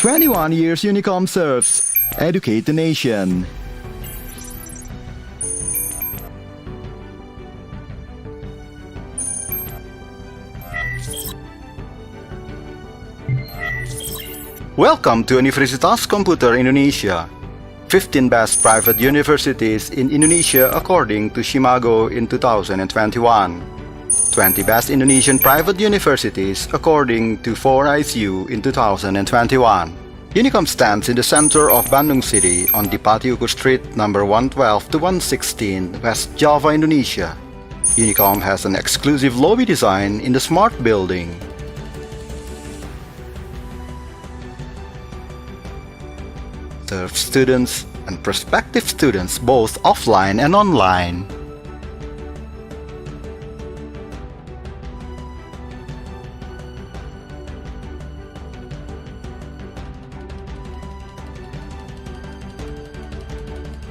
21 years UNIKOM serves. Educate the nation. Welcome to Universitas Komputer Indonesia. 15 best private universities in Indonesia according to Shimago in 2021. 20 best Indonesian private universities according to 4ICU in 2021. UNIKOM stands in the center of Bandung City on Dipati Ukur Street number 112 to 116, West Java, Indonesia. UNIKOM has an exclusive lobby design in the smart building. Serves students and prospective students both offline and online.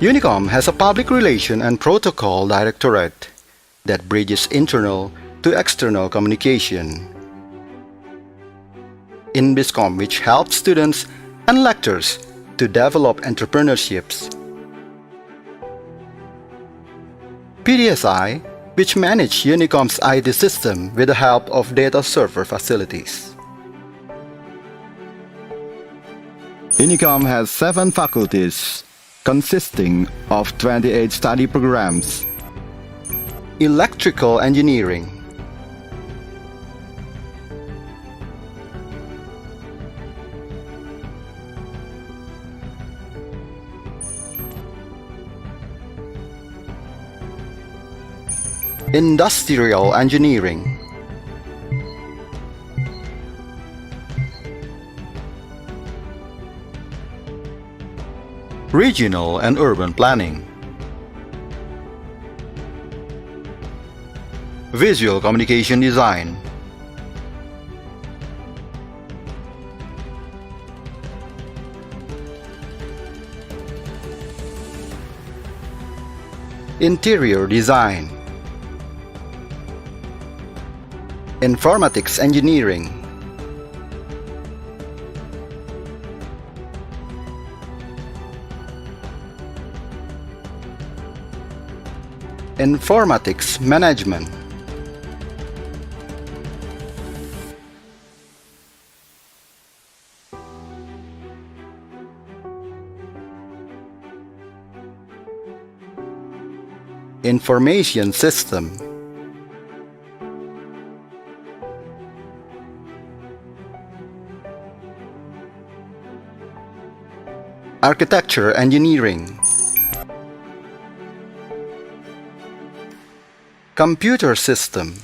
UNIKOM has a public relation and protocol directorate that bridges internal to external communication. InBizCom, which helps students and lecturers to develop entrepreneurships. PDSI, which manage UNIKOM's IT system with the help of data server facilities. UNIKOM has 7 faculties, consisting of 28 study programs. Electrical engineering, industrial engineering, regional and urban planning, visual communication design, interior design, informatics engineering, informatics management, information system, architecture engineering, computer system,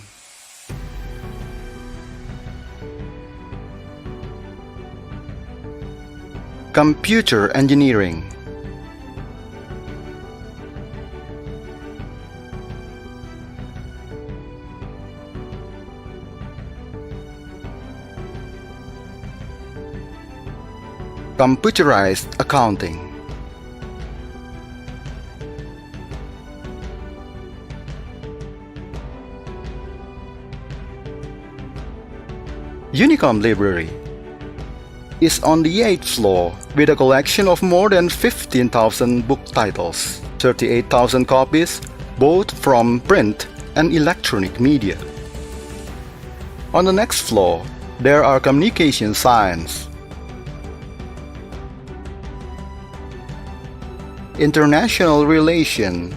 computer engineering, computerized accounting, UNIKOM Library is on the 8th floor with a collection of more than 15,000 book titles, 38,000 copies, both from print and electronic media. On the next floor, there are communication science, international relation,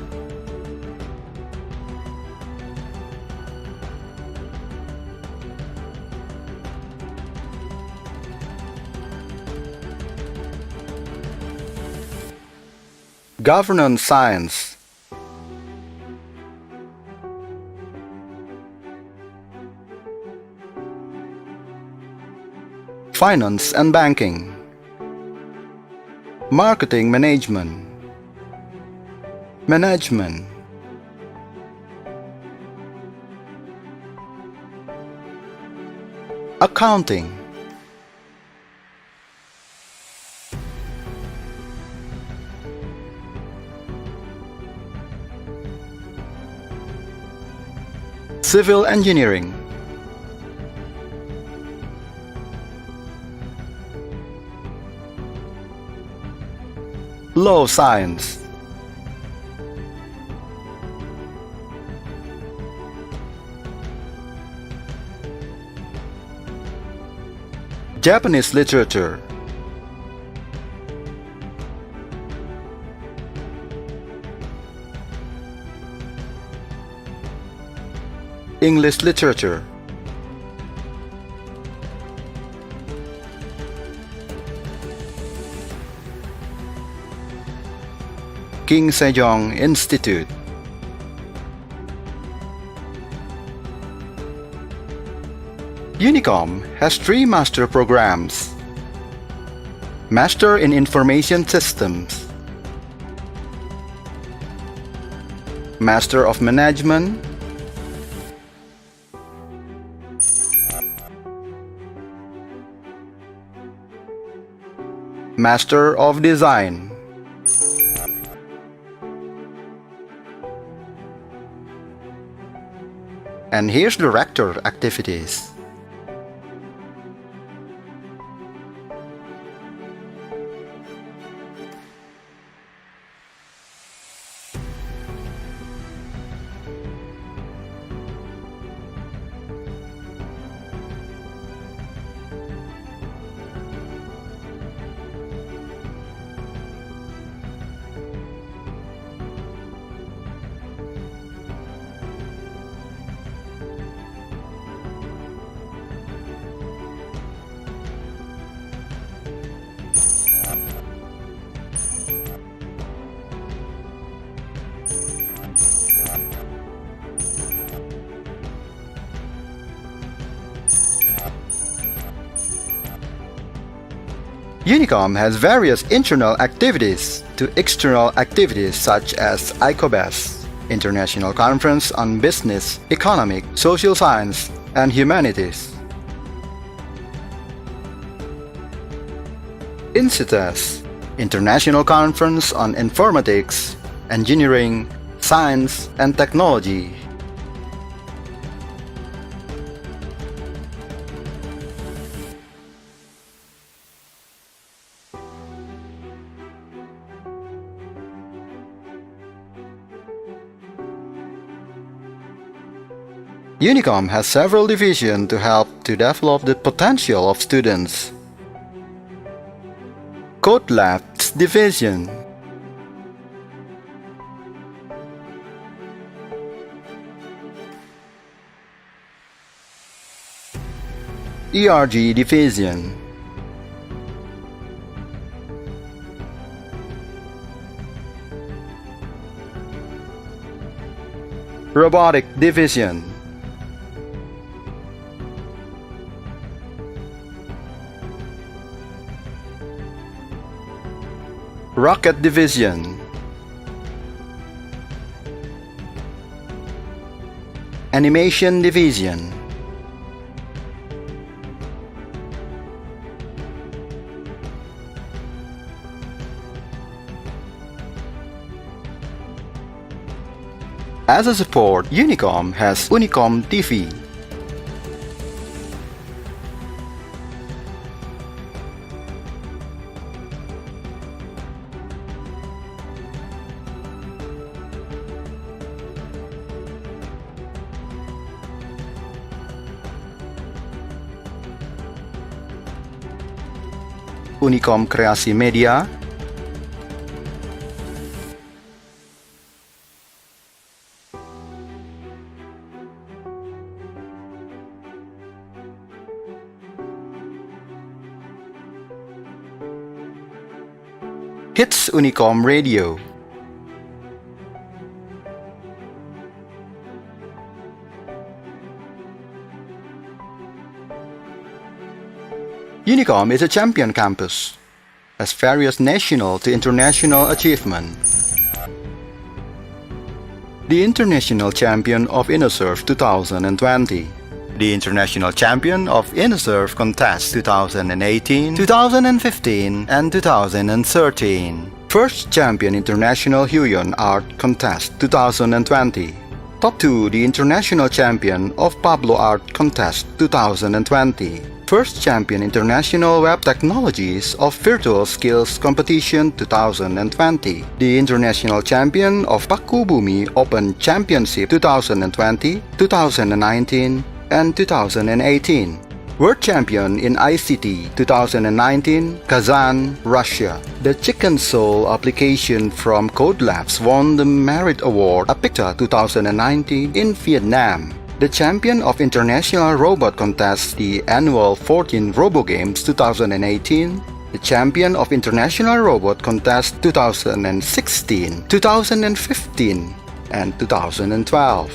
governance science, finance and banking, marketing management, management, accounting, civil engineering, Law Science. Japanese Literature. English Literature. King Sejong Institute. UNIKOM has 3 master programs: Master in Information Systems, Master of Management, Master of Design. And here's the rector activities. UNIKOM has various internal activities to external activities such as ICOBEST, International Conference on Business, Economic, Social Science, and Humanities. INCITES, International Conference on Informatics, Engineering, Science, and Technology. UNIKOM has several divisions to help to develop the potential of students. Code Labs Division, ERG Division, Robotic Division, Rocket Division, Animation Division, As a support, UNIKOM has UNIKOM TV. UNIKOM Kreasi Media, Hits UNIKOM Radio, UNIKOM is a champion campus, has various national to international achievements. The International Champion of InnoServe 2020, the International Champion of InnoServe Contest 2018, 2015, and 2013. First Champion International Huion Art Contest 2020. Top 2 the International Champion of Pablo Art Contest 2020. First Champion International Web Technologies of Virtual Skills Competition 2020. The International Champion of Pakubumi Open Championship 2020, 2019, and 2018. World Champion in ICT 2019, Kazan, Russia. The Chicken Soul application from Code Labs won the Merit Award APICTA 2019 in Vietnam. The Champion of International Robot Contest, the annual 14 RoboGames 2018. The Champion of International Robot Contest 2016, 2015, and 2012.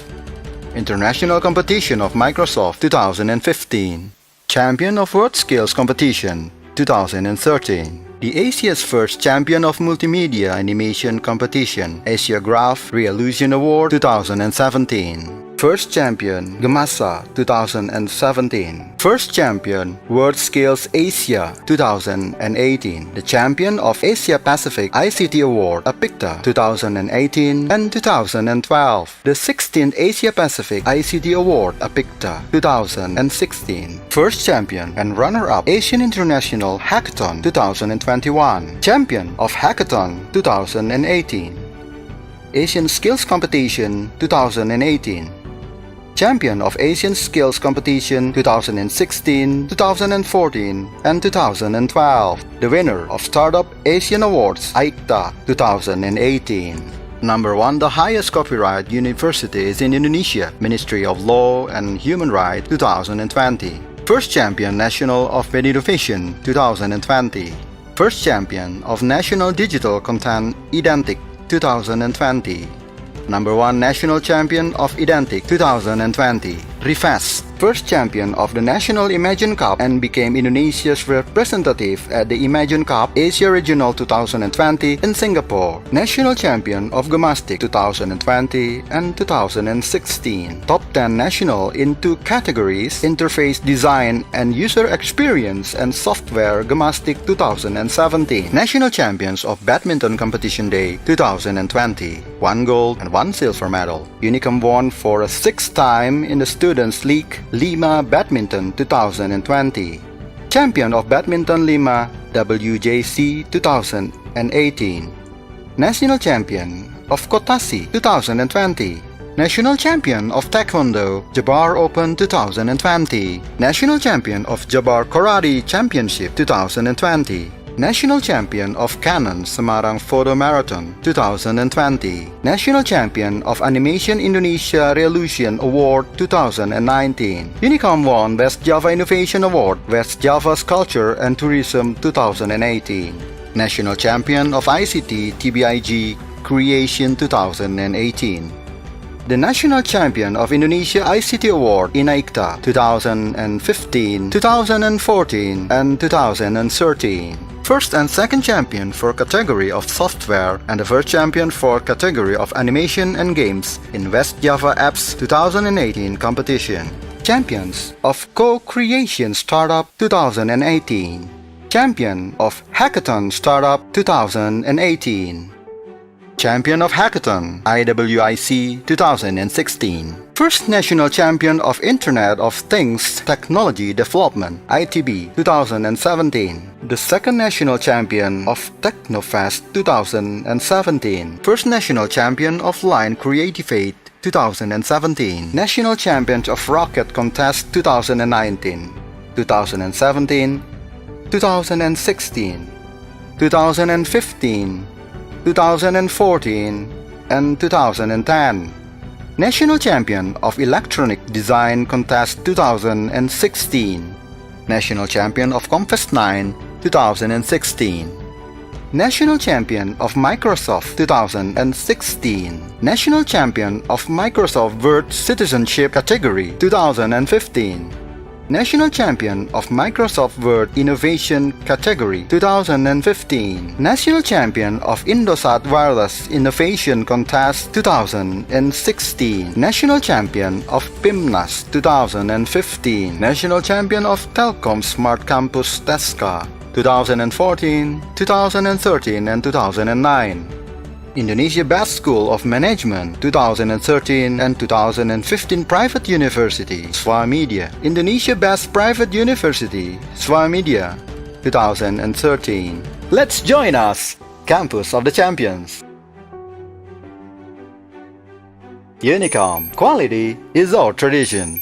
International Competition of Microsoft 2015. Champion of World Skills Competition 2013. The Asia's first Champion of Multimedia Animation Competition, Asia Graph Revolution Award 2017. First Champion Gemasa 2017. First Champion World Skills Asia 2018. The Champion of Asia Pacific ICT Award APICTA 2018 and 2012. The 16th Asia Pacific ICT Award APICTA 2016. First Champion and Runner-Up Asian International Hackathon 2021. Champion of Hackathon 2018. Asian Skills Competition 2018. Champion of Asian Skills Competition 2016, 2014, and 2012. The winner of Startup Asian Awards ICTA 2018. Number 1. The highest copyright university is in Indonesia, Ministry of Law and Human Rights 2020. First Champion National of Innovation 2020. First Champion of National Digital Content Identic 2020. Number 1 National Champion of Identic 2020. Rifest, first champion of the National Imagine Cup and became Indonesia's representative at the Imagine Cup Asia Regional 2020 in Singapore. National champion of Gemastic 2020 and 2016. Top 10 national in 2 categories: Interface Design and User Experience and Software Gemastic 2017. National champions of Badminton Competition Day 2020. 1 gold and 1 silver medal. UNIKOM won for a 6th time in the Students' League Lima Badminton 2020. Champion of Badminton Lima WJC 2018. National Champion of Kotasi 2020. National Champion of Taekwondo Jabar Open 2020. National Champion of Jabar Karate Championship 2020. National Champion of Canon Semarang Photo Marathon 2020. National Champion of Animation Indonesia Revolution Award 2019. UNIKOM won West Java Innovation Award West Java's Culture and Tourism 2018. National Champion of ICT TBIG Creation 2018. The National Champion of Indonesia ICT Award in ICTA 2015, 2014, and 2013. First and second champion for category of software and the first champion for category of animation and games in West Java Apps 2018 competition. Champions of Co-Creation Startup 2018. Champion of Hackathon Startup 2018. Champion of Hackathon IWIC 2016. First National Champion of Internet of Things Technology Development ITB 2017. The second National Champion of Technofest 2017. First National Champion of Line Creativate 2017. National Champion of Rocket Contest 2019. 2017. 2016. 2015. 2014 and 2010. National Champion of Electronic Design Contest 2016. National Champion of Confest 9 2016. National Champion of Microsoft 2016. National Champion of Microsoft Word Citizenship Category 2015. National Champion of Microsoft Word Innovation Category 2015. National Champion of Indosat Wireless Innovation Contest 2016. National Champion of PIMNAS 2015. National Champion of Telkom Smart Campus TESCA 2014, 2013, and 2009. Indonesia Best School of Management 2013 and 2015 Private University Swamedia. Indonesia Best Private University Swamedia 2013. Let's join us, Campus of the Champions. UNIKOM, quality is our tradition.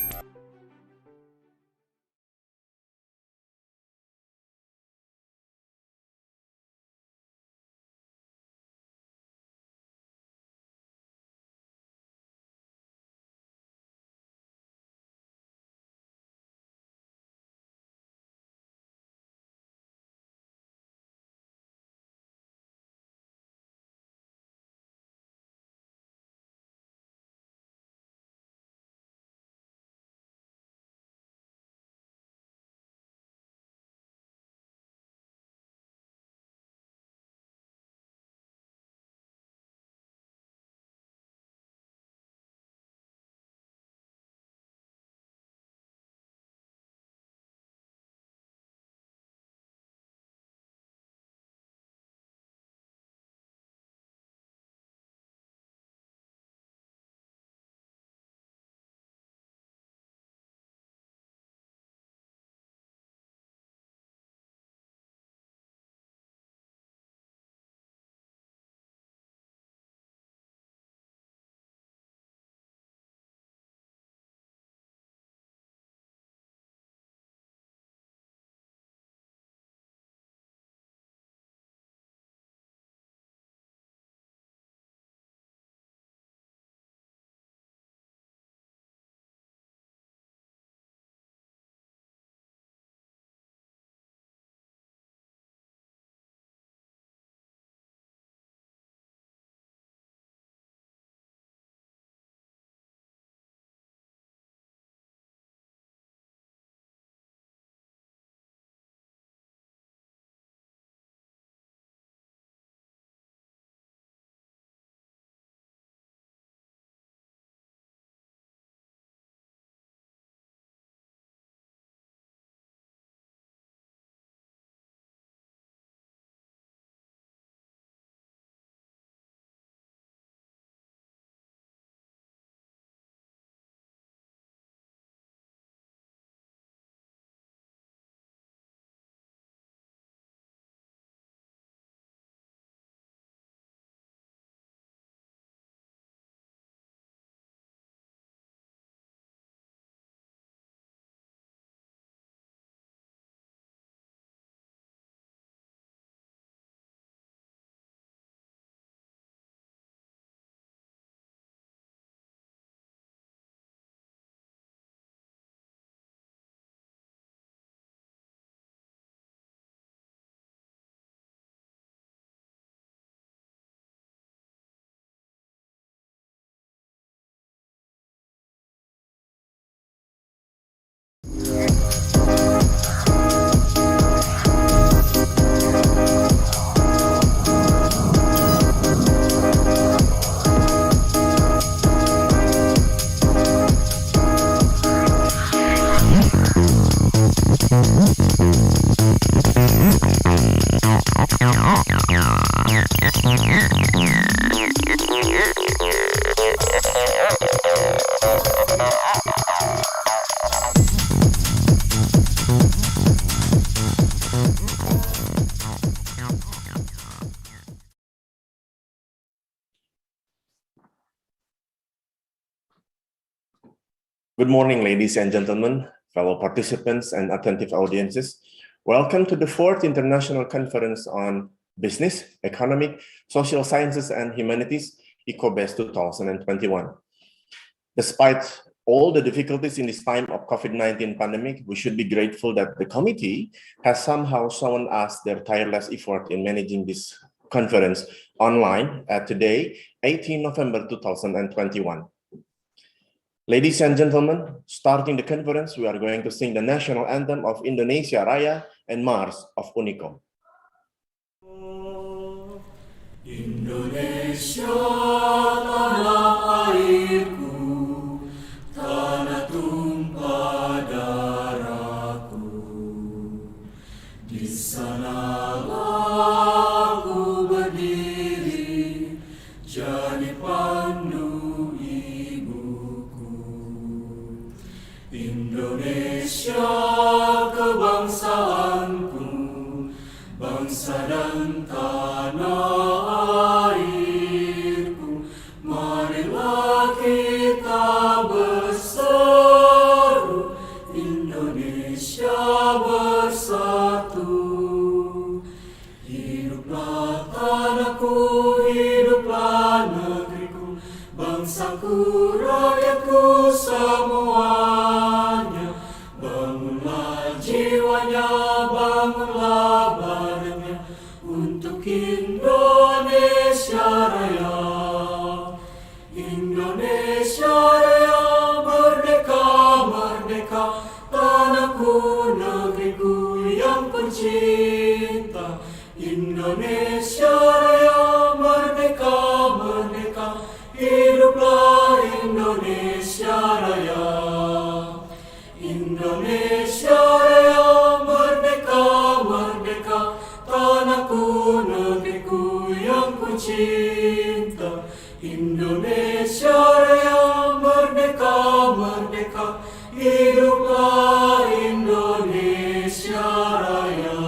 Good morning, ladies and gentlemen, fellow participants and attentive audiences. Welcome to the 4th International Conference on Business, Economic, Social Sciences and Humanities, ICOBEST 2021. Despite all the difficulties in this time of COVID-19 pandemic, we should be grateful that the committee has somehow shown us their tireless effort in managing this conference online at today, 18 November 2021. Ladies and gentlemen, starting the conference, we are going to sing the national anthem of Indonesia Raya and Mars of UNIKOM. Indonesia tanah airku, tanah tumpah darahku. Di sanalah aku berdiri, tanah airku, marilah kita berseru, Indonesia bersatu. Hiduplah tanahku, hiduplah negeriku, bangsaku, rakyatku semuanya. Bangunlah jiwanya, bangunlah badannya, untuk Indonesia Raya. Indonesia Raya, merdeka, merdeka, tanahku, negeriku yang tercinta. Indonesia Raya, merdeka, merdeka, hiduplah Indonesia Raya. Indonesia Raya, merdeka, merdeka, tanahku, negeriku yang kucinta. Indonesia Raya, merdeka, merdeka, hiduplah Indonesia Raya.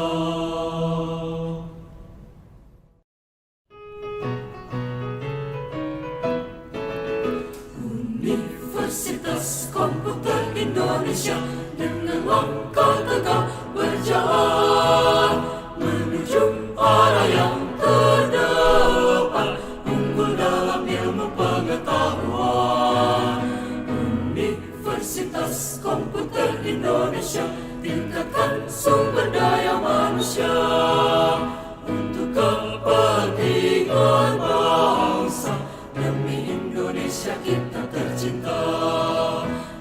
Universitas Komputer Indonesia dengan langkah tegak berjalan menuju arah yang terdepan, unggul dalam ilmu pengetahuan. Universitas Komputer Indonesia tingkatkan sumber daya manusia untuk kepentingan bangsa. Demi Indonesia kita tercinta,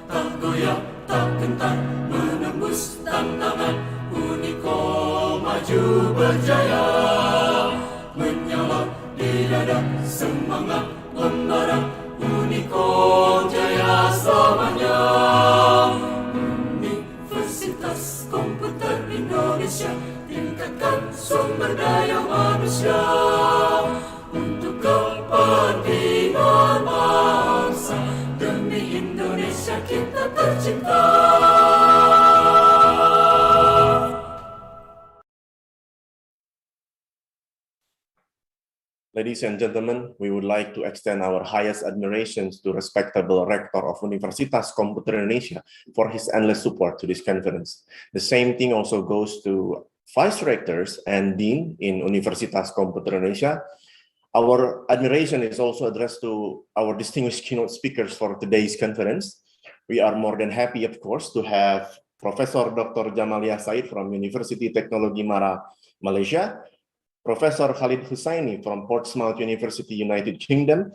tak goyah, tak gentar, menembus tantangan. UNIKOM maju berjaya, menyala di dada semangat membara. UNIKOM jaya selamanya. Universitas Komputer Indonesia tingkatkan sumber daya manusia untuk kepentingan bangsa. Demi Indonesia kita tercinta. Ladies and gentlemen, we would like to extend our highest admirations to respectable Rector of Universitas Komputer Indonesia for his endless support to this conference. The same thing also goes to Vice Rectors and Dean in Universitas Komputer Indonesia. Our admiration is also addressed to our distinguished keynote speakers for today's conference. We are more than happy, of course, to have Professor Dr. Jamalia Said from University Teknologi Mara, Malaysia, Professor Khalid Husaini from Portsmouth University, United Kingdom,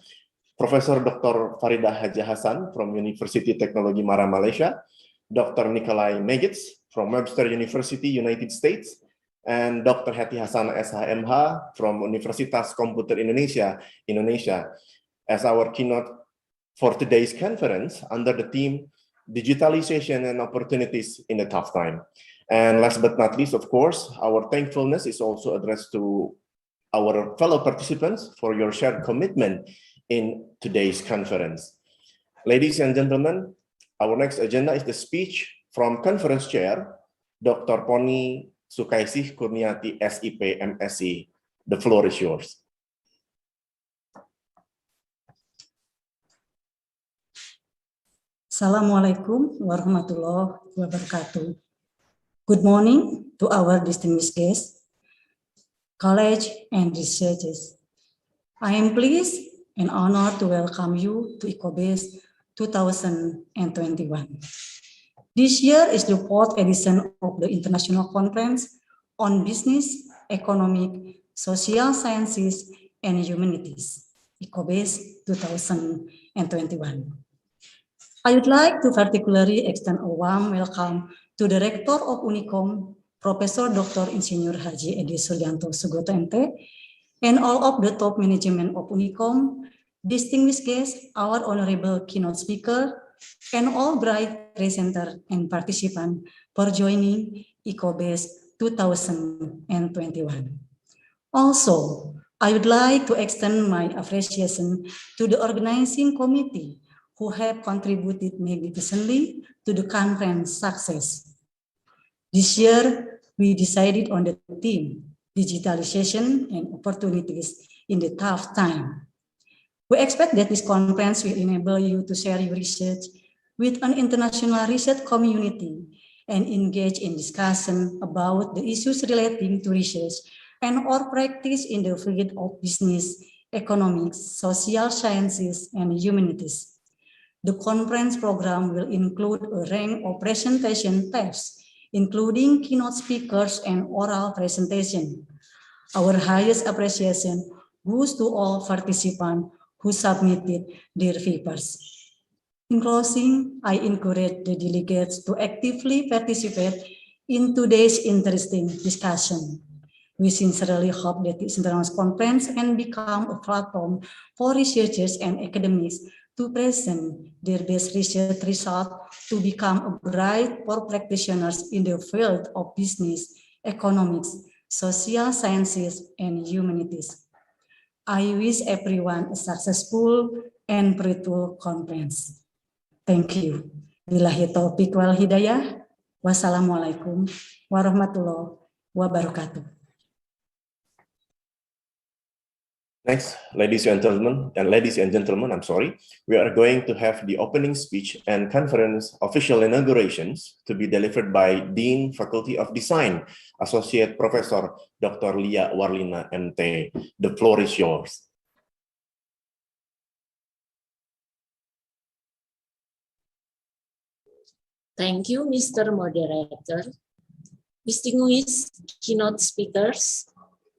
Professor Dr. Farida Haji Hasan from University Teknologi Mara, Malaysia, Dr. Nikolai Megitz from Webster University, United States, and Dr. Hati Hasan SHMH from Universitas Komputer Indonesia, Indonesia, as our keynote for today's conference under the theme Digitalization and Opportunities in a Tough Time. And last but not least, of course, our thankfulness is also addressed to our fellow participants for your shared commitment in today's conference. Ladies and gentlemen, our next agenda is the speech from Conference Chair, Dr. Poni Sukaisih Kurniati, SIP, MSc. The floor is yours. Assalamualaikum warahmatullahi wabarakatuh. Good morning to our distinguished guests, college and researchers. I am pleased and honored to welcome you to ICOBEST 2021. This year is the fourth edition of the International Conference on Business, Economic, Social Sciences, and Humanities, ICOBEST 2021. I would like to particularly extend a warm welcome to the Rector of UNIKOM, Professor Dr. Insinyur Haji Edi Suryanto Sugoto MT, and all of the top management of UNIKOM, distinguished guests, our honorable keynote speaker, and all bright presenters and participants for joining ICOBEST 2021. Also, I would like to extend my appreciation to the organizing committee who have contributed magnificently to the conference success. This year, we decided on the theme, digitalization, and opportunities in the tough time. We expect that this conference will enable you to share your research with an international research community and engage in discussion about the issues relating to research and or practice in the field of business, economics, social sciences, and humanities. The conference program will include a range of presentation types, including keynote speakers and oral presentation. Our highest appreciation goes to all participants who submitted their papers. In closing, I encourage the delegates to actively participate in today's interesting discussion. We sincerely hope that this international conference can become a platform for researchers and academics to present their best research results to become a bright for practitioners in the field of business, economics, social sciences, and humanities. I wish everyone a successful and fruitful conference. Thank you. Billahi taufiq wal hidayah. Wassalamualaikum warahmatullahi wabarakatuh. Next, ladies and gentlemen, we are going to have the opening speech and conference official inaugurations to be delivered by Dean Faculty of Design, Associate Professor Dr. Lia Warlina, MT. The floor is yours. Thank you, Mr. Moderator. Distinguished keynote speakers,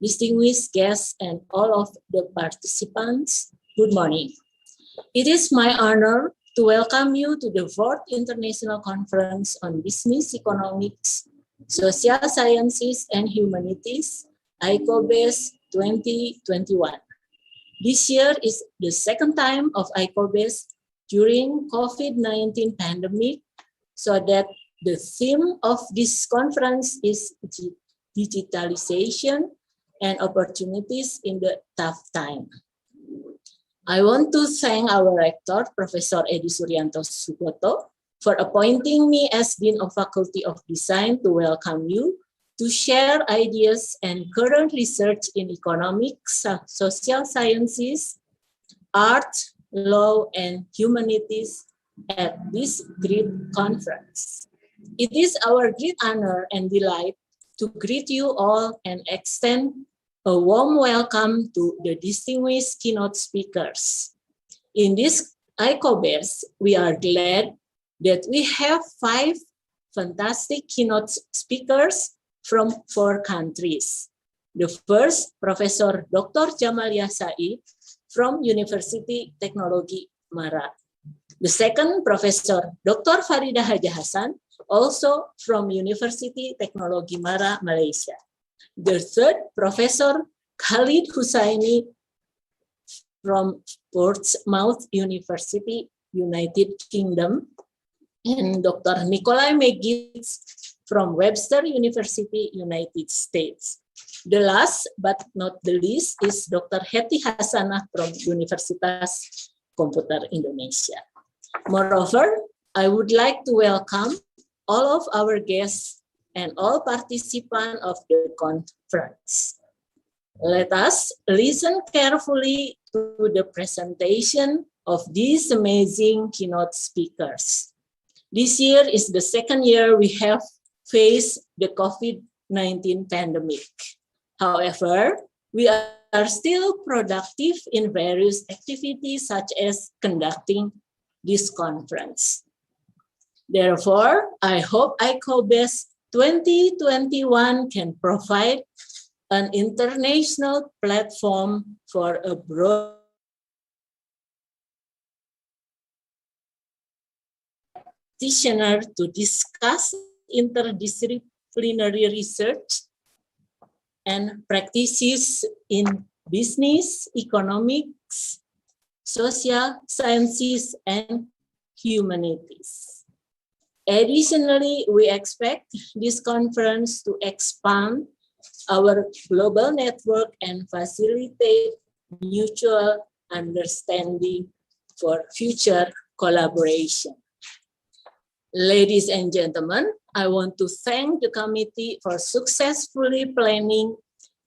distinguished guests, and all of the participants, good morning. It is my honor to welcome you to the 4th International Conference on Business, Economics, Social Sciences, and Humanities, ICOBEST 2021. This year is the second time of ICOBEST during COVID-19 pandemic, so that the theme of this conference is digitalization and opportunities in the tough time. I want to thank our rector, Professor Edi Suryanto Suboto, for appointing me as Dean of Faculty of Design to welcome you to share ideas and current research in economics, social sciences, art, law, and humanities at this great conference. It is our great honor and delight to greet you all and extend a warm welcome to the distinguished keynote speakers. In this ICOBEST, we are glad that we have 5 fantastic keynote speakers from 4 countries. The first, Professor Dr. Jamalia Said from University Teknologi Mara. The second, Professor Dr. Farida Haja Hasan, also from University Teknologi Mara, Malaysia. The third, Professor Khalid Husaini from Portsmouth University, United Kingdom, and Dr. Nikolai Megis from Webster University, United States. The last but not the least is Dr. Heti Hasanah from Universitas Komputer Indonesia. Moreover, I would like to welcome all of our guests and all participants of the conference. Let us listen carefully to the presentation of these amazing keynote speakers. This year is the second year we have faced the COVID-19 pandemic. However, we are still productive in various activities such as conducting this conference. Therefore, I hope ICOBEST 2021 can provide an international platform for a broad practitioner to discuss interdisciplinary research and practices in business, economics, social sciences, and humanities. Additionally, we expect this conference to expand our global network and facilitate mutual understanding for future collaboration. Ladies and gentlemen, I want to thank the committee for successfully planning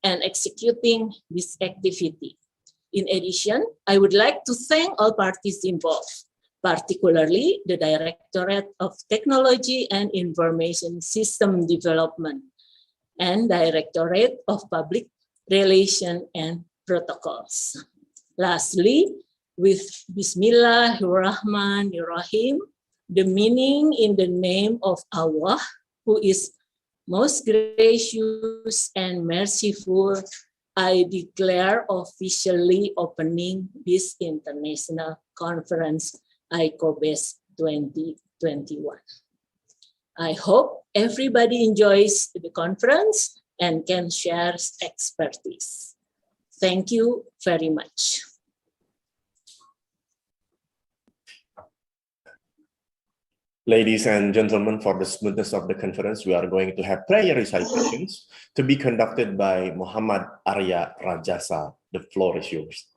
and executing this activity. In addition, I would like to thank all parties involved, particularly the Directorate of Technology and Information System Development and Directorate of Public Relations and Protocols. Lastly, with Bismillahirrahmanirrahim, the meaning in the name of Allah, who is most gracious and merciful, I declare officially opening this international conference, ICOBEST 2021. I hope everybody enjoys the conference and can share expertise. Thank you very much. Ladies and gentlemen, for the smoothness of the conference, we are going to have prayer recitations to be conducted by Muhammad Arya Rajasa. The floor is yours.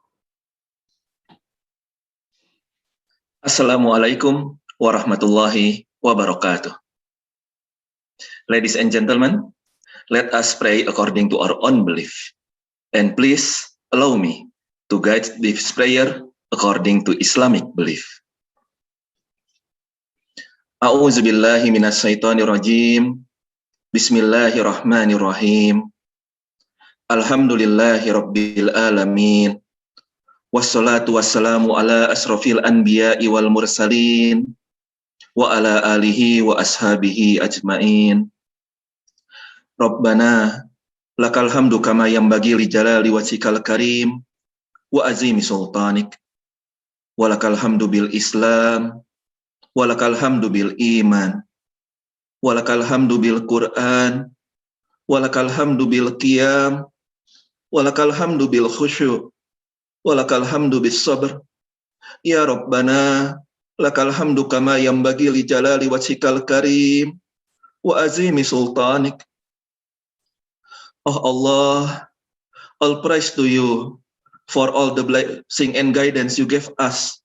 Assalamualaikum warahmatullahi wabarakatuh. Ladies and gentlemen, let us pray according to our own belief. And please allow me to guide this prayer according to Islamic belief. A'udzu billahi minasyaitonir rajim. Bismillahirrahmanirrahim. Alhamdulillahi rabbil alamin. Wassalatu wassalamu ala asrofil anbiya'i wal mursalin wa ala alihi wa ashabihi ajmain. Rabbana lakal hamdu kama yanbaghi li jalali wajhikal karim wa azimi sultanik. Walakal hamdu bil Islam. Walakal hamdu bil iman, walakal hamdu bil Quran, walakal hamdu bil qiyam, walakal hamdu bil khusyu', walakal hamdu bis sabr. Ya Rabbana, lakal hamdu kama yanbaghi li jalali wajhikal karim wa azimi sultanik. Oh Allah, all praise to you for all the blessing and guidance you gave us,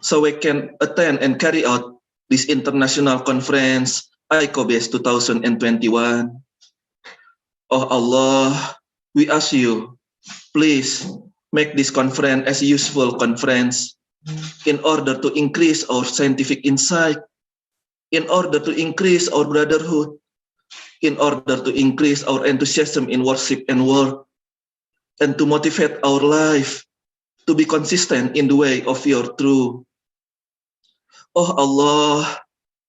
so we can attend and carry out this international conference, ICOBEST 2021. Oh Allah, we ask you, please make this conference as a useful conference in order to increase our scientific insight, in order to increase our brotherhood, in order to increase our enthusiasm in worship and work, and to motivate our life to be consistent in the way of your truth. Oh Allah,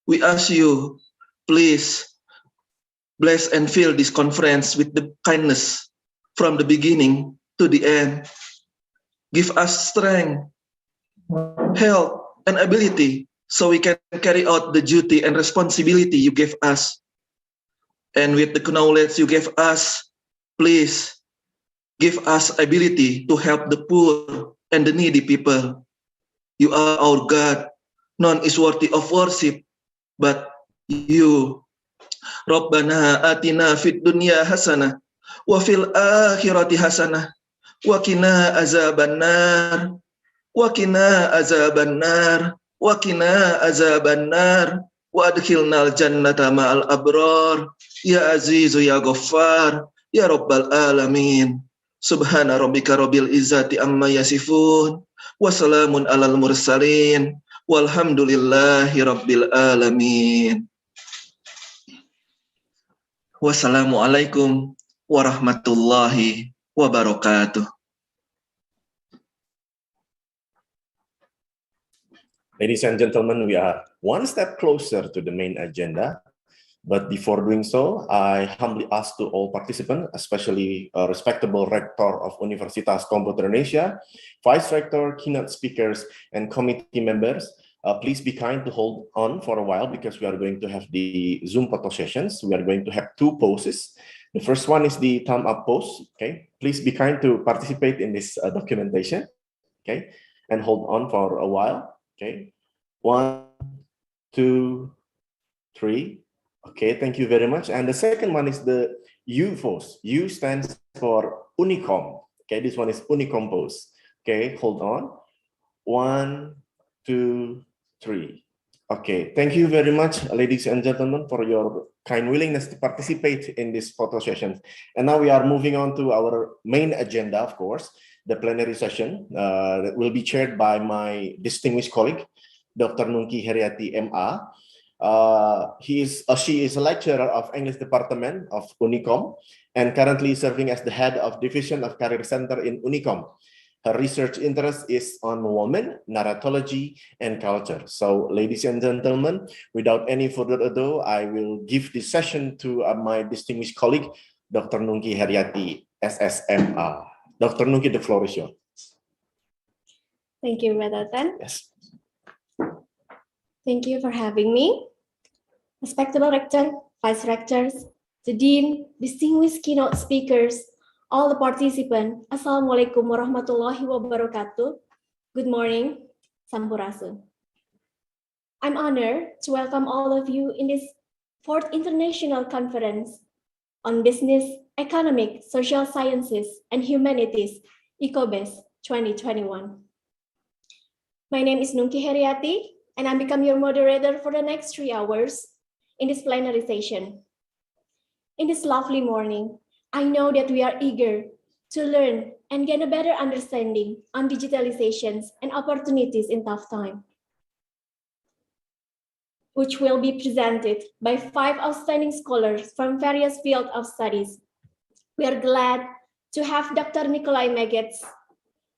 we ask you, please bless and fill this conference with the kindness from the beginning to the end. Give us strength, health, and ability so we can carry out the duty and responsibility you gave us. And with the knowledge you gave us, please give us ability to help the poor and the needy people. You are our God. None is worthy of worship but you. Rabbana atina fid dunya hasanah wa fil akhirati hasanah wa qina azabannar wa qina azabannar wa qina azabannar wa adkhilnal jannata ma'al abrar ya azizu ya ghaffar ya rabbal alamin. Subhana rabbika rabbil izzati amma yasifun wa salamun alal mursalin. Walhamdulillahi rabbil alamin. Wassalamualaikum warahmatullahi wabarakatuh. Ladies and gentlemen, we are one step closer to the main agenda. But before doing so, I humbly ask to all participants, especially respectable Rector of Universitas Komputer Indonesia, Vice Rector, keynote speakers, and committee members, please be kind to hold on for a while because we are going to have the Zoom photo sessions. We are going to have two poses. The first one is the thumb up pose. Okay, please be kind to participate in this documentation. Okay, and hold on for a while. Okay, 1, 2, 3. Okay, thank you very much. And the second one is the U pose. U stands for UNIKOM. Okay, this one is UNIKOM pose. Okay, hold on. 1, 2, 3. Okay, thank you very much, ladies and gentlemen, for your kind willingness to participate in this photo session. And now we are moving on to our main agenda, of course, the plenary session that will be chaired by my distinguished colleague, Dr. Nungki Heriati, MA. She is a lecturer of English Department of UNIKOM and currently serving as the head of Division of Career Center in UNIKOM. Her research interest is on women, narratology, and culture. So, ladies and gentlemen, without any further ado, I will give this session to my distinguished colleague, Dr. Nungki Heriati, SSMA. Dr. Nungki, the floor is yours. Thank you, Radatan. Yes. Thank you for having me. Respectable Rector, Vice Rectors, the Dean, distinguished keynote speakers, all the participants, Assalamualaikum warahmatullahi wabarakatuh. Good morning, Sampurasun. I'm honored to welcome all of you in this 4th International Conference on Business, Economic, Social Sciences, and Humanities, ICOBEST 2021. My name is Nungki Heriati, and I become your moderator for the next 3 hours in this plenary session. In this lovely morning, I know that we are eager to learn and gain a better understanding on digitalizations and opportunities in tough time, which will be presented by 5 outstanding scholars from various fields of studies. We are glad to have Dr. Nikolai Megets,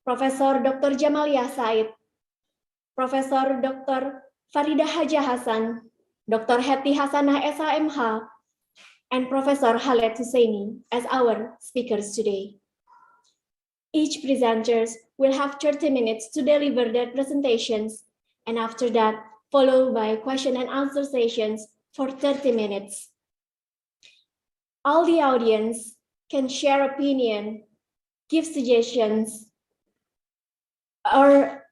Professor Dr. Jamalia Said, Professor Dr. Farida Haja Hasan, Dr. Heti Hasanah SHMH, and Professor Khaled Husseini as our speakers today. Each presenters will have 30 minutes to deliver their presentations, and after that, followed by question and answer sessions for 30 minutes. All the audience can share opinion, give suggestions, or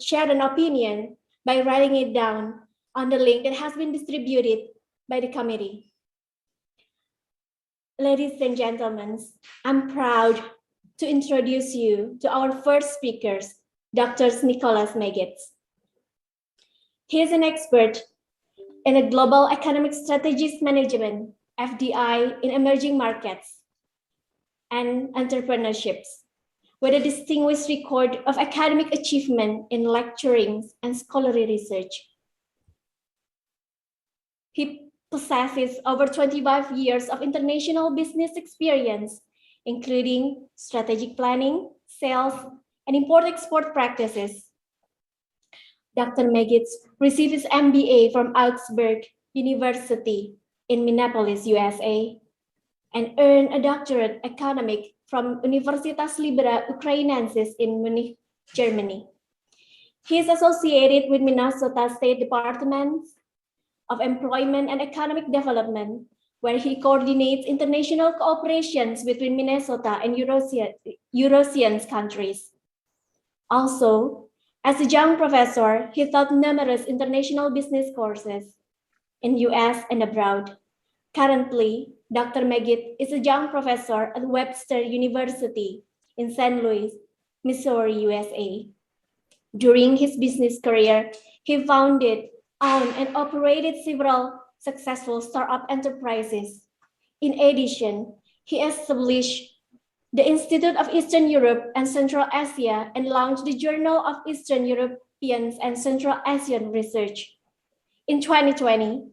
share an opinion by writing it down on the link that has been distributed by the committee. Ladies and gentlemen, I'm proud to introduce you to our first speakers, Dr. Nicholas Megets. He is an expert in a global economic strategies management, FDI, in emerging markets and entrepreneurships, with a distinguished record of academic achievement in lecturing and scholarly research. He possesses over 25 years of international business experience, including strategic planning, sales, and import-export practices. Dr. Megets received his MBA from Augsburg University in Minneapolis, USA, and earned a doctorate economic from Universitas Libera Ukrainensis in Munich, Germany. He is associated with Minnesota State Department of Employment and Economic Development, where he coordinates international cooperations between Minnesota and Eurasian countries. Also, as a young professor, he taught numerous international business courses in US and abroad. Currently, Dr. Megets is a young professor at Webster University in St. Louis, Missouri, USA. During his business career, he founded, owned, and operated several successful startup enterprises. In addition, he established the Institute of Eastern Europe and Central Asia and launched the Journal of Eastern European and Central Asian Research. In 2020,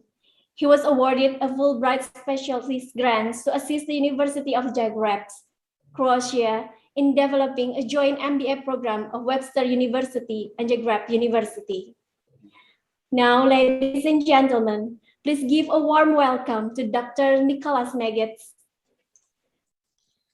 he was awarded a Fulbright Specialist Grant to assist the University of Zagreb, Croatia, in developing a joint MBA program of Webster University and Zagreb University. Now, ladies and gentlemen, please give a warm welcome to Dr. Nicholas Megets.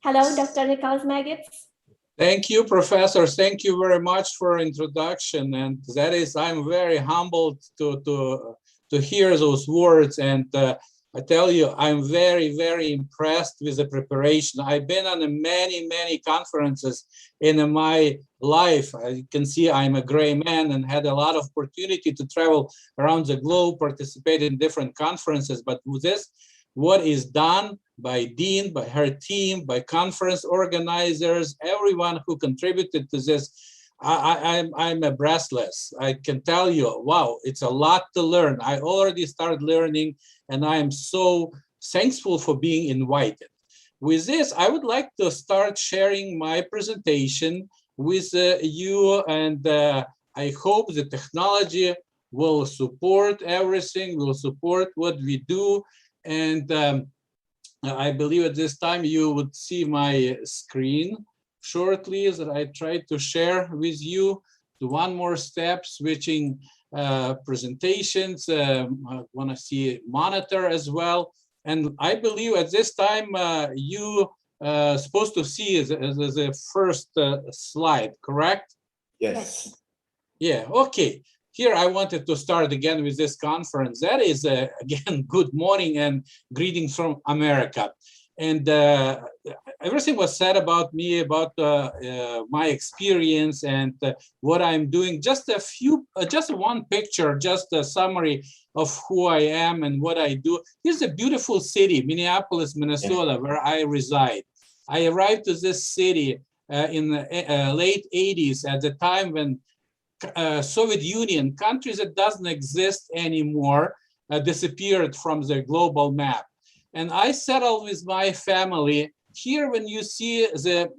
Hello, Dr. Nicholas Megets. Thank you, Professor. Thank you very much for introduction. And that is, I'm very humbled to hear those words. And I tell you, I'm very, very impressed with the preparation. I've been on many, many conferences in my life. You can see I'm a gray man and had a lot of opportunity to travel around the globe, participate in different conferences. But with this, what is done by Dean, by her team, by conference organizers, everyone who contributed to this, I'm a breathless. I can tell you, wow, it's a lot to learn. I already started learning, and I am so thankful for being invited. With this, I would like to start sharing my presentation with you, and I hope the technology will support everything, will support what we do. And I believe at this time you would see my screen shortly that I tried to share with you. To one more step, switching presentations. I want to see monitor as well. And I believe at this time you supposed to see the first slide, correct? Yes. Yeah, okay. Here I wanted to start again with this conference. That is, again, good morning and greetings from America. And everything was said about me, about my experience and what I'm doing. Just a few, just one picture, just a summary of who I am and what I do. Here's a beautiful city, Minneapolis, Minnesota, where I reside. I arrived to this city in the late 80s, at the time when Soviet Union, countries that doesn't exist anymore, disappeared from the global map. And I settled with my family here. When you see the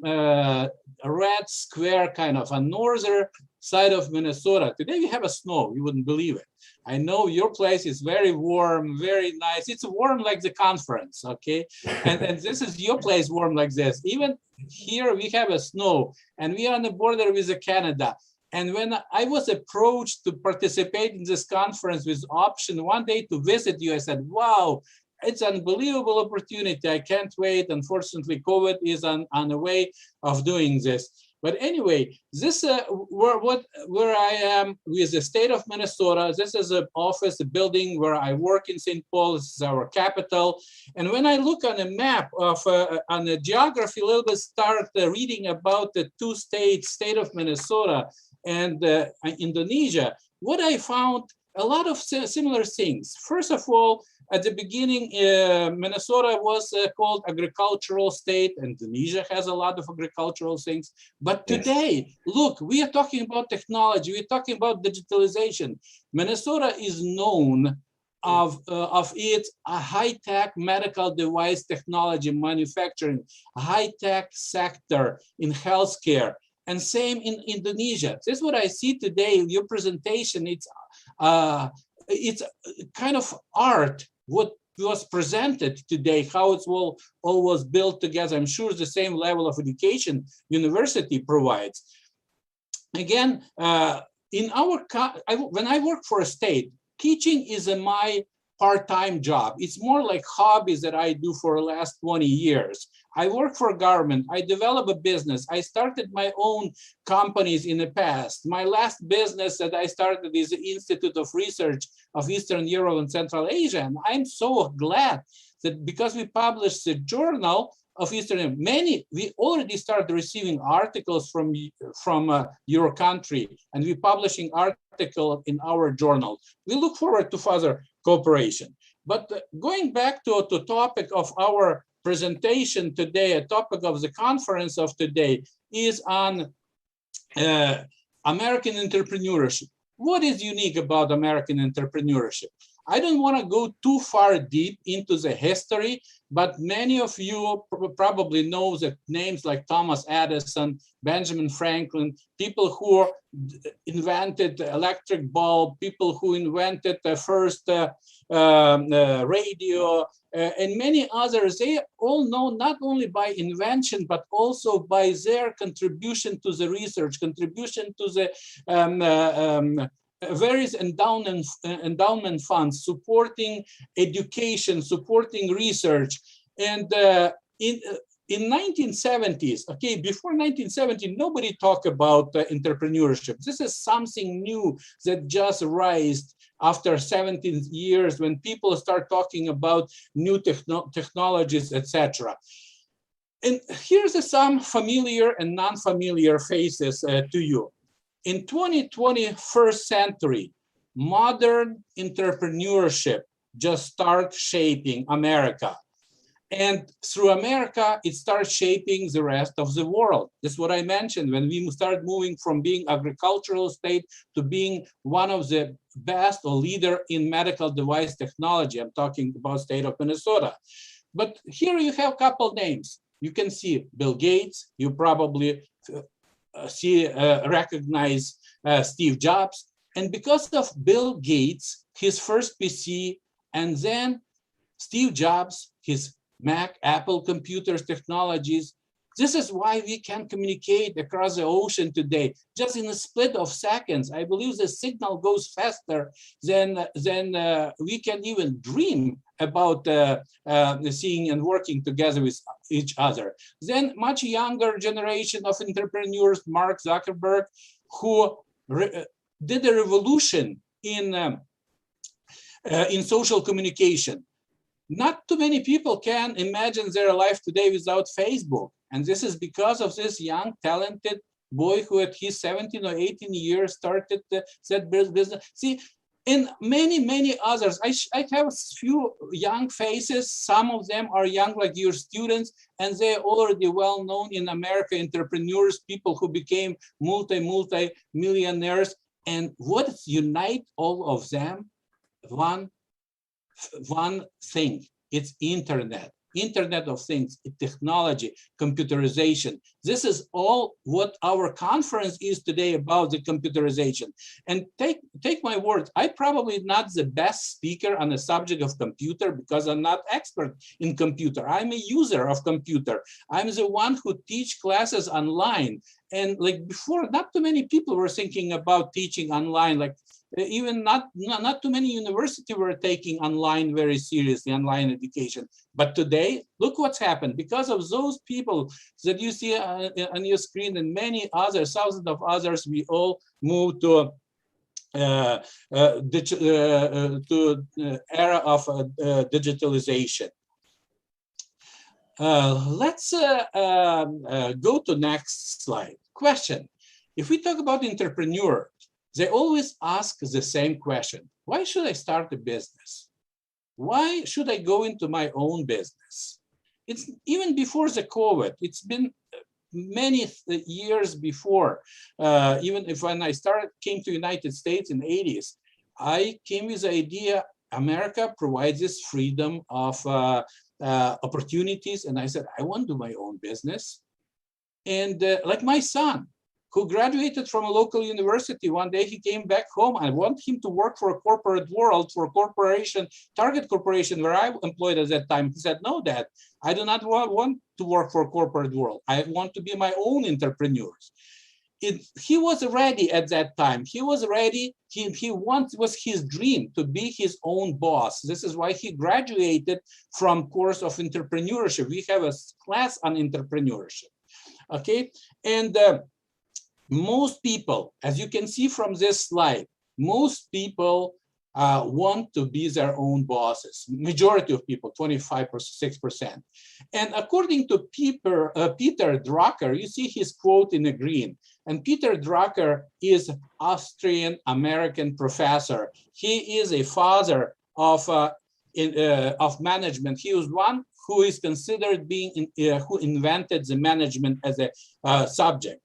red square kind of on northern side of Minnesota, today we have a snow, you wouldn't believe it. I know your place is very warm, very nice. It's warm like the conference, okay? And this is your place warm like this. Even here we have a snow, and we are on the border with Canada. And when I was approached to participate in this conference with option one day to visit you, I said, wow, it's an unbelievable opportunity. I can't wait. Unfortunately, COVID is on the way of doing this. But anyway, this where I am with the state of Minnesota. This is an office, a building where I work in St. Paul. This is our capital. And when I look on a map of on the geography, a little bit, start reading about the two states, state of Minnesota and Indonesia, what I found a lot of similar things. First of all, at the beginning, Minnesota was called agricultural state. Indonesia has a lot of agricultural things. But today, look, we are talking about technology. We're talking about digitalization. Minnesota is known of its high-tech medical device technology manufacturing, high-tech sector in healthcare. And same in Indonesia. This is what I see today in your presentation. It's kind of art, what was presented today, how it's all was built together. I'm sure it's the same level of education university provides. Again, in our when I work for a state, teaching is my part-time job. It's more like hobbies that I do for the last 20 years. I work for government. I develop a business. I started my own companies in the past. My last business that I started is the Institute of Research of Eastern Europe and Central Asia. And I'm so glad that because we published the journal of Eastern Europe, we already started receiving articles from your country, and we're publishing articles in our journal. We look forward to further cooperation. But going back to the topic of our presentation today, a topic of the conference of today is on American entrepreneurship. What is unique about American entrepreneurship? I don't want to go too far deep into the history, but many of you probably know the names like Thomas Edison, Benjamin Franklin, people who invented the electric bulb, people who invented the first radio, and many others. They all know not only by invention, but also by their contribution to the research, contribution to the various endowment funds, supporting education, supporting research. And in 1970s, okay, before 1970, nobody talked about entrepreneurship. This is something new that just raised after 17 years when people start talking about new technologies, etc. And here's some familiar and non-familiar faces to you. In 21st century, modern entrepreneurship just started shaping America. And through America, it starts shaping the rest of the world. That's what I mentioned, when we start moving from being agricultural state to being one of the best or leader in medical device technology. I'm talking about state of Minnesota. But here you have a couple names. You can see Bill Gates. You probably recognize Steve Jobs. And because of Bill Gates, his first PC, and then Steve Jobs, his Mac, Apple computers, technologies. This is why we can communicate across the ocean today, just in a split of seconds. I believe the signal goes faster than we can even dream about seeing and working together with each other. Then much younger generation of entrepreneurs, Mark Zuckerberg, who did a revolution in social communication. Not too many people can imagine their life today without Facebook. And this is because of this young, talented boy who at his 17 or 18 years started that business. See, in many, many others, I have a few young faces. Some of them are young like your students, and they're already well known in America, entrepreneurs, people who became multi-millionaires. And what unites all of them? One thing, it's Internet of Things, technology, computerization. This is all what our conference is today about, the computerization. And take my word, I'm probably not the best speaker on the subject of computer because I'm not expert in computer. I'm a user of computer. I'm the one who teach classes online. And like before, not too many people were thinking about teaching online, like even not too many universities were taking online very seriously, online education. But today, look what's happened. Because of those people that you see on your screen and many others, thousands of others, we all moved to era of digitalization. Let's go to next slide. Question. If we talk about entrepreneur, they always ask the same question. Why should I start a business? Why should I go into my own business? It's even before the COVID. It's been many years before. Even if when I came to United States in the 80s, I came with the idea America provides this freedom of opportunities. And I said, I want to do my own business. And like my son, who graduated from a local university, one day he came back home. I want him to work for a corporate world, for a corporation, Target Corporation, where I employed at that time. He said, no, Dad, I do not want to work for a corporate world. I want to be my own entrepreneur. He was ready at that time. He was ready. Was his dream to be his own boss. This is why he graduated from course of entrepreneurship. We have a class on entrepreneurship. Okay, and most people, as you can see from this slide, most people want to be their own bosses. Majority of people, 25%. And according to Peter Drucker, you see his quote in the green. And Peter Drucker is Austrian-American professor. He is a father of management. He was one who is considered being who invented the management as a subject.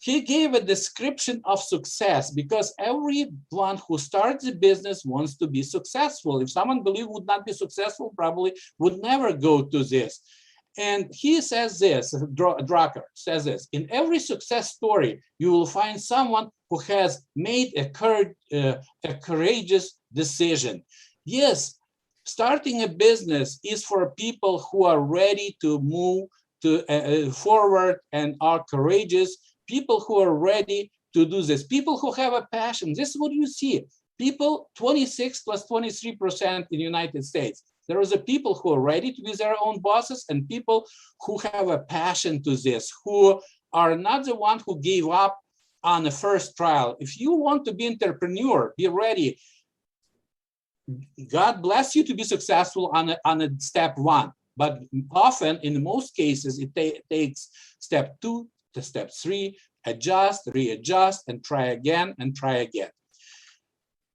He gave a description of success because everyone who starts a business wants to be successful. If someone believes would not be successful, probably would never go to this. And he says this, Drucker says this, in every success story, you will find someone who has made a courageous decision. Yes, starting a business is for people who are ready to move forward and are courageous. People who are ready to do this, people who have a passion. This is what you see. People, 26 plus 23% in the United States. There is a people who are ready to be their own bosses and people who have a passion to this, who are not the one who gave up on the first trial. If you want to be an entrepreneur, be ready. God bless you to be successful on a step one. But often, in most cases, it takes step 2 to step 3, adjust, readjust, and try again and try again.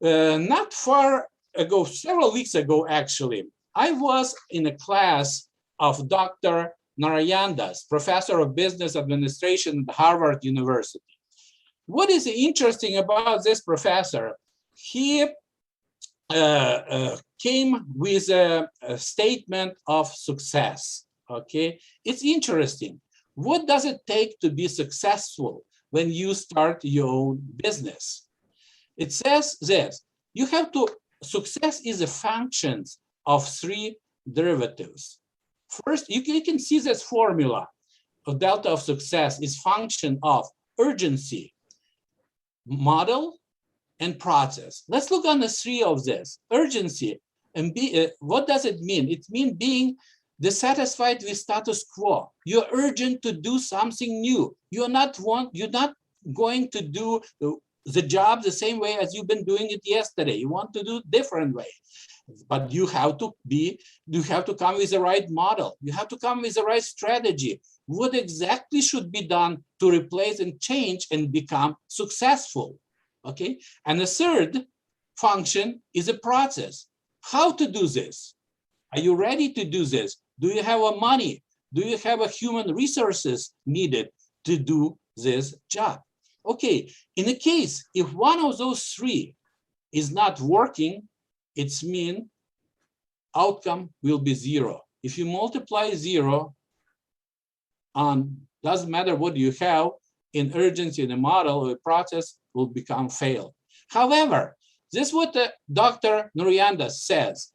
Not far ago, several weeks ago, actually, I was in a class of Dr. Narayandas, professor of business administration at Harvard University. What is interesting about this professor? He came with a statement of success. Okay, it's interesting. What does it take to be successful when you start your own business? It says this: you have to, success is a function of three derivatives. First, you can see this formula of delta of success is function of urgency, model, and process. Let's look on the three of this. Urgency, and what does it mean? It means being dissatisfied with status quo. You're urgent to do something new. You're not going to do the job the same way as you've been doing it yesterday. You want to do it different way. But you have to come with the right model. You have to come with the right strategy. What exactly should be done to replace and change and become successful? Okay. And the third function is a process. How to do this? Are you ready to do this? Do you have a money? Do you have a human resources needed to do this job? Okay. In a case, if one of those three is not working, it's mean outcome will be zero. If you multiply zero on, doesn't matter what you have in urgency in the model or the process, will become fail. However, this is what Dr. Narayandas says.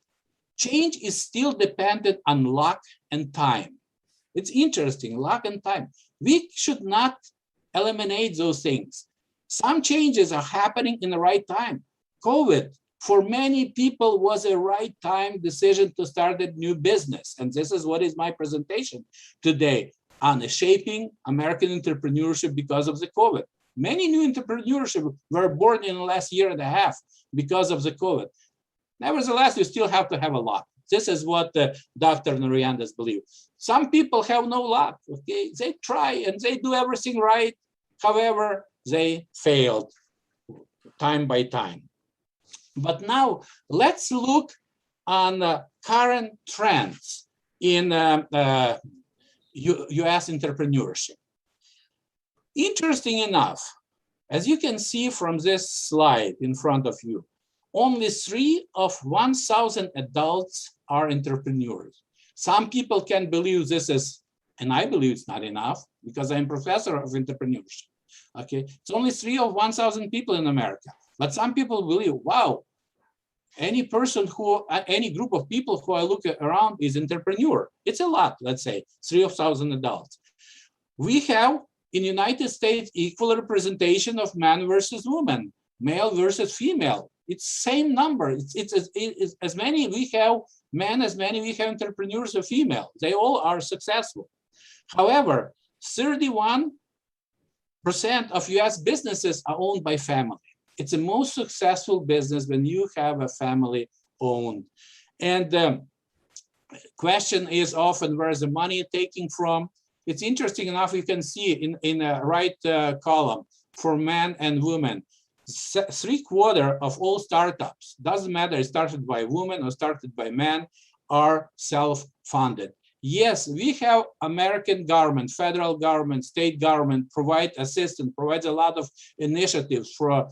Change is still dependent on luck and time. It's interesting, luck and time. We should not eliminate those things. Some changes are happening in the right time. COVID, for many people, was a right time decision to start a new business. And this is what is my presentation today on shaping American entrepreneurship because of the COVID. Many new entrepreneurs were born in the last year and a half because of the COVID. Nevertheless, you still have to have a luck. This is what Dr. Narayandas believes. Some people have no luck. Okay, they try and they do everything right. However, they failed time by time. But now let's look on current trends in U.S. entrepreneurship. Interesting enough, as you can see from this slide in front of you, only 3 of 1,000 adults are entrepreneurs. Some people can believe this is, and I believe it's not enough because I'm professor of entrepreneurship. Okay, it's only 3 of 1,000 people in America. But some people believe, wow, any person who, any group of people who I look around is entrepreneur. It's a lot, let's say, 3,000 adults. We have in the United States equal representation of man versus woman, male versus female. It's same number. It's as many we have men as many we have entrepreneurs or female. They all are successful. However, 31% of US businesses are owned by family. It's the most successful business when you have a family owned. And the question is often, where is the money taking from? It's interesting enough, you can see in the right column for men and women, 3/4 of all startups, doesn't matter, it started by women or started by men, are self-funded. Yes, we have American government, federal government, state government provide assistance, provides a lot of initiatives for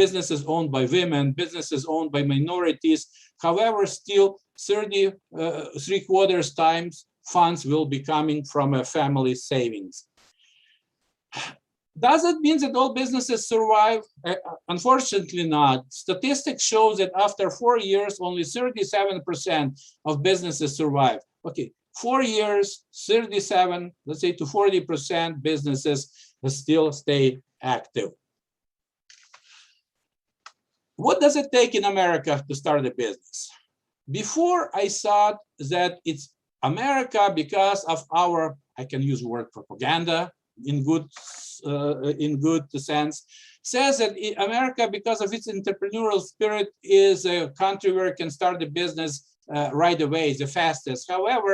businesses owned by women, businesses owned by minorities. However, still 3/4 times funds will be coming from a family savings. Does it mean that all businesses survive? Unfortunately not. Statistics show that after 4 years, only 37% of businesses survive. Okay, 4 years, 37, let's say to 40% businesses still stay active. What does it take in America to start a business? Before I thought that it's America because of our, I can use the word propaganda, in good sense, says that America, because of its entrepreneurial spirit, is a country where you can start a business right away, the fastest. However,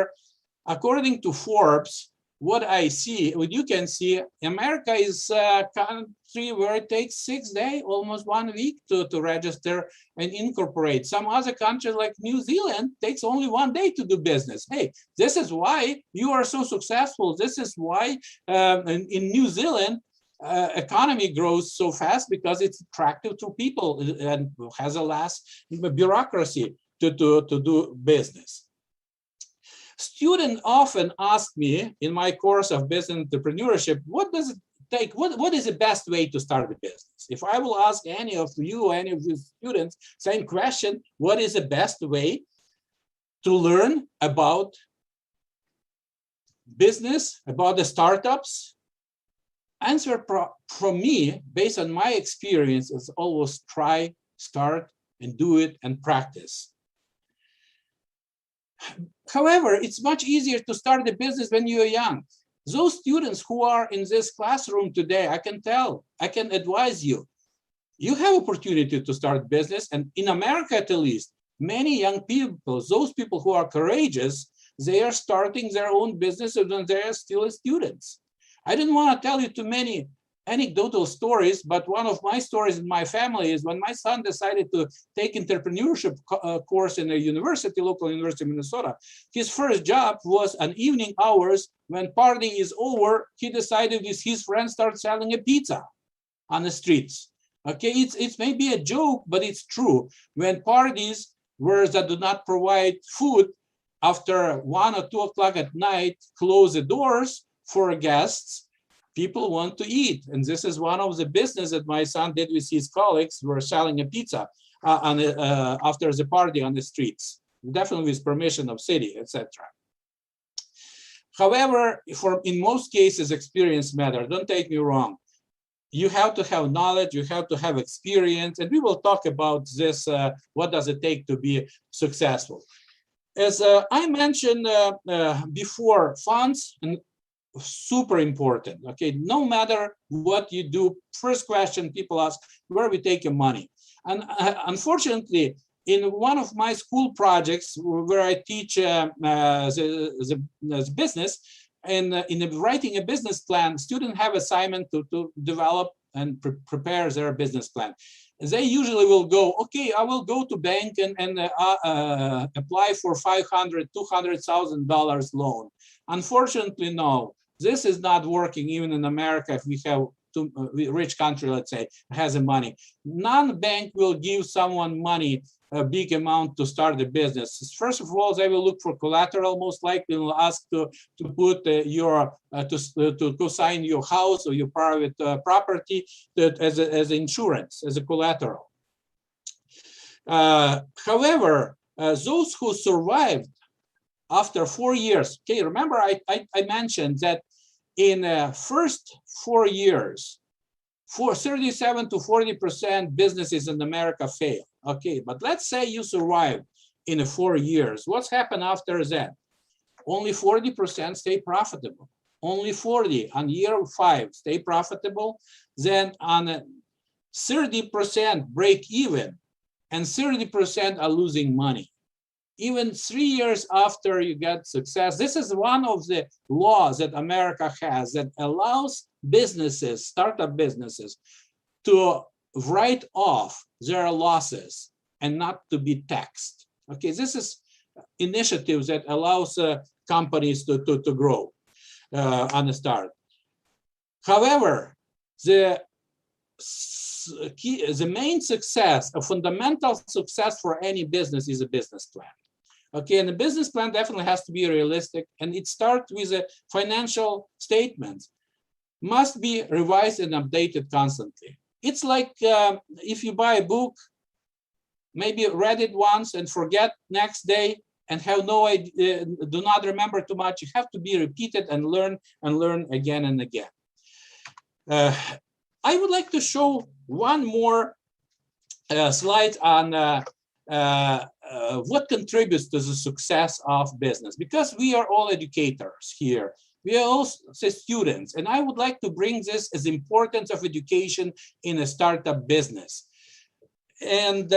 according to Forbes, what I see, what you can see, America is a country where it takes 6 days, almost 1 week to register and incorporate. Some other countries like New Zealand takes only 1 day to do business. Hey, this is why you are so successful. This is why in New Zealand, economy grows so fast because it's attractive to people and has a less bureaucracy to do business. Students often ask me in my course of business entrepreneurship, what does it take? What is the best way to start a business? If I will ask any of you, any of the students, same question, what is the best way to learn about business, about the startups? Answer from me, based on my experience, is always try, start, and do it and practice. However, it's much easier to start a business when you're young. Those students who are in this classroom today, I can advise you, you have opportunity to start business. And in America, at least, many young people, those people who are courageous, they are starting their own businesses when they are still students. I didn't want to tell you too many anecdotal stories, but one of my stories in my family is when my son decided to take entrepreneurship course in a university, local university in Minnesota. His first job was on evening hours. When party is over, he decided with his friends start selling a pizza on the streets. Okay, it's maybe a joke, but it's true. When parties that do not provide food after 1 or 2 o'clock at night close the doors for guests, people want to eat. And this is one of the business that my son did with his colleagues. Were selling a pizza after the party on the streets, definitely with permission of city, etc. However, in most cases, experience matters. Don't take me wrong. You have to have knowledge, you have to have experience, and we will talk about this, what does it take to be successful. As I mentioned before, funds and super important. Okay, no matter what you do, first question people ask, where we take your money? And unfortunately, in one of my school projects where I teach the business, and in writing a business plan, students have assignment to develop and prepare their business plan. They usually will go, okay, I will go to bank and apply for $500,000, $200,000 loan. Unfortunately, no. This is not working even in America. If we have a rich country, let's say, has the money. Non-bank will give someone money, a big amount to start the business. First of all, they will look for collateral. Most likely, will ask to put to co-sign your house or your private property as insurance, as a collateral. However, those who survived after 4 years, okay, remember I mentioned that in first 4 years, 37 to 40% businesses in America fail. Okay, but let's say you survived in 4 years. What's happened after that? Only 40% stay profitable. Only 40 on year 5 stay profitable. Then on 30% break even, and 30% are losing money. Even 3 years after you get success, this is one of the laws that America has that allows businesses, startup businesses, to write off their losses and not to be taxed. Okay, this is initiatives that allows companies to grow on the start. However, the main success, a fundamental success for any business is a business plan. Okay, and the business plan definitely has to be realistic, and it starts with a financial statements. Must be revised and updated constantly. It's like if you buy a book, maybe read it once and forget next day and have no idea, do not remember too much. You have to be repeated and learn again and again. I would like to show one more slide on what contributes to the success of business, because we are all educators here. We are also students, and I would like to bring this as importance of education in a startup business. And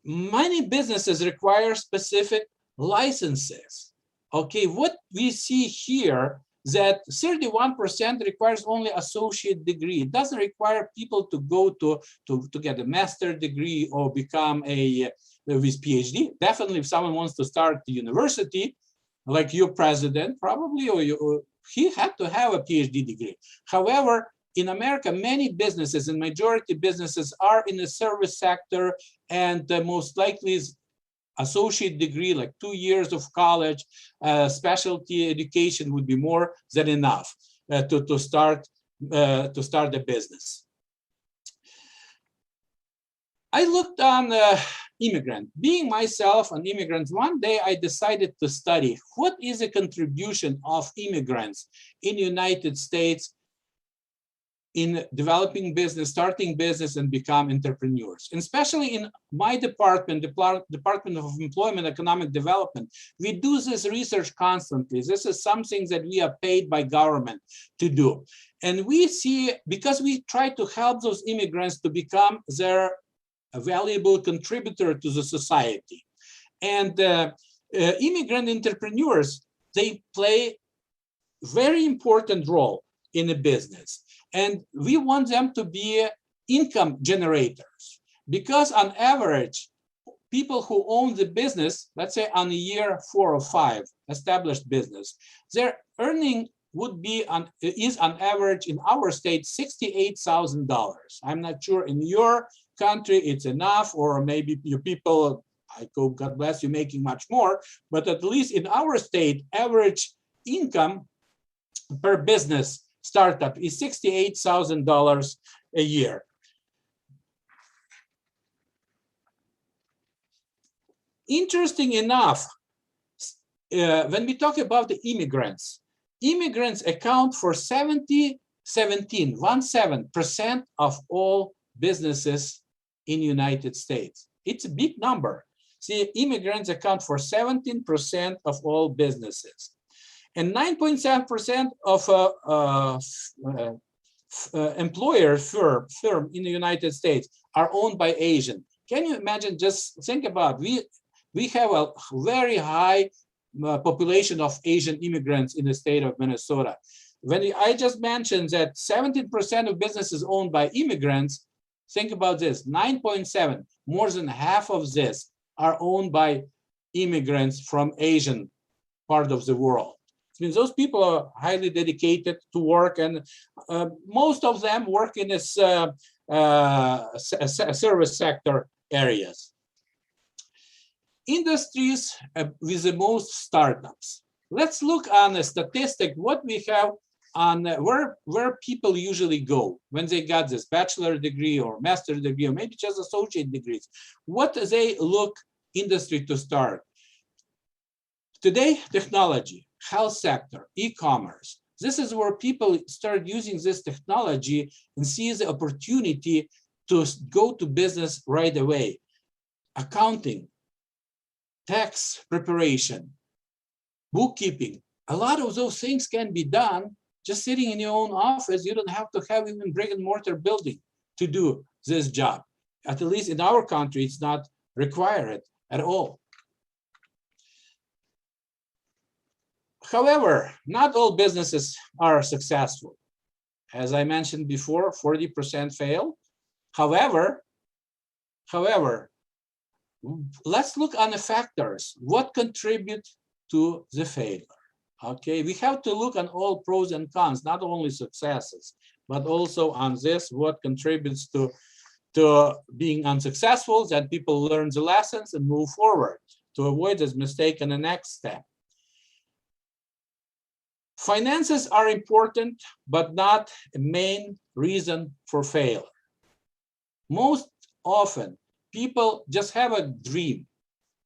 many businesses require specific licenses. Okay, what we see here that 31% requires only associate degree. It doesn't require people to go to get a master degree or become a with PhD. Definitely, if someone wants to start the university, like your president, probably, or he had to have a PhD degree. However, in America, many businesses and majority businesses are in the service sector, and most likely is associate degree, like 2 years of college, specialty education would be more than enough to start a business. I looked on immigrant. Being myself an immigrant, one day I decided to study what is the contribution of immigrants in the United States in developing business, starting business, and become entrepreneurs. And especially in my department, Department of Employment and Economic Development, we do this research constantly. This is something that we are paid by government to do. And we see, because we try to help those immigrants to become their valuable contributor to the society. And immigrant entrepreneurs, they play very important role in a business. And we want them to be income generators, because on average, people who own the business, let's say on a year 4 or 5 established business, their earning would be is on average in our state $68,000. I'm not sure in your country it's enough, or maybe your people, I hope, God bless you, making much more, but at least in our state, average income per business startup is $68,000 a year. Interesting enough, when we talk about the immigrants account for 17% of all businesses in the United States. It's a big number. See, immigrants account for 17% of all businesses. And 9.7% of employer firm in the United States are owned by Asian. Can you imagine? Just think about, we have a very high population of Asian immigrants in the state of Minnesota. When I just mentioned that 17% of businesses owned by immigrants, think about this, 9.7, more than half of this are owned by immigrants from Asian part of the world. It means those people are highly dedicated to work, and most of them work in this service sector areas. Industries with the most startups. Let's look on a statistic, what we have on where people usually go when they got this bachelor degree or master degree, or maybe just associate degrees. What do they look industry to start? Today, technology, health sector, e-commerce. This is where people start using this technology and see the opportunity to go to business right away. Accounting, tax preparation, bookkeeping. A lot of those things can be done just sitting in your own office. You don't have to have even brick and mortar building to do this job. At least in our country, it's not required at all. However, not all businesses are successful. As I mentioned before, 40% fail. However, let's look on the factors. What contribute to the failure? Okay, we have to look on all pros and cons, not only successes, but also on this, what contributes to being unsuccessful, that people learn the lessons and move forward to avoid this mistake in the next step. Finances are important, but not a main reason for failure. Most often, people just have a dream,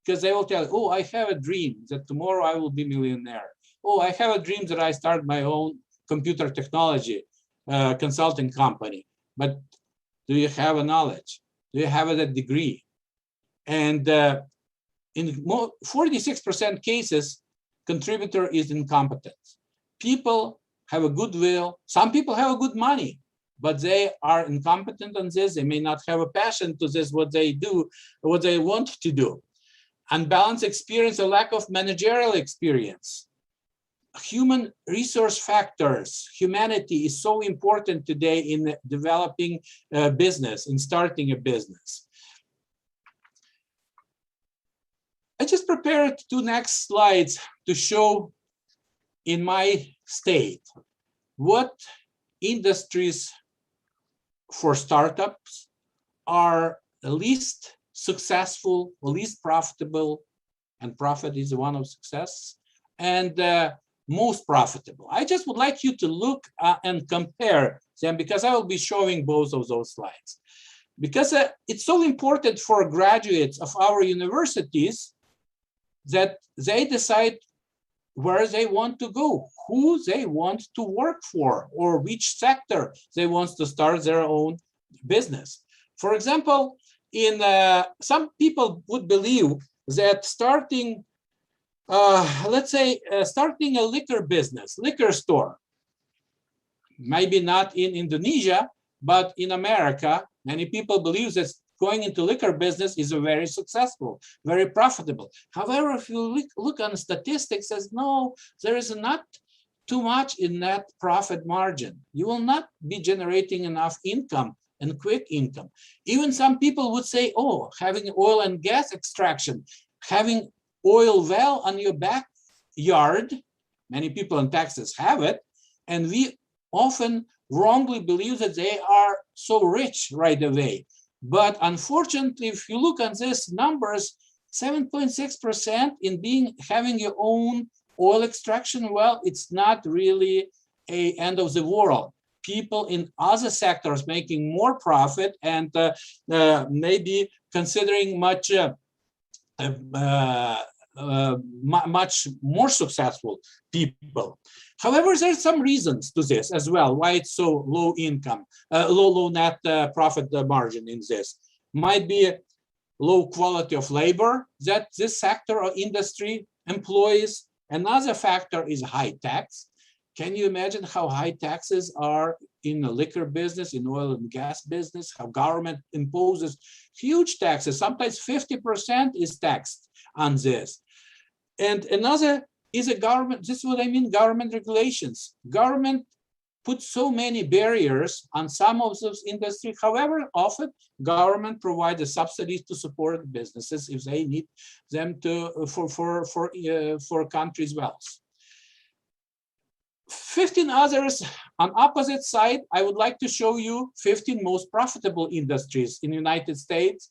because they will tell, oh, I have a dream that tomorrow I will be a millionaire. Oh, I have a dream that I start my own computer technology consulting company. But do you have a knowledge? Do you have a degree? And in 46% cases, contributor is incompetent. People have a goodwill. Some people have a good money, but they are incompetent on this. They may not have a passion to this, what they do, what they want to do. unbalanced experience, a lack of managerial experience. Human resource factors, humanity is so important today in developing a business, in starting a business. I just prepared two next slides to show in my state what industries for startups are the least successful, least profitable, and profit is one of success, and most profitable. I just would like you to look and compare them, because I will be showing both of those slides. Because it's so important for graduates of our universities that they decide where they want to go, who they want to work for, or which sector they want to start their own business. For example, in some people would believe that starting, let's say, starting a liquor business, liquor store, maybe not in Indonesia, but in America, many people believe that going into liquor business is a very successful, very profitable. However, if you look on statistics, says no, there is not too much in net profit margin. You will not be generating enough income and quick income. Even some people would say, oh, having oil and gas extraction, having oil well on your backyard, many people in Texas have it, and we often wrongly believe that they are so rich right away. But unfortunately, if you look at these numbers, 7.6% in having your own oil extraction well, it's not really an end of the world. People in other sectors making more profit and maybe considering much more successful people. However, there's some reasons to this as well, why it's so low income, low net profit margin in this. Might be low quality of labor that this sector or industry employs. Another factor is high tax. Can you imagine how high taxes are in the liquor business, in oil and gas business, how government imposes huge taxes, sometimes 50% is taxed on this. And another is a government, this is what I mean, government regulations. Government puts so many barriers on some of those industries. However, often government provides the subsidies to support businesses if they need them to for countries' wealth. 15 others on opposite side, I would like to show you 15 most profitable industries in the United States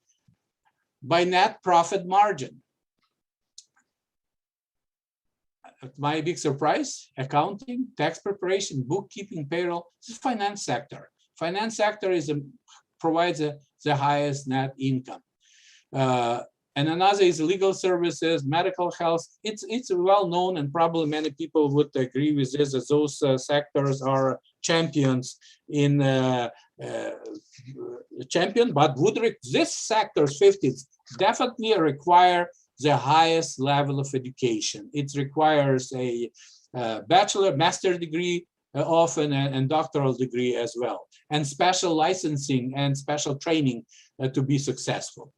by net profit margin. My big surprise, accounting, tax preparation, bookkeeping, payroll, this is finance sector. Finance sector provides the highest net income. And another is legal services, medical health. It's well known, and probably many people would agree with this, that those sectors are champions in but this sector's 50s definitely require the highest level of education. It requires a bachelor, master degree, often and doctoral degree as well, and special licensing and special training to be successful.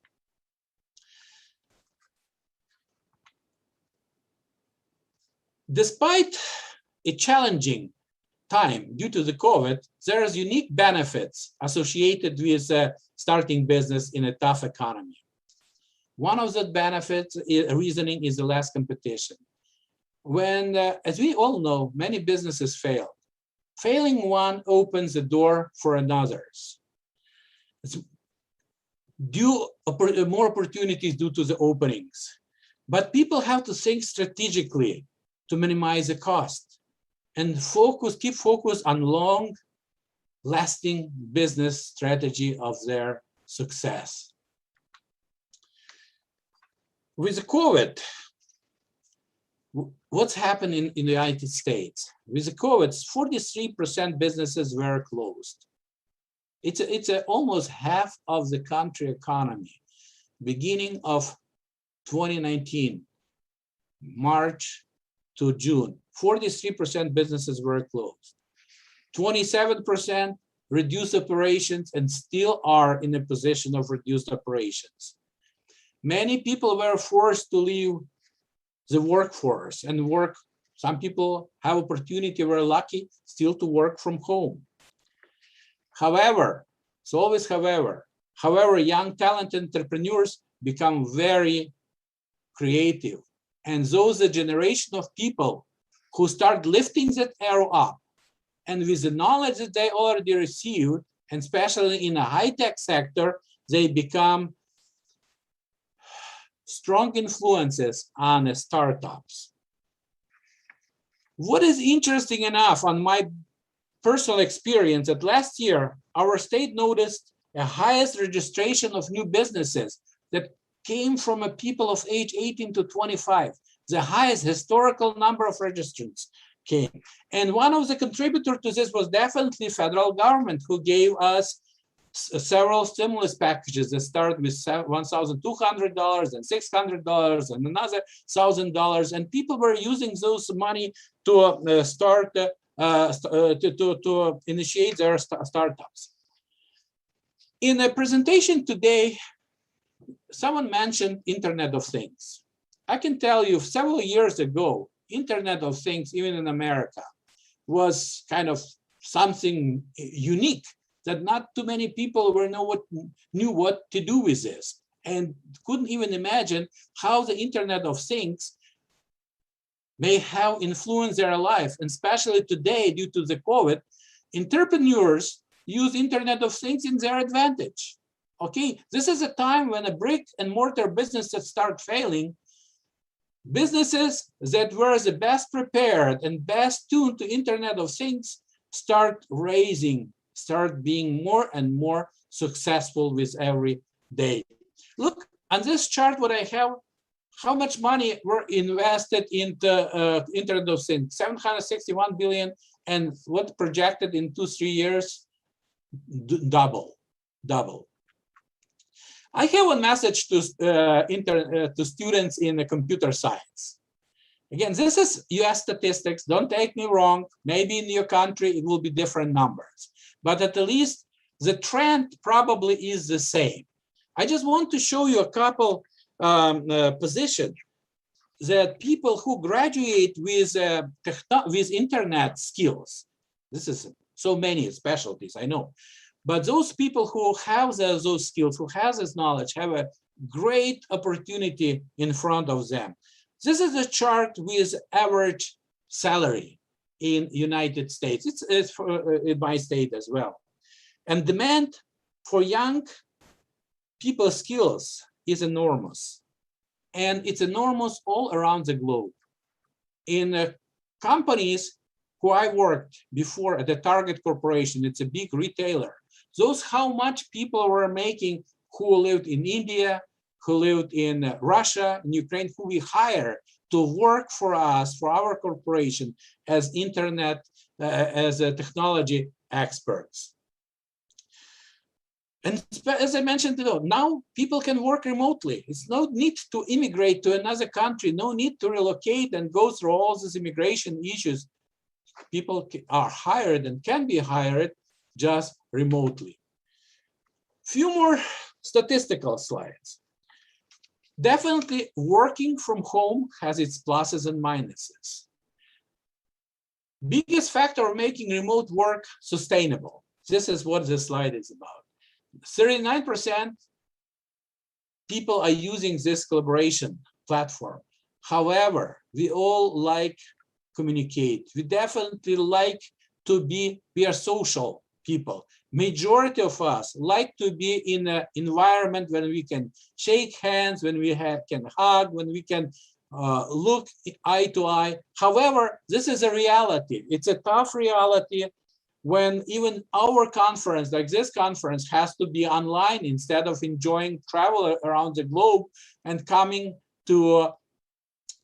Despite a challenging time due to the COVID, there is unique benefits associated with starting business in a tough economy. One of the benefits reasoning is the less competition. When, as we all know, many businesses fail. Failing one opens the door for others. It's more opportunities due to the openings. But people have to think strategically to minimize the cost and keep focus on long-lasting business strategy of their success. With the COVID, what's happened in the United States? With the COVID, 43% businesses were closed. It's almost half of the country economy. Beginning of 2019, March to June, 43% businesses were closed. 27% reduced operations and still are in a position of reduced operations. many people were forced to leave the workforce and work. Some people have opportunity, were lucky still to work from home. However, it's always however, young talented entrepreneurs become very creative. And those a generation of people who start lifting that arrow up, and with the knowledge that they already received, and especially in a high-tech sector, they become strong influences on startups. What is interesting enough on my personal experience that last year, our state noticed the highest registration of new businesses that came from a people of age 18 to 25, the highest historical number of registrants came. And one of the contributors to this was definitely federal government, who gave us several stimulus packages that start with $1,200 and $600 and another $1,000, and people were using those money to to initiate their startups. In a presentation today, someone mentioned Internet of Things. I can tell you several years ago, Internet of Things, even in America, was kind of something unique that not too many people knew what to do with this, and couldn't even imagine how the Internet of Things may have influenced their life. And especially today, due to the COVID, entrepreneurs use Internet of Things in their advantage. Okay, this is a time when a brick and mortar businesses start failing. Businesses that were the best prepared and best tuned to Internet of Things start being more and more successful with every day. Look on this chart, what I have, how much money were invested into Internet of Things, 761 billion, and what projected in 2-3 years, double. I have a message to students in computer science. Again, this is US statistics. Don't take me wrong. Maybe in your country it will be different numbers, but at least the trend probably is the same. I just want to show you a couple positions that people who graduate with internet skills. This is so many specialties, I know. But those people who have those skills, who have this knowledge, have a great opportunity in front of them. This is a chart with average salary in United States. It's in my state as well. And demand for young people's skills is enormous. And it's enormous all around the globe. In companies who I worked before at the Target Corporation, it's a big retailer. Those how much people were making who lived in India, who lived in Russia, in Ukraine, who we hired to work for us, for our corporation as technology experts. And as I mentioned before, now people can work remotely. It's no need to immigrate to another country, no need to relocate and go through all these immigration issues. People are hired and can be hired just remotely. Few more statistical slides. Definitely working from home has its pluses and minuses. Biggest factor of making remote work sustainable. This is what this slide is about. 39% people are using this collaboration platform. However, we all like communicate. We definitely like to we are social people. Majority of us like to be in an environment when we can shake hands, when we can hug, when we can look eye to eye. However, this is a reality. It's a tough reality when even our conference, like this conference, has to be online instead of enjoying travel around the globe and coming to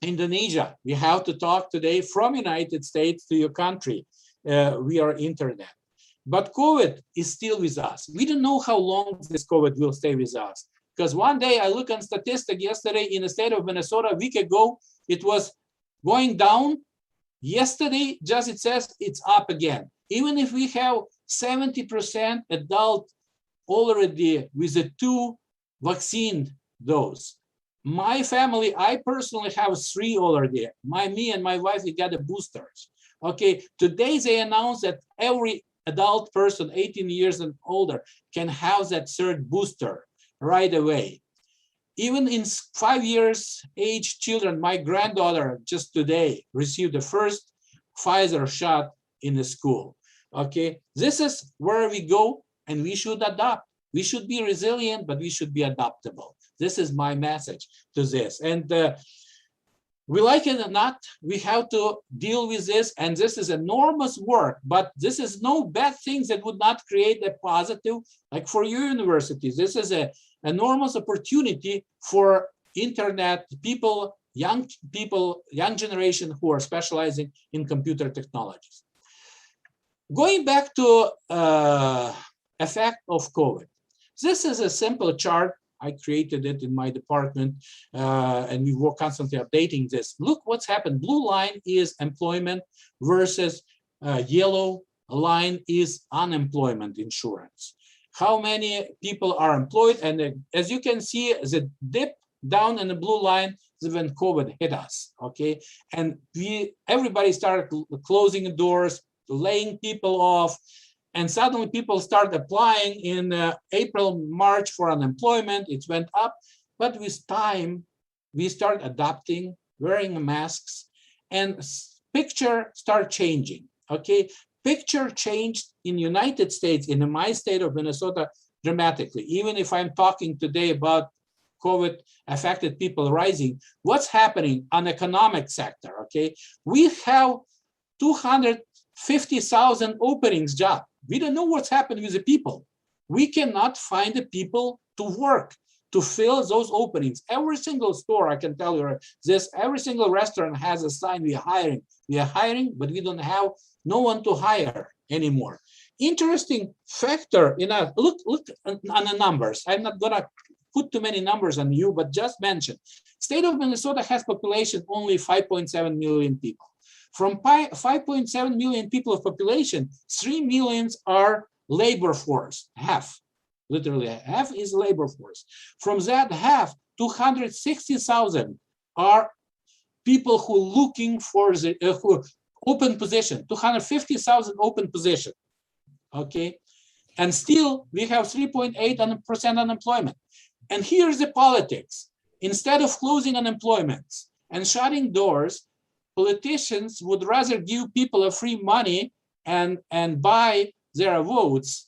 Indonesia. We have to talk today from United States to your country via internet. But COVID is still with us. We don't know how long this COVID will stay with us. Because one day I look on statistics yesterday in the state of Minnesota, a week ago, it was going down. Yesterday, just it says it's up again. Even if we have 70% adult already with the 2 vaccine dose, My family, I personally have 3 already. Me and my wife, we got the boosters. Okay, today they announced that every adult person 18 years and older can have that 3rd booster right away. Even in 5 years age children, my granddaughter just today received the 1st Pfizer shot in the school. Okay, this is where we go, and we should adapt. We should be resilient, but we should be adaptable. This is my message to this. And we like it or not, we have to deal with this, and this is enormous work, but this is no bad things that would not create a positive, like for your universities. This is an enormous opportunity for internet people, young generation who are specializing in computer technologies. Going back to effect of COVID. This is a simple chart. I created it in my department, and we were constantly updating this. Look what's happened. Blue line is employment versus yellow line is unemployment insurance. How many people are employed? And as you can see, the dip down in the blue line is when COVID hit us, okay? And everybody started closing the doors, laying people off, and suddenly people start applying in April, March for unemployment. It went up, but with time, we start adapting, wearing masks, and picture start changing, okay? Picture changed in United States, in my state of Minnesota, dramatically. Even if I'm talking today about COVID affected people rising, what's happening on the economic sector, okay? We have 250,000 openings job. We don't know what's happening with the people. We cannot find the people to work, to fill those openings. Every single store, I can tell you this, every single restaurant has a sign, we are hiring. We are hiring, but we don't have no one to hire anymore. Interesting factor in a look on the numbers. I'm not gonna put too many numbers on you, but just mention. State of Minnesota has population only 5.7 million people. From 5.7 million people of population, 3 million are labor force, half, literally half is labor force. From that half, 260,000 are people who are looking for the open position, 250,000 open position, okay? And still, we have 3.8% unemployment. And here's the politics. Instead of closing unemployment and shutting doors, politicians would rather give people a free money and buy their votes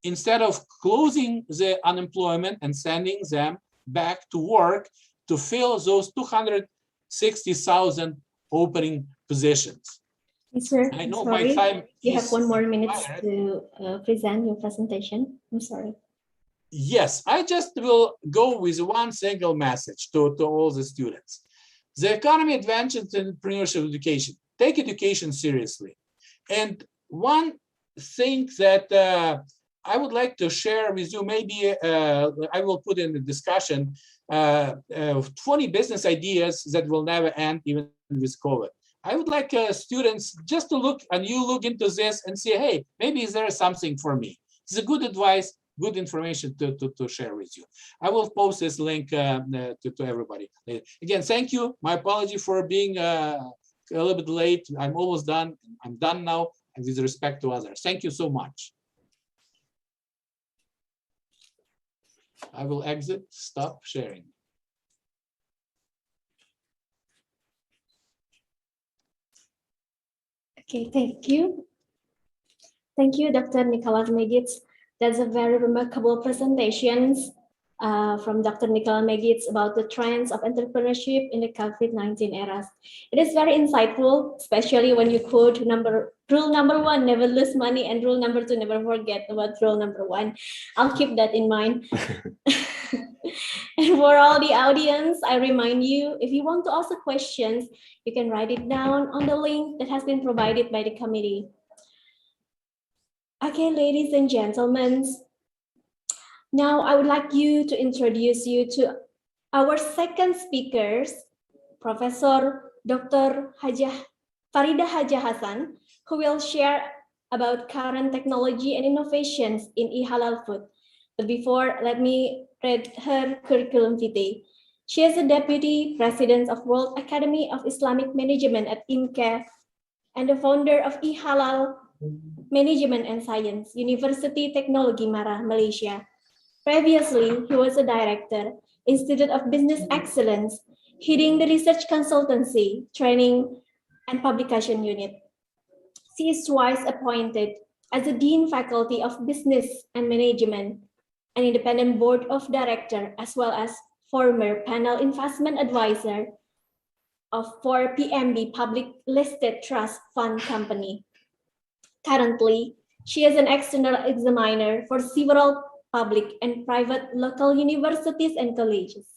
instead of closing the unemployment and sending them back to work to fill those 260,000 opening positions. Sir, I know sorry. my time. You have 1 more minute expired. to present your presentation. I'm sorry. Yes, I just will go with one single message to all the students. The economy advances in entrepreneurship education. Take education seriously. And one thing that I would like to share with you, maybe I will put in the discussion, 20 business ideas that will never end even with COVID. I would like students just to look, and you look into this and say, hey, maybe is there something for me? It's a good advice, good information to share with you. I will post this link to everybody. Again, thank you. My apology for being a little bit late. I'm almost done. I'm done now with respect to others. Thank you so much. I will exit, stop sharing. Okay, thank you. Thank you, Dr. Nicholas Megits. That's a very remarkable presentation from Dr. Nicholas Megits about the trends of entrepreneurship in the COVID-19 era. It is very insightful, especially when you quote rule number 1, never lose money, and rule number 2, never forget about rule number 1. I'll keep that in mind. And for all the audience, I remind you, if you want to ask questions, you can write it down on the link that has been provided by the committee. Okay, ladies and gentlemen, now I would like to introduce you to our second speakers, Professor Dr. Farida Haja Hassan, who will share about current technology and innovations in e-halal food. But before, let me read her curriculum vitae. She is the Deputy President of World Academy of Islamic Management at IMCA and the founder of e-Halal Management and Science, University Teknologi Malaysia. Previously, he was a director, Institute of Business Excellence, heading the research consultancy, training, and publication unit. She is twice appointed as the Dean Faculty of Business and Management, an independent board of director, as well as former panel investment advisor for PMB Public Listed Trust Fund Company. Currently, she is an external examiner for several public and private local universities and colleges,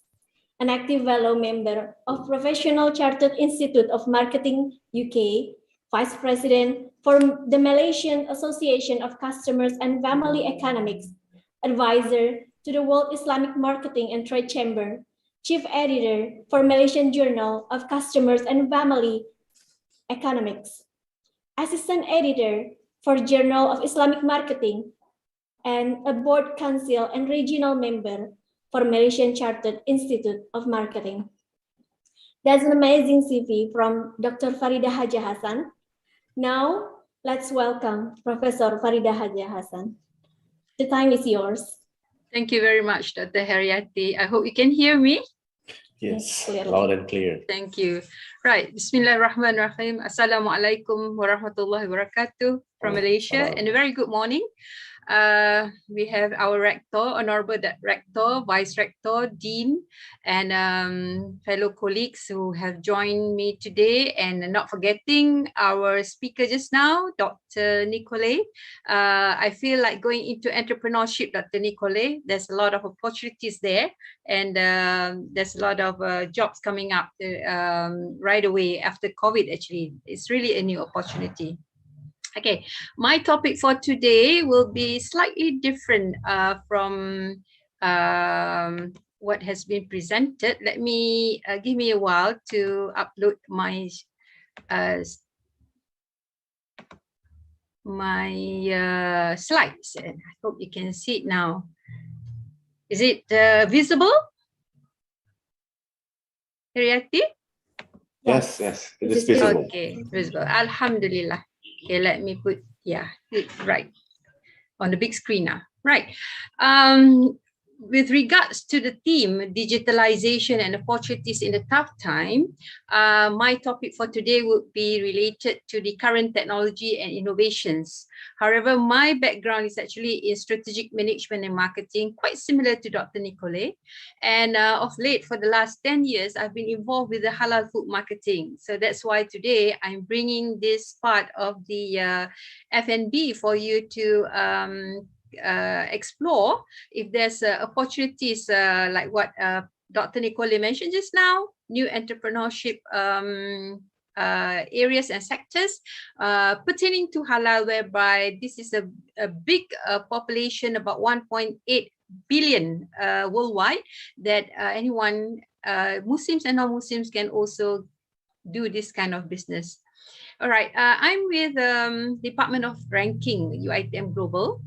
an active fellow member of Professional Chartered Institute of Marketing UK, Vice President for the Malaysian Association of Customers and Family Economics, advisor to the World Islamic Marketing and Trade Chamber, Chief Editor for Malaysian Journal of Customers and Family Economics, Assistant Editor for Journal of Islamic Marketing, and a Board Council and Regional Member for Malaysian Chartered Institute of Marketing. That's an amazing CV from Dr. Farida Haja Hassan. Now, let's welcome Professor Farida Haja Hassan. The time is yours. Thank you very much, Dr. Haryati. I hope you can hear me. Yes, Clearly. loud and clear. Thank you. Right. Bismillahirrahmanirrahim. Assalamualaikum warahmatullahi wabarakatuh from Malaysia, and a very good morning. We have our rector, honorable rector, vice rector, dean, and fellow colleagues who have joined me today, and not forgetting our speaker just now, Dr. Nicole. I feel like going into entrepreneurship, Dr. Nicole. There's a lot of opportunities there, and there's a lot of jobs coming up right away after COVID. Actually, it's really a new opportunity. Okay, my topic for today will be slightly different from what has been presented. Let me give me a while to upload my slides, and I hope you can see it now. Is it visible, Haryati? Yes, yes, it is visible. Okay, visible. Alhamdulillah. Okay, let me put, it right on the big screen now. Right. With regards to the theme, digitalization and opportunities in a tough time, my topic for today would be related to the current technology and innovations. However, my background is actually in strategic management and marketing, quite similar to Dr. Nicole. And of late, for the last 10 years, I've been involved with the halal food marketing. So that's why today I'm bringing this part of the F&B for you to explore if there's opportunities like what Dr. Nicole mentioned just now, new entrepreneurship areas and sectors pertaining to halal, whereby this is a big population, about 1.8 billion worldwide, that anyone, Muslims and non-Muslims, can also do this kind of business. All right, I'm with Department of Ranking, UITM Global.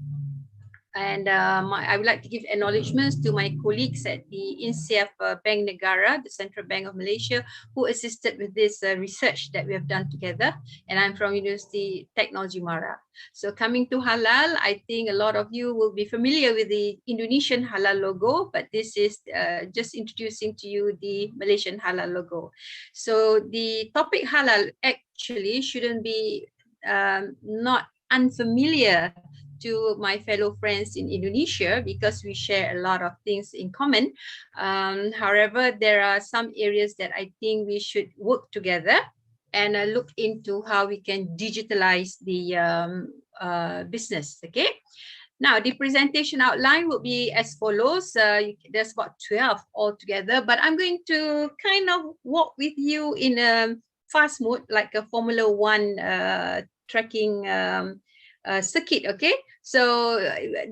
And I would like to give acknowledgements to my colleagues at the INSEAF Bank Negara, the Central Bank of Malaysia, who assisted with this research that we have done together. And I'm from University Technology Mara. So coming to halal, I think a lot of you will be familiar with the Indonesian halal logo, but this is just introducing to you the Malaysian halal logo. So the topic halal actually shouldn't be not unfamiliar to my fellow friends in Indonesia, because we share a lot of things in common. However, there are some areas that I think we should work together and look into how we can digitalize the business. Okay. Now, the presentation outline will be as follows. There's about 12 altogether, but I'm going to kind of walk with you in a fast mode, like a Formula One tracking circuit. Okay, so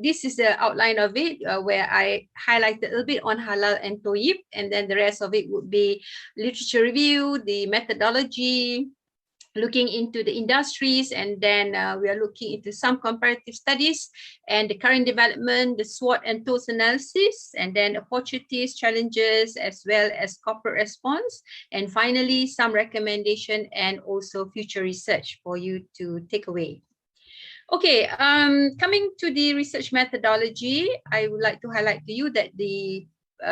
this is the outline of it, where I highlighted a little bit on halal and toyib, and then the rest of it would be literature review, the methodology, looking into the industries, and then we are looking into some comparative studies and the current development, the SWOT and TOS analysis, and then opportunities, challenges, as well as corporate response, and finally some recommendation and also future research for you to take away. Okay, coming to the research methodology, I would like to highlight to you that the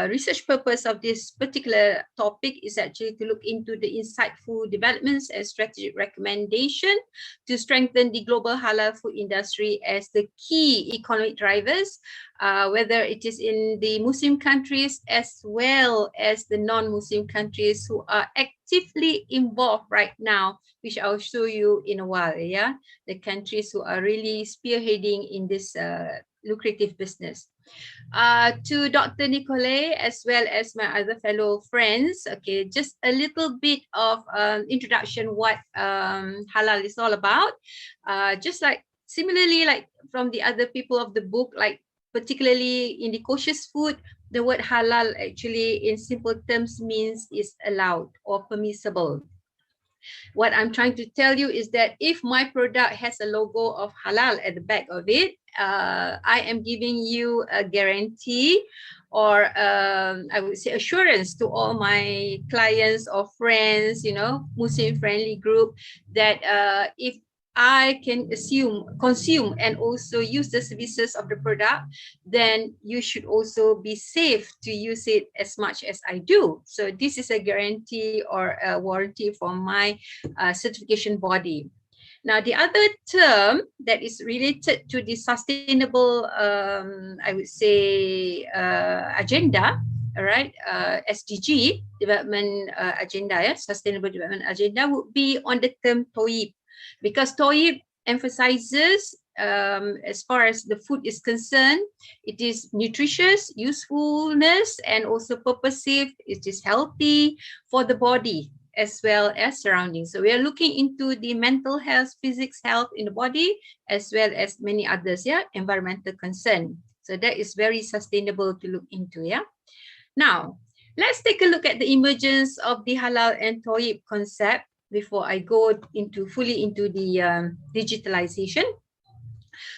research purpose of this particular topic is actually to look into the insightful developments and strategic recommendation to strengthen the global halal food industry as the key economic drivers, whether it is in the Muslim countries as well as the non-Muslim countries who are actively involved right now, which I'll show you in a while. Yeah, the countries who are really spearheading in this lucrative business. To Dr. Nicolay, as well as my other fellow friends, okay, just a little bit of introduction what halal is all about. Just like similarly, like from the other people of the book, like particularly in the kosher food, the word halal actually in simple terms means is allowed or permissible. What I'm trying to tell you is that if my product has a logo of halal at the back of it, I am giving you a guarantee or I would say assurance to all my clients or friends, you know, Muslim friendly group, that if I can consume and also use the services of the product, then you should also be safe to use it as much as I do. So this is a guarantee or a warranty from my certification body. Now, the other term that is related to the sustainable, I would say, agenda, all right, SDG, development agenda, yeah, sustainable development agenda, would be on the term TOIB. Because TOIB emphasizes, as far as the food is concerned, it is nutritious, usefulness, and also purposive. It is healthy for the body as well as surroundings. So we are looking into the mental health, physics health in the body, as well as many others, yeah, environmental concern. So that is very sustainable to look into, yeah. Now, let's take a look at the emergence of the halal and TOIB concept before I go fully into the digitalization.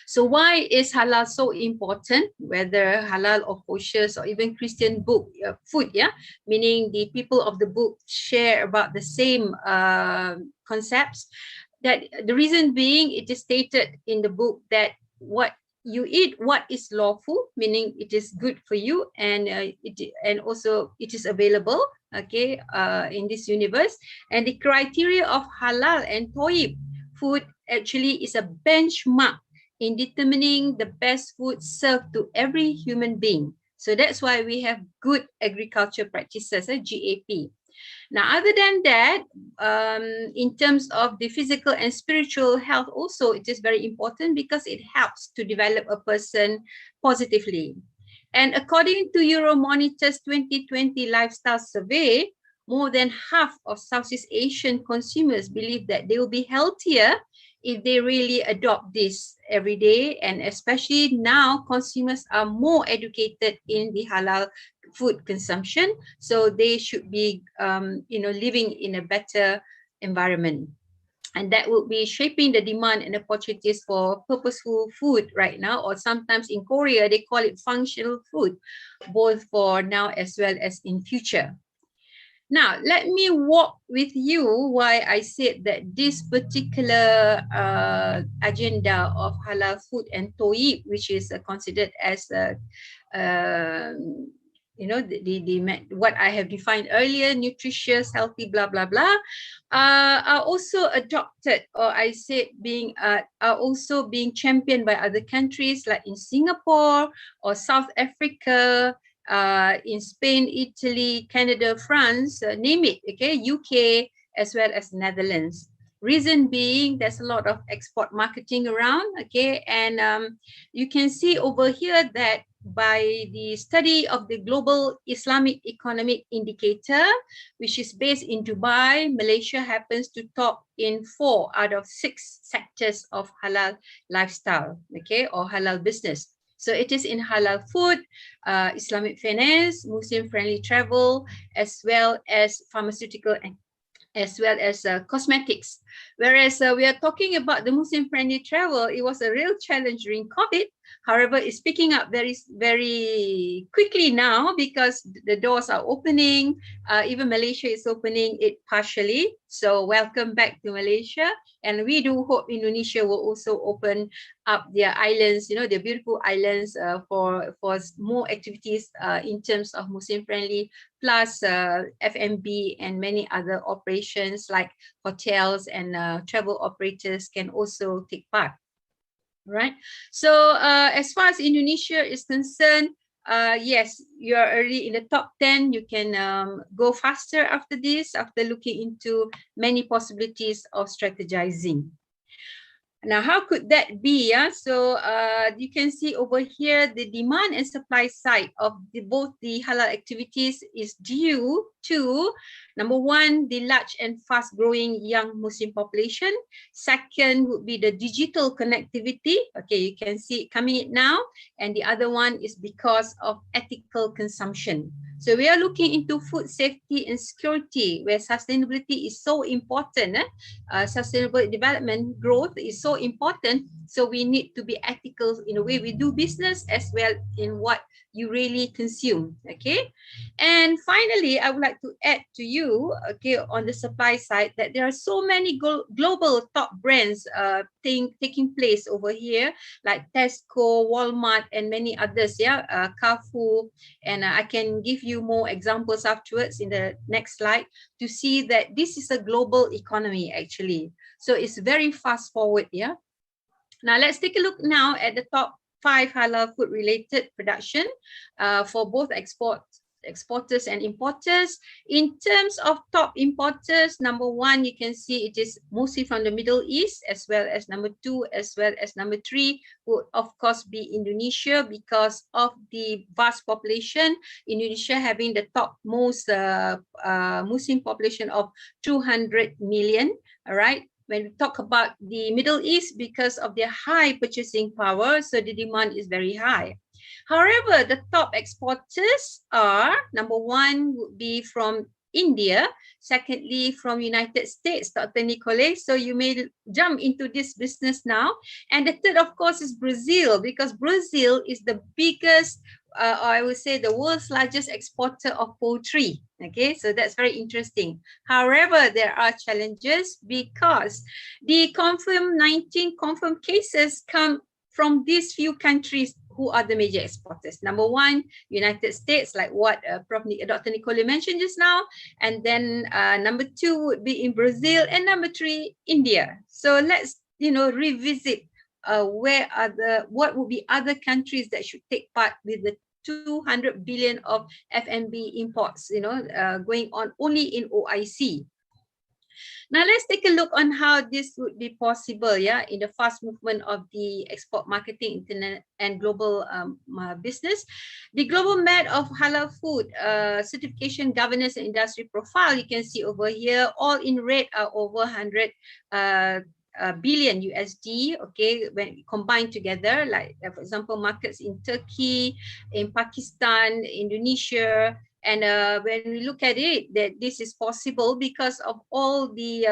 So why is halal so important, whether halal or kosher or even Christian book food, yeah, meaning the people of the book share about the same concepts. That the reason being, it is stated in the book that what you eat, what is lawful, meaning it is good for you, and also it is available, okay, in this universe. And the criteria of halal and TOIB food actually is a benchmark in determining the best food served to every human being. So that's why we have good agriculture practices, GAP. Now, other than that, in terms of the physical and spiritual health also, it is very important because it helps to develop a person positively. And according to Euromonitor's 2020 lifestyle survey, more than half of Southeast Asian consumers believe that they will be healthier if they really adopt this every day. And especially now, consumers are more educated in the halal food consumption, so they should be living in a better environment. And that will be shaping the demand and opportunities for purposeful food right now, or sometimes in Korea they call it functional food, both for now as well as in future. Now, let me walk with you why I said that this particular agenda of halal food and TOIB, which is considered as what I have defined earlier, nutritious, healthy, blah, blah, blah, are also adopted, or I said are also being championed by other countries like in Singapore or South Africa, in Spain, Italy, Canada, France, name it, okay, UK, as well as Netherlands. Reason being, there's a lot of export marketing around, okay, and you can see over here that by the study of the Global Islamic Economic Indicator, which is based in Dubai, Malaysia happens to top in 4 out of 6 sectors of halal lifestyle, okay, or halal business. So it is in halal food, Islamic finance, Muslim-friendly travel, as well as pharmaceutical and as well as cosmetics. Whereas we are talking about the Muslim-friendly travel, it was a real challenge during COVID. However, it's picking up very quickly now because the doors are opening. Even Malaysia is opening it partially. So welcome back to Malaysia. And we do hope Indonesia will also open up their islands, you know, their beautiful islands for more activities in terms of Muslim-friendly, plus F&B and many other operations like hotels and travel operators can also take part. Right. So as far as Indonesia is concerned, yes, you are already in the top 10. You can go faster after this, after looking into many possibilities of strategizing. Now, how could that be? Yeah? So you can see over here, the demand and supply side of both the halal activities is due to, number one, the large and fast growing young Muslim population. Second would be the digital connectivity. Okay, you can see it coming in now. And the other one is because of ethical consumption. So we are looking into food safety and security, where sustainability is so important. Sustainable development growth is so important. So we need to be ethical in the way we do business as well in what you really consume. Okay. And finally, I would like to add to you, okay, on the supply side, that there are so many global top brands taking place over here, like Tesco, Walmart, and many others. Yeah, Carrefour, and I can give you more examples afterwards in the next slide to see that this is a global economy actually. So it's very fast forward. Yeah. Now let's take a look now at the top 5 halal food related production for both exporters and importers. In terms of top importers, number 1, you can see it is mostly from the Middle East, as well as number 2, as well as number 3 would of course be Indonesia, because of the vast population. Indonesia having the top most Muslim population of 200 million. All right. When we talk about the Middle East, because of their high purchasing power, so the demand is very high. However, the top exporters are, number 1 would be from India, secondly from United States, Dr. Nicole. So you may jump into this business now. And the third, of course, is Brazil, because Brazil is the biggest, or I would say the world's largest exporter of poultry. Okay, so that's very interesting. However, there are challenges because the confirmed cases come from these few countries who are the major exporters. Number 1, United States, like what Dr. Nicole mentioned just now. And then number 2 would be in Brazil, and number 3, India. So let's, revisit what would be other countries that should take part with the 200 billion of F&B imports, going on only in OIC. Now let's take a look on how this would be possible, in the fast movement of the export marketing, internet and global business. The global map of halal food certification, governance and industry profile, you can see over here, all in red are over 100 billion USD, okay, when combined together, like for example, markets in Turkey, in Pakistan, Indonesia. And when we look at it, that this is possible because of all the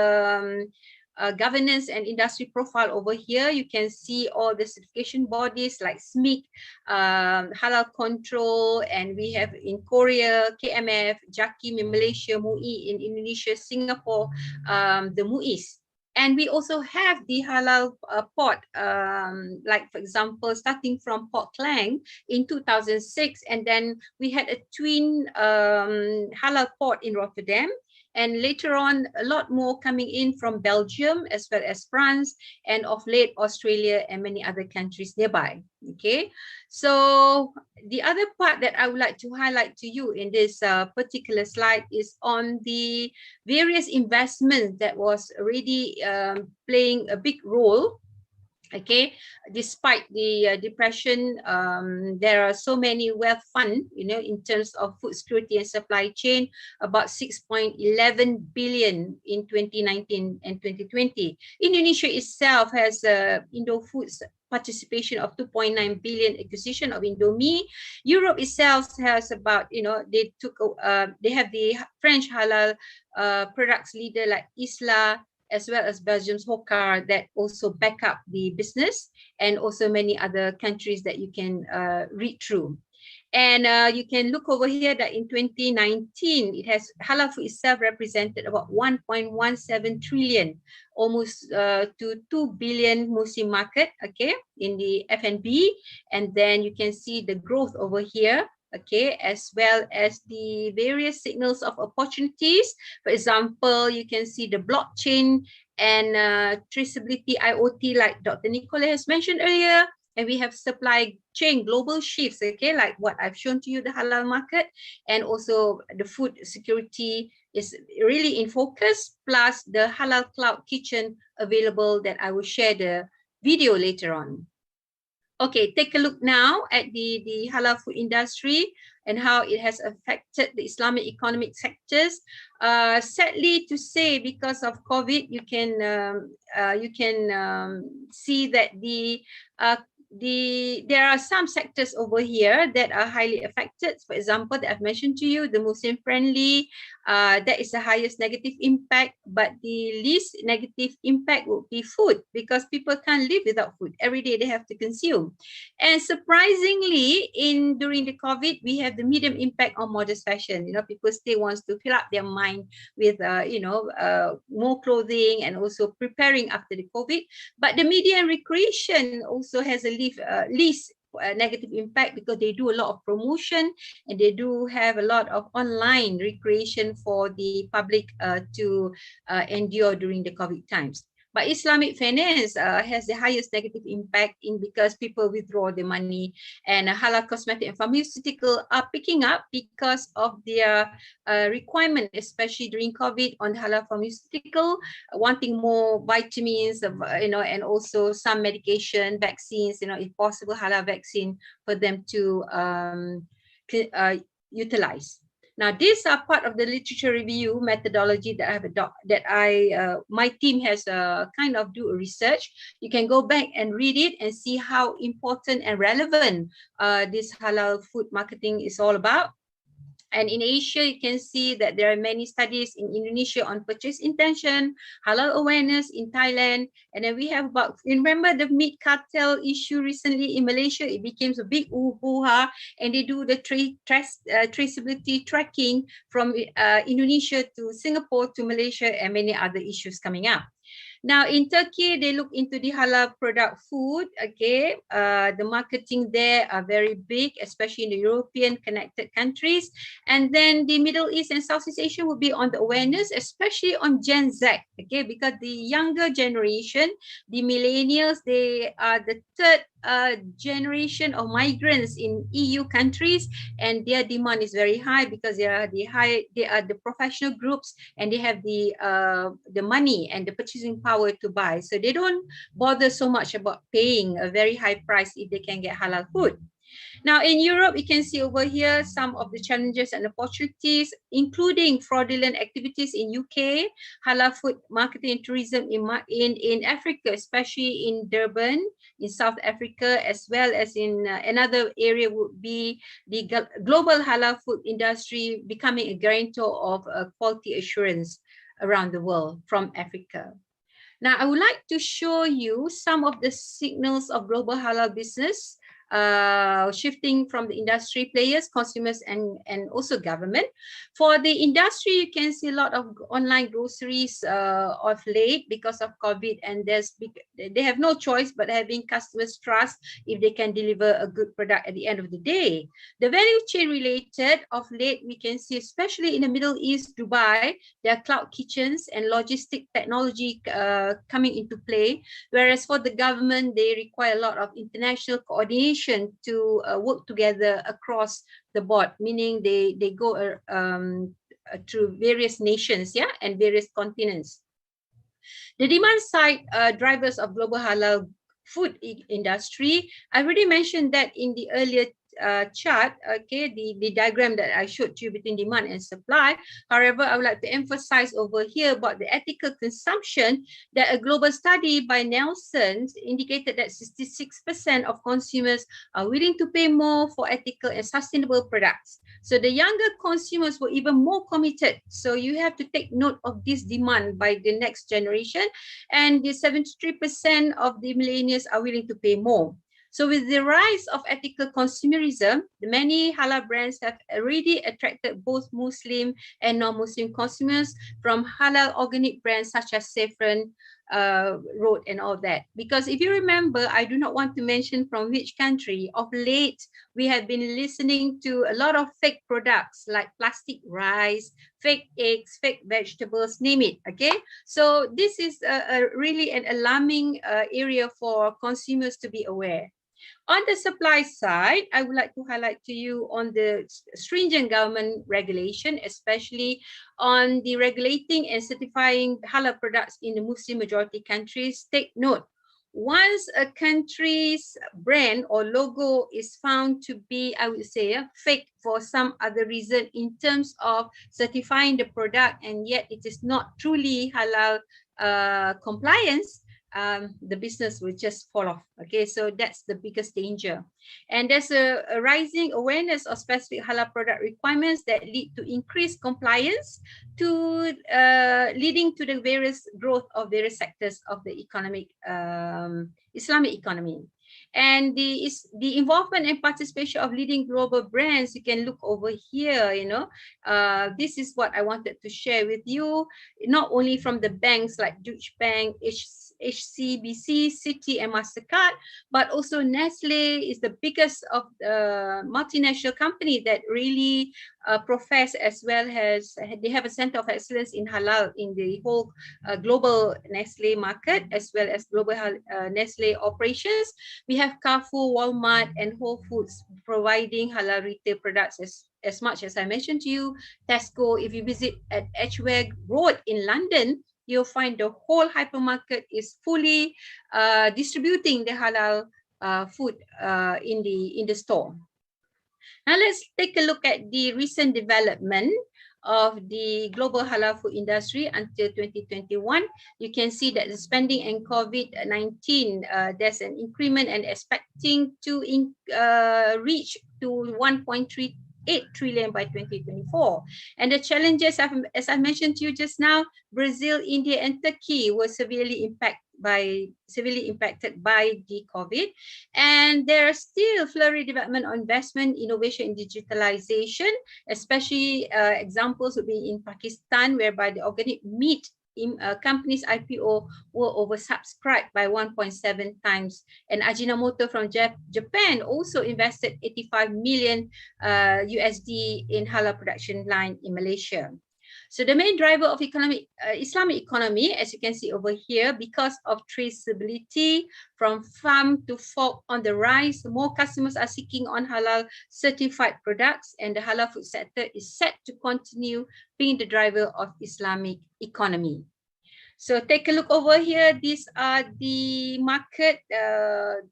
governance and industry profile over here. You can see all the certification bodies like SMIC, Halal Control, and we have in Korea, KMF, JAKIM in Malaysia, MUI in Indonesia, Singapore, the MUIs. And we also have the halal port, like for example, starting from Port Klang in 2006, and then we had a twin halal port in Rotterdam. And later on, a lot more coming in from Belgium as well as France, and of late Australia and many other countries nearby. Okay, so the other part that I would like to highlight to you in this particular slide is on the various investments that was already playing a big role Okay, despite the depression, there are so many wealth fund, in terms of food security and supply chain, about 6.11 billion in 2019 and 2020. Indonesia itself has Indo Foods participation of 2.9 billion acquisition of Indomie. Europe itself has about, they have the French halal products leader like Isla, as well as Belgium's Hokar, that also back up the business, and also many other countries that you can read through. And you can look over here that in 2019, halal food itself represented about 1.17 trillion, almost to 2 billion Muslim market, okay, in the F&B. And then you can see the growth over here, okay, as well as the various signals of opportunities. For example, you can see the blockchain and traceability IoT, like Dr. Nicola has mentioned earlier. And we have supply chain global shifts, okay, like what I've shown to you, the halal market, and also the food security is really in focus, plus the halal cloud kitchen available that I will share the video later on. Okay, take a look now at the halal food industry and how it has affected the Islamic economic sectors. Sadly to say, because of COVID, you can see that there are some sectors over here that are highly affected. For example, that I've mentioned to you, the Muslim friendly, that is the highest negative impact, but the least negative impact would be food, because people can't live without food. Every day they have to consume. And surprisingly, during the COVID, we have the medium impact on modest fashion. People still wants to fill up their mind with more clothing, and also preparing after the COVID. But the media and recreation also has a least negative impact, because they do a lot of promotion, and they do have a lot of online recreation for the public to endure during the COVID times. But Islamic finance has the highest negative impact because people withdraw the money, and halal cosmetic and pharmaceutical are picking up because of their requirement, especially during COVID, on halal pharmaceutical, wanting more vitamins, and also some medication, vaccines, if possible, halal vaccine for them to utilize. Now, these are part of the literature review methodology that I have my team has kind of do a research. You can go back and read it and see how important and relevant this halal food marketing is all about. And in Asia, you can see that there are many studies in Indonesia on purchase intention, halal awareness in Thailand. And then we have remember the meat cartel issue recently in Malaysia? It became a big hoo-ha, and they do the traceability tracking from Indonesia to Singapore to Malaysia, and many other issues coming up. Now, in Turkey, they look into the halal product food. Okay, the marketing there are very big, especially in the European connected countries. And then the Middle East and Southeast Asia will be on the awareness, especially on Gen Z. Okay, because the younger generation, the millennials, they are the third generation of migrants in EU countries, and their demand is very high because they are the professional groups, and they have the money and the purchasing power to buy, so they don't bother so much about paying a very high price if they can get halal food. Now, in Europe, you can see over here some of the challenges and opportunities, including fraudulent activities in UK, halal food marketing and tourism in Africa, especially in Durban, in South Africa, as well as in another area would be the global halal food industry becoming a guarantor of quality assurance around the world from Africa. Now, I would like to show you some of the signals of global halal business, shifting from the industry players, consumers, and also government. For the industry, you can see a lot of online groceries of late because of COVID, and they have no choice but having customers trust if they can deliver a good product at the end of the day. The value chain related of late, we can see, especially in the Middle East, Dubai, there are cloud kitchens and logistic technology coming into play, whereas for the government, they require a lot of international coordination to work together across the board, meaning they go through various nations, and various continents. The demand side drivers of global halal food industry. I already mentioned that in the earlier chart, okay, the diagram that I showed you between demand and supply. However, I would like to emphasize over here about the ethical consumption, that a global study by Nielsen indicated that 66% of consumers are willing to pay more for ethical and sustainable products. So the younger consumers were even more committed. So you have to take note of this demand by the next generation, and the 73% of the millennials are willing to pay more. So with the rise of ethical consumerism, many halal brands have already attracted both Muslim and non-Muslim consumers, from halal organic brands such as Saffron, Road and all that. Because if you remember, I do not want to mention from which country, of late, we have been listening to a lot of fake products like plastic rice, fake eggs, fake vegetables, name it, okay? So this is really an alarming area for consumers to be aware. On the supply side, I would like to highlight to you on the stringent government regulation, especially on the regulating and certifying halal products in the Muslim majority countries. Take note, once a country's brand or logo is found to be, I would say, fake for some other reason in terms of certifying the product, and yet it is not truly halal compliance, the business will just fall off. Okay, so that's the biggest danger. And there's a rising awareness of specific halal product requirements that lead to increased compliance, to leading to the various growth of various sectors of the economic Islamic economy. And the involvement and participation of leading global brands, you can look over here, you know, this is what I wanted to share with you, not only from the banks like Deutsche Bank, HCBC, Citi and MasterCard, but also Nestle is the biggest of multinational company that really profess, as well as they have a center of excellence in halal in the whole global Nestle market, as well as global Nestle operations. We have Carrefour, Walmart and Whole Foods providing halal retail products as much as I mentioned to you. Tesco, if you visit at Edgware Road in London, you'll find the whole hypermarket is fully distributing the halal food in the store. Now let's take a look at the recent development of the global halal food industry until 2021. You can see that the spending and COVID-19, there's an increment and expecting to reach to 1.38 trillion by 2024. And the challenges, as I mentioned to you just now, Brazil, India, and Turkey were severely impacted by the COVID. And there are still flurry development on investment, innovation, and digitalization, especially examples would be in Pakistan, whereby the organic meat company's IPO were oversubscribed by 1.7 times. And Ajinomoto from Japan also invested 85 million USD in halal production line in Malaysia. So the main driver of Islamic economy, as you can see over here, because of traceability from farm to fork on the rise, more customers are seeking on halal certified products, and the halal food sector is set to continue being the driver of Islamic economy. So take a look over here. These are the market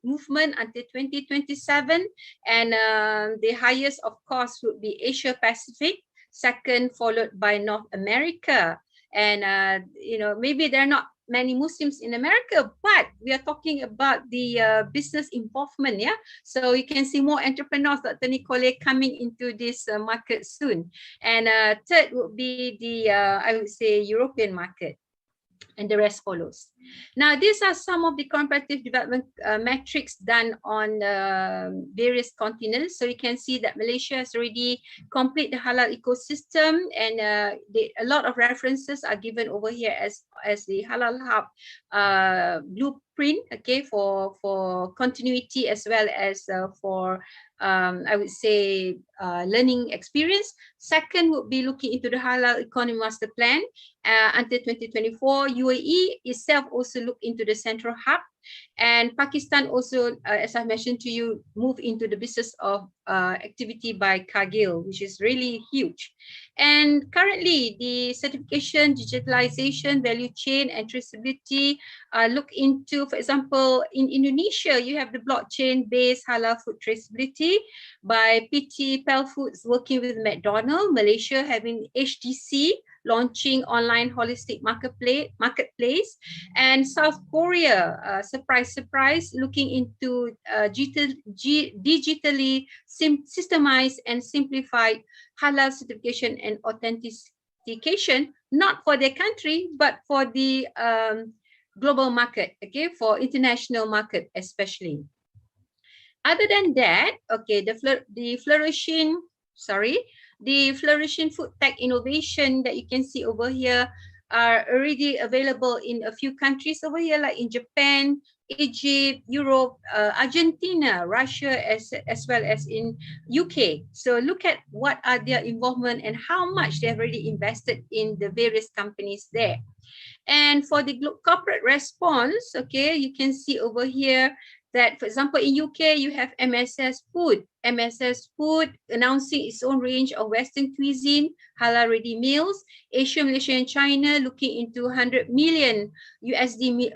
movement until 2027, and the highest, of course, would be Asia Pacific, second followed by North America. And you know, maybe there are not many Muslims in America, but we are talking about the business involvement, yeah. So you can see more entrepreneurs, Dr. Nicole, coming into this market soon. And third would be the I would say European market, and the rest follows. Now, these are some of the comparative development metrics done on various continents. So you can see that Malaysia has already completed the halal ecosystem, and a lot of references are given over here as the halal hub blueprint, okay, for continuity as well as for I would say learning experience. Second would be looking into the halal economy master plan until 2024. UAE itself also look into the central hub And Pakistan also, as I mentioned to you, moved into the business of activity by Cargill, which is really huge. And currently, the certification, digitalization, value chain, and traceability look into, for example, in Indonesia, you have the blockchain-based halal food traceability by PT Pel Foods working with McDonald's, Malaysia having HTC, launching online holistic marketplace, and South Korea, surprise, looking into digitally systemized and simplified halal certification and authentication, not for their country, but for the global market, okay, for international market especially. Other than that, okay, the flourishing food tech innovation that you can see over here are already available in a few countries over here, like in Japan, Egypt, Europe, Argentina, Russia, as well as in UK. So look at what are their involvement and how much they've already invested in the various companies there. And for the corporate response, okay, you can see over here that, for example, in UK, you have MSS Food announcing its own range of Western cuisine, halal ready meals. Asia, Malaysia, and China looking into 100 million USD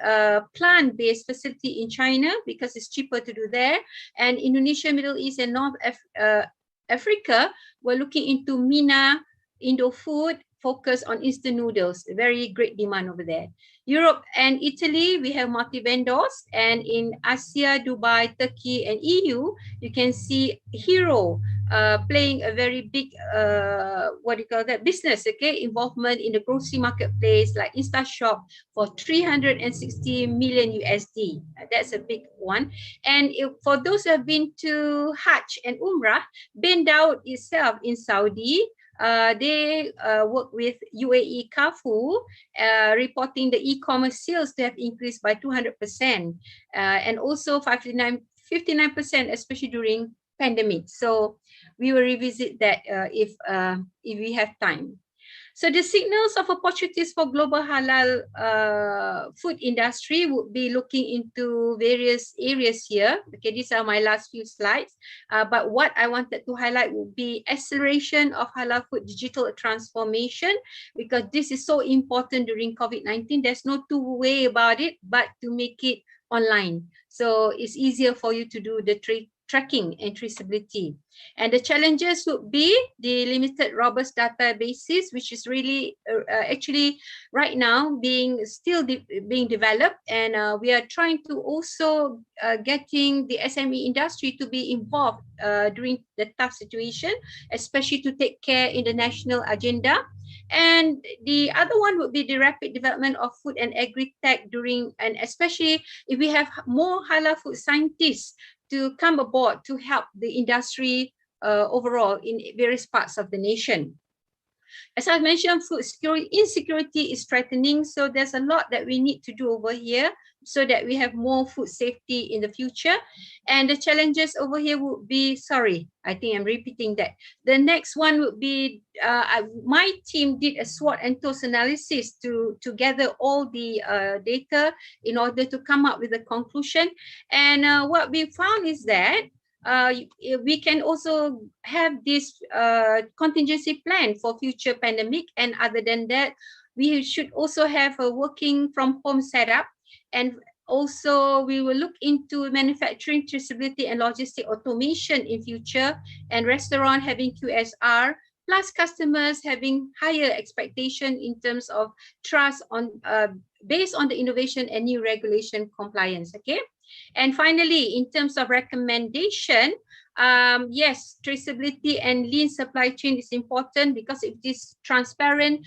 plant-based facility in China because it's cheaper to do there. And Indonesia, Middle East, and North Africa were looking into MENA, Indo food, focus on instant noodles, very great demand over there. Europe and Italy, we have multi-vendors, and in Asia, Dubai, Turkey, and EU, you can see Hero playing a very big, business, okay, involvement in the grocery marketplace like InstaShop for 360 million USD. That's a big one. And for those who have been to Hajj and Umrah, Bin Daud itself in Saudi, they work with UAE Carrefour, reporting the e-commerce sales to have increased by 200%, and also 59%, especially during pandemic. So we will revisit that if we have time. So the signals of opportunities for global halal food industry would be looking into various areas here. Okay, these are my last few slides. But what I wanted to highlight would be acceleration of halal food digital transformation, because this is so important during COVID-19. There's no two-way about it, but to make it online. So it's easier for you to do the tracking and traceability. And the challenges would be the limited robust databases, which is really actually right now still being developed. And we are trying to also getting the SME industry to be involved during the tough situation, especially to take care in the national agenda. And the other one would be the rapid development of food and agri-tech and especially if we have more halal food scientists to come aboard to help the industry overall in various parts of the nation. As I mentioned, food insecurity is threatening, so there's a lot that we need to do over here so that we have more food safety in the future. And the challenges over here would be, I think I'm repeating that. The next one would be, my team did a SWOT and TOS analysis to gather all the data in order to come up with a conclusion. And what we found is that we can also have this contingency plan for future pandemic. And other than that, we should also have a working from home setup. And also we will look into manufacturing traceability and logistic automation in future, and restaurant having QSR, plus customers having higher expectation in terms of trust on based on the innovation and new regulation compliance. Okay. And finally, in terms of recommendation, yes, traceability and lean supply chain is important because it is transparent.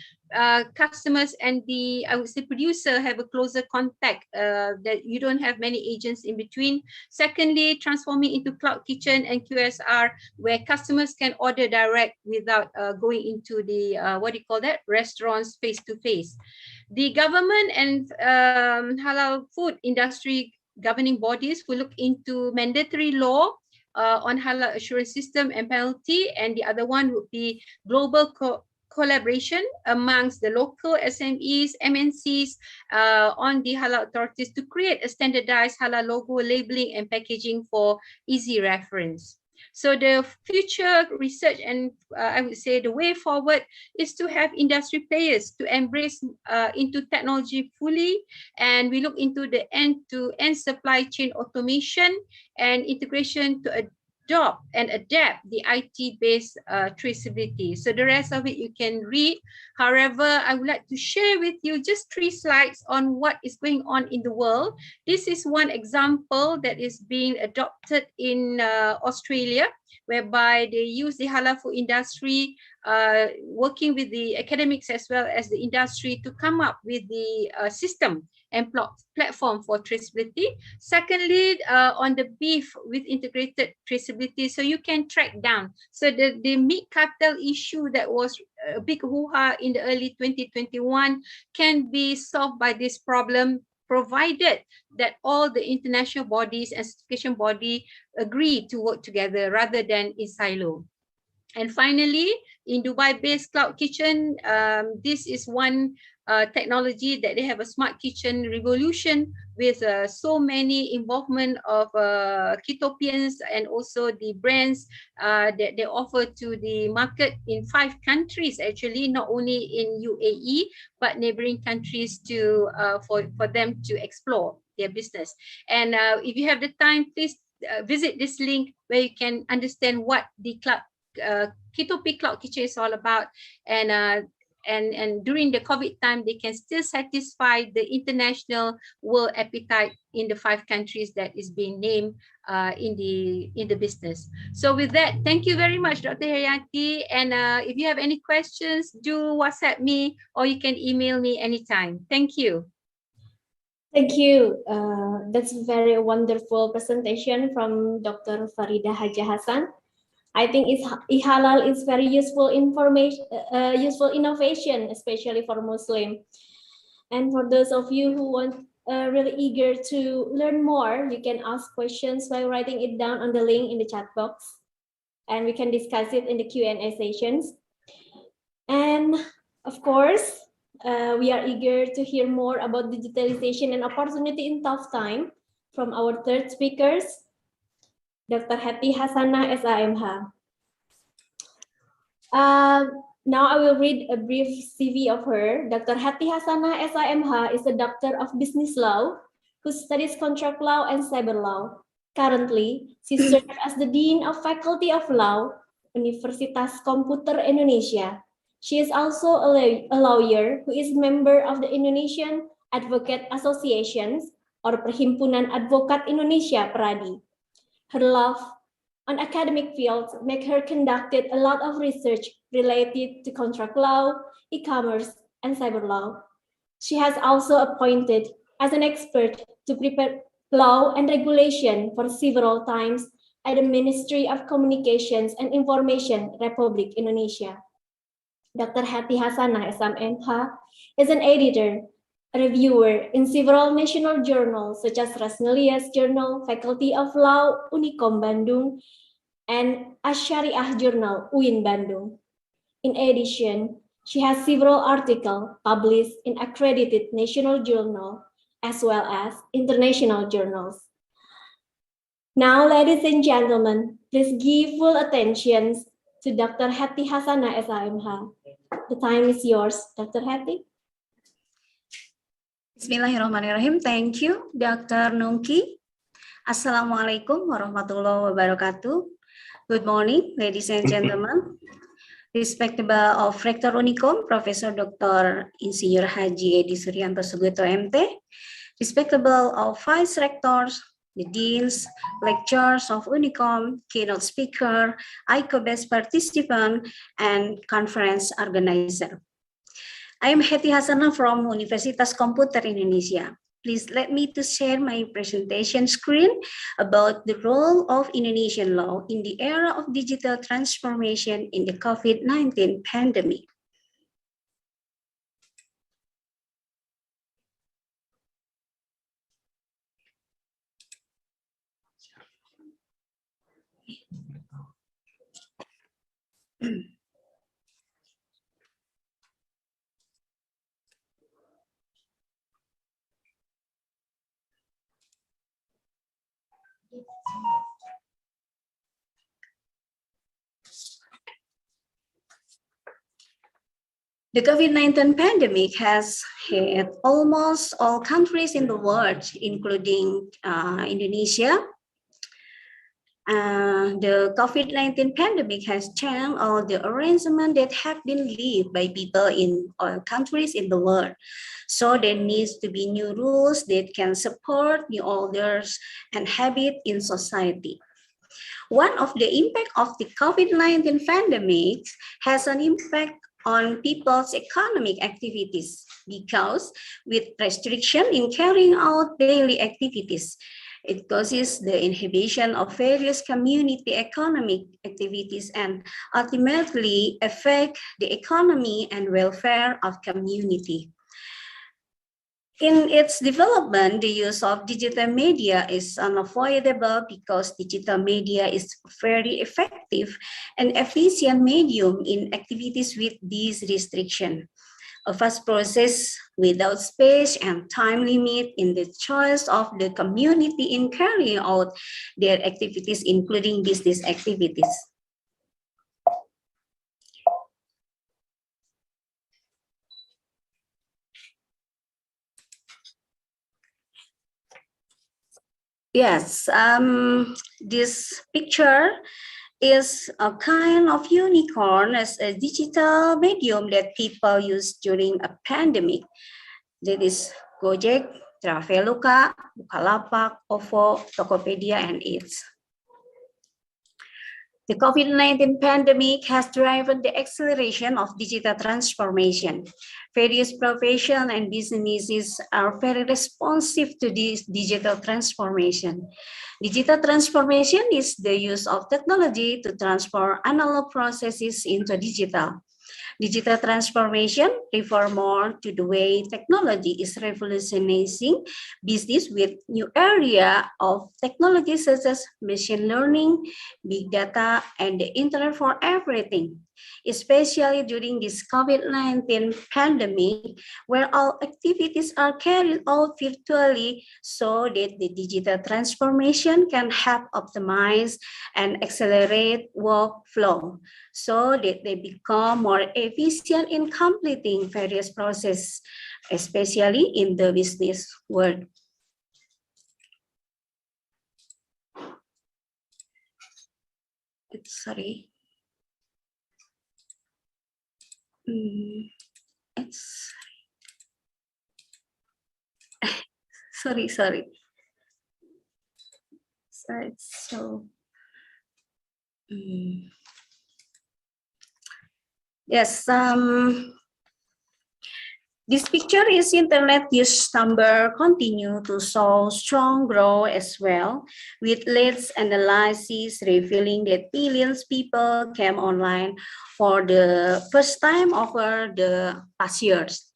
Customers and the, I would say, producer have a closer contact, that you don't have many agents in between. Secondly, transforming into cloud kitchen and QSR, where customers can order direct without going into the, restaurants face-to-face. The government and halal food industry governing bodies will look into mandatory law on halal assurance system and penalty, and the other one would be global collaboration amongst the local SMEs, MNCs on the halal authorities to create a standardized halal logo labeling and packaging for easy reference. So the future research and I would say the way forward is to have industry players to embrace into technology fully, and we look into the end-to-end supply chain automation and integration to adopt and adapt the IT-based traceability. So the rest of it you can read. However, I would like to share with you just 3 slides on what is going on in the world. This is one example that is being adopted in Australia, whereby they use the halal food industry, working with the academics as well as the industry to come up with the system and platform for traceability. Secondly, on the beef with integrated traceability, so you can track down. So the meat cartel issue that was a big hoo-ha in the early 2021 can be solved by this problem, provided that all the international bodies and certification body agree to work together rather than in silo. And finally, in Dubai-based Cloud Kitchen, this is one technology that they have a smart kitchen revolution with so many involvement of Ketopians and also the brands that they offer to the market in 5 countries, actually, not only in UAE, but neighboring countries to for them to explore their business. And if you have the time, please visit this link where you can understand what the Ketopi Cloud Kitchen is all about, and during the COVID time, they can still satisfy the international world appetite in the 5 countries that is being named in the business. So with that, thank you very much, Dr. Hayati. And if you have any questions, do WhatsApp me or you can email me anytime. Thank you. Thank you. That's a very wonderful presentation from Dr. Farida Haja Hassan. I think e-halal is very useful information, useful innovation, especially for Muslim. And for those of you who want really eager to learn more, you can ask questions by writing it down on the link in the chat box, and we can discuss it in the Q&A sessions. And of course, we are eager to hear more about digitalization and opportunity in tough time from our third speakers, Dr. Hati Hasanah, SIMH. Now I will read a brief CV of her. Dr. Hati Hasanah, SIMH, is a doctor of business law who studies contract law and cyber law. Currently, she serves as the Dean of Faculty of Law, Universitas Komputer Indonesia. She is also a lawyer who is member of the Indonesian Advocate Associations or Perhimpunan Advokat Indonesia, PERADI. Her love on academic fields make her conducted a lot of research related to contract law, e-commerce, and cyber law. She has also appointed as an expert to prepare law and regulation for several times at the Ministry of Communications and Information, Republik Indonesia. Dr. Hati Hasanah, SIMH, is an editor, a reviewer in several national journals such as Rasnelius Journal, Faculty of Law, UNIKOM Bandung, and Asyariah Journal, UIN Bandung. In addition, she has several articles published in accredited national journals as well as international journals. Now, ladies and gentlemen, please give full attention to Dr. Hati Hasanah, SIMH. The time is yours, Dr. Hati. Bismillahirrahmanirrahim. Thank you, Dr. Nungki. Assalamualaikum warahmatullahi wabarakatuh. Good morning, ladies and gentlemen. Respectable of Rector UNIKOM, Professor Dr. Insinyur Haji Edi Suryanto Sugoto MT. Respectable of Vice Rectors, the Deans, Lecturers of UNIKOM, Keynote Speaker, ICOBEST participant, and Conference Organizer. I am Hati Hasanah from Universitas Komputer Indonesia. Please let me to share my presentation screen about the role of Indonesian law in the era of digital transformation in the COVID-19 pandemic. The COVID-19 pandemic has hit almost all countries in the world, including Indonesia. The COVID-19 pandemic has changed all the arrangements that have been lived by people in all countries in the world. So there needs to be new rules that can support new orders and habits in society. One of the impact of the COVID-19 pandemic has an impact on people's economic activities, because with restriction in carrying out daily activities, it causes the inhibition of various community economic activities and ultimately affect the economy and welfare of community. In its development, the use of digital media is unavoidable because digital media is very effective and efficient medium in activities with this restriction. A fast process without space and time limit in the choice of the community in carrying out their activities, including business activities. Yes, this picture is a kind of unicorn as a digital medium that people use during a pandemic. That is Gojek, Traveloka, Bukalapak, OVO, Tokopedia, and Eats. The COVID-19 pandemic has driven the acceleration of digital transformation. Various professions and businesses are very responsive to this digital transformation. Digital transformation is the use of technology to transform analog processes into digital. Digital transformation refer more to the way technology is revolutionizing business with new area of technology such as machine learning, big data, and the internet for everything. Especially during this COVID-19 pandemic, where all activities are carried out virtually, so that the digital transformation can help optimize and accelerate workflow, so that they become more efficient in completing various processes, especially in the business world. Sorry. It's sorry. So it's so. Yes. This picture is internet use number continue to show strong growth as well, with latest analysis revealing that billions people came online for the first time over the past years.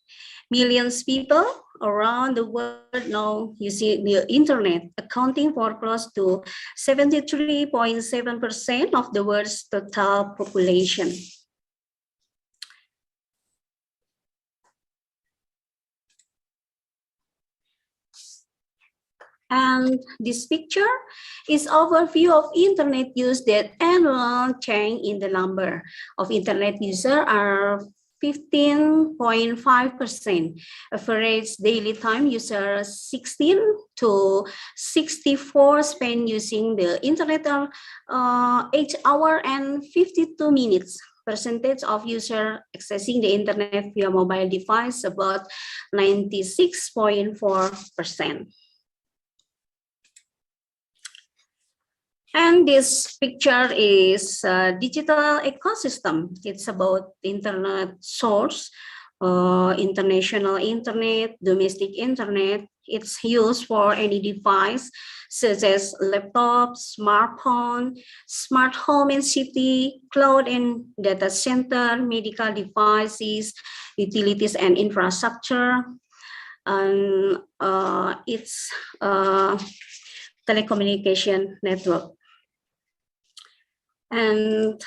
Millions people around the world now using the internet, accounting for close to 73.7% of the world's total population. And this picture is overview of internet use that annual change in the number of internet users are 15.5%. Average daily time user 16 to 64 spend using the internet 8 hours and 52 minutes. Percentage of user accessing the internet via mobile device about 96.4%. And this picture is a digital ecosystem. It's about internet source, international internet, domestic internet. It's used for any device such as laptop, smartphone, smart home and city, cloud and data center, medical devices, utilities and infrastructure. And it's a telecommunication network. And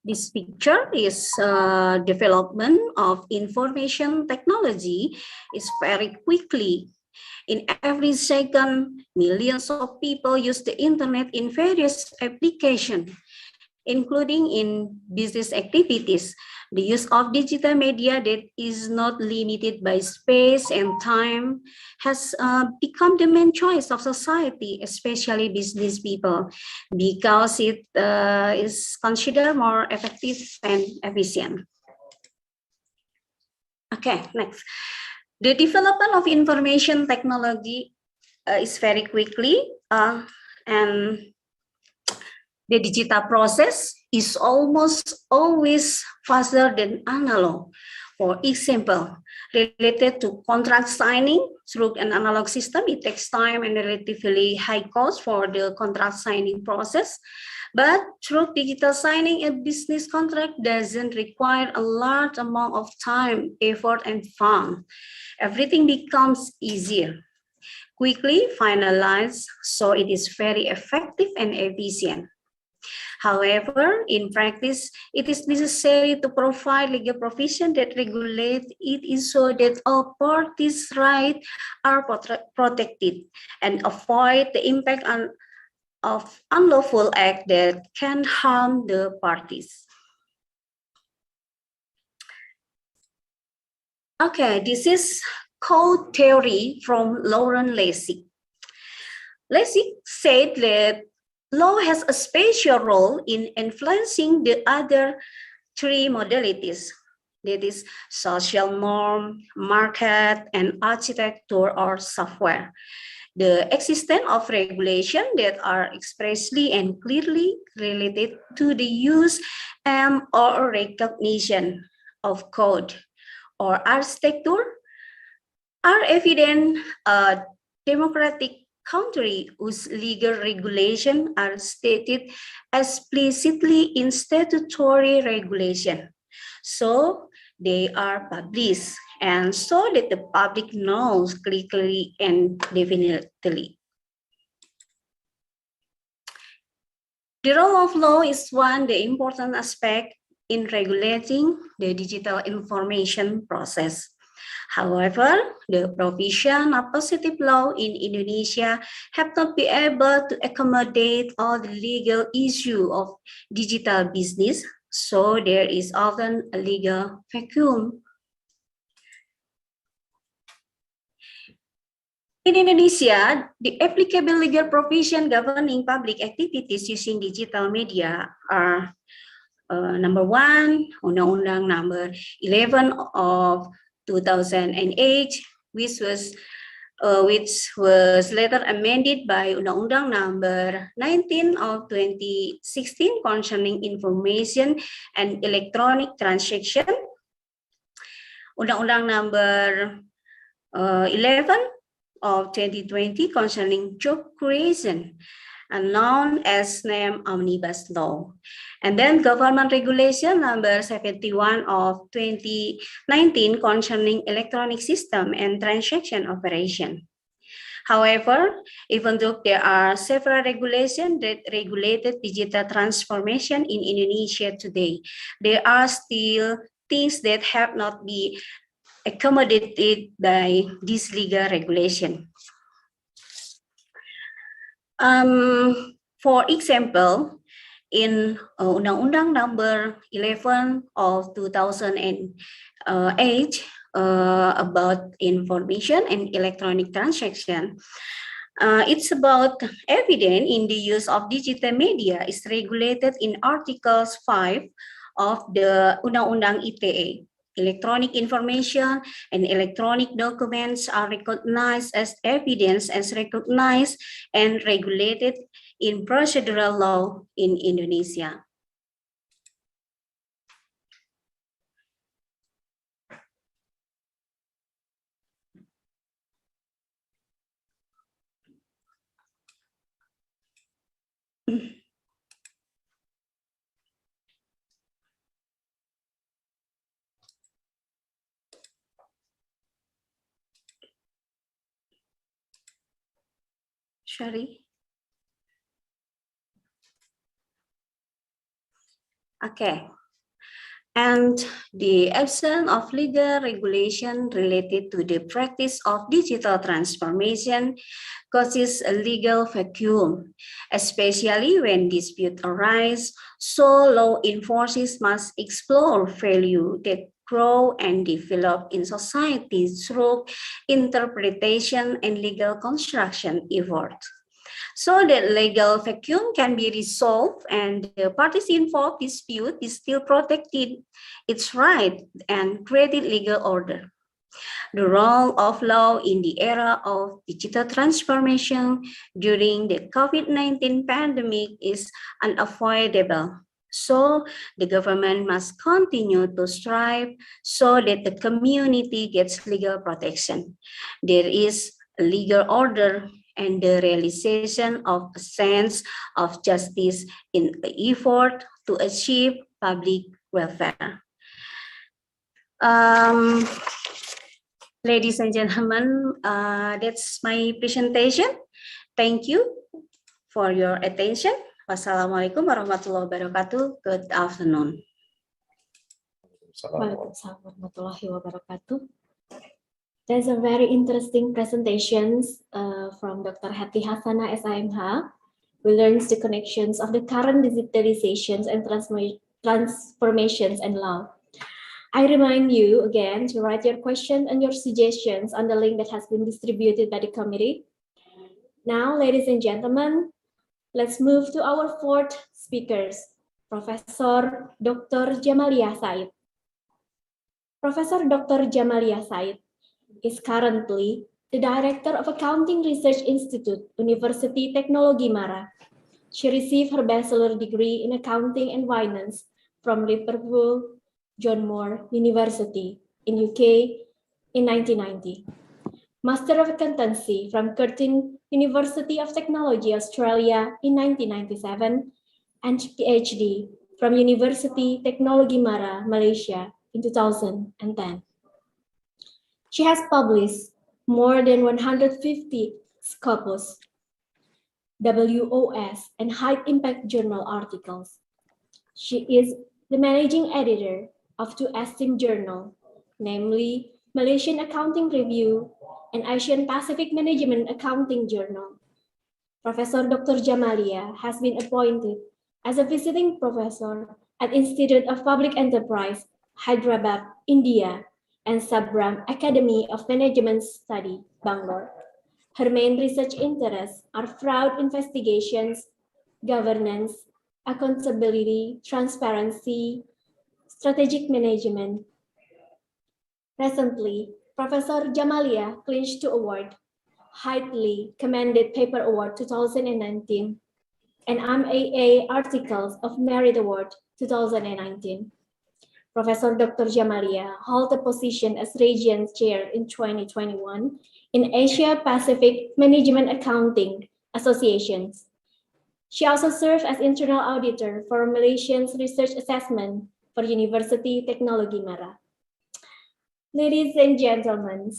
this picture is development of information technology is very quickly. In every second, millions of people use the internet in various applications. including in business activities. The use of digital media that is not limited by space and time has become the main choice of society, especially business people, because it is considered more effective and efficient. Okay, next. The development of information technology is very quickly and the digital process is almost always faster than analog. For example, related to contract signing through an analog system, it takes time and relatively high cost for the contract signing process. But through digital signing, a business contract doesn't require a large amount of time, effort, and fun. Everything becomes easier, quickly finalized, so it is very effective and efficient. However, in practice, it is necessary to provide legal provision that regulate it so that all parties' rights are protected and avoid the impact of unlawful act that can harm the parties. Okay, this is code theory from Lauren Lessig. Lessig said that law has a special role in influencing the other three modalities, that is social norm, market, and architecture or software. The existence of regulation that are expressly and clearly related to the use and or recognition of code or architecture are evident democratic country whose legal regulations are stated explicitly in statutory regulation. So they are published and so that the public knows clearly and definitely. The role of law is one the important aspect in regulating the digital information process. However, the provision of positive law in Indonesia have not been able to accommodate all the legal issue of digital business, so there is often a legal vacuum. In Indonesia, the applicable legal provision governing public activities using digital media are number 1, Undang-Undang number 11 of 2008, which was later amended by Undang-Undang number 19 of 2016 concerning information and electronic transaction, Undang-Undang number 11 of 2020 concerning job creation, and known as name Omnibus Law. And then government regulation number 71 of 2019 concerning electronic system and transaction operation. However, even though there are several regulations that regulated digital transformation in Indonesia today, there are still things that have not been accommodated by this legal regulation. For example, in Undang-Undang number 11 of 2008 about information and electronic transaction, it's about evidence in the use of digital media is regulated in Articles 5 of the Undang-Undang ITE. Electronic information and electronic documents are recognized as evidence as recognized and regulated in procedural law in Indonesia. Sorry. Okay. and the absence of legal regulation related to the practice of digital transformation causes a legal vacuum, especially when disputes arise. So law enforcers must explore value that grow and develop in society through interpretation and legal construction efforts, so that legal vacuum can be resolved and the parties involved dispute is still protected its right and created legal order. The role of law in the era of digital transformation during the COVID-19 pandemic is unavoidable. So the government must continue to strive so that the community gets legal protection. There is a legal order and the realization of a sense of justice in the effort to achieve public welfare. Ladies and gentlemen, that's my presentation. Thank you for your attention. Wassalamualaikum warahmatullahi wabarakatuh. Good afternoon. Waalaikumsalam warahmatullahi wabarakatuh. There's a very interesting presentations from Dr. Hati Hasana SIMH. We learned the connections of the current digitalizations and transformations and law. I remind you again to write your questions and your suggestions on the link that has been distributed by the committee. Now, ladies and gentlemen, let's move to our fourth speakers, Professor Dr. Jamalia Said. Professor Dr. Jamalia Said is currently the Director of Accounting Research Institute, University Teknologi Mara. She received her bachelor degree in Accounting and Finance from Liverpool John Moore University in UK in 1990. Master of Accountancy from Curtin University of Technology, Australia in 1997, and PhD from University Teknologi Mara, Malaysia in 2010. She has published more than 150 Scopus, WOS, and high-impact journal articles. She is the managing editor of two esteemed journals, namely Malaysian Accounting Review and Asian Pacific Management Accounting Journal. Professor Dr. Jamalia has been appointed as a visiting professor at Institute of Public Enterprise, Hyderabad, India, and Sabram Academy of Management Study, Bangalore. Her main research interests are fraud investigations, governance, accountability, transparency, strategic management. Recently, Professor Jamalia clinched the award, highly commended Paper Award 2019, and MAA Articles of Merit Award 2019. Professor Dr. Jamalia held the position as Regents Chair in 2021 in Asia Pacific Management Accounting Associations. She also served as internal auditor for Malaysia's research assessment for University Teknologi Mara. Ladies and gentlemen,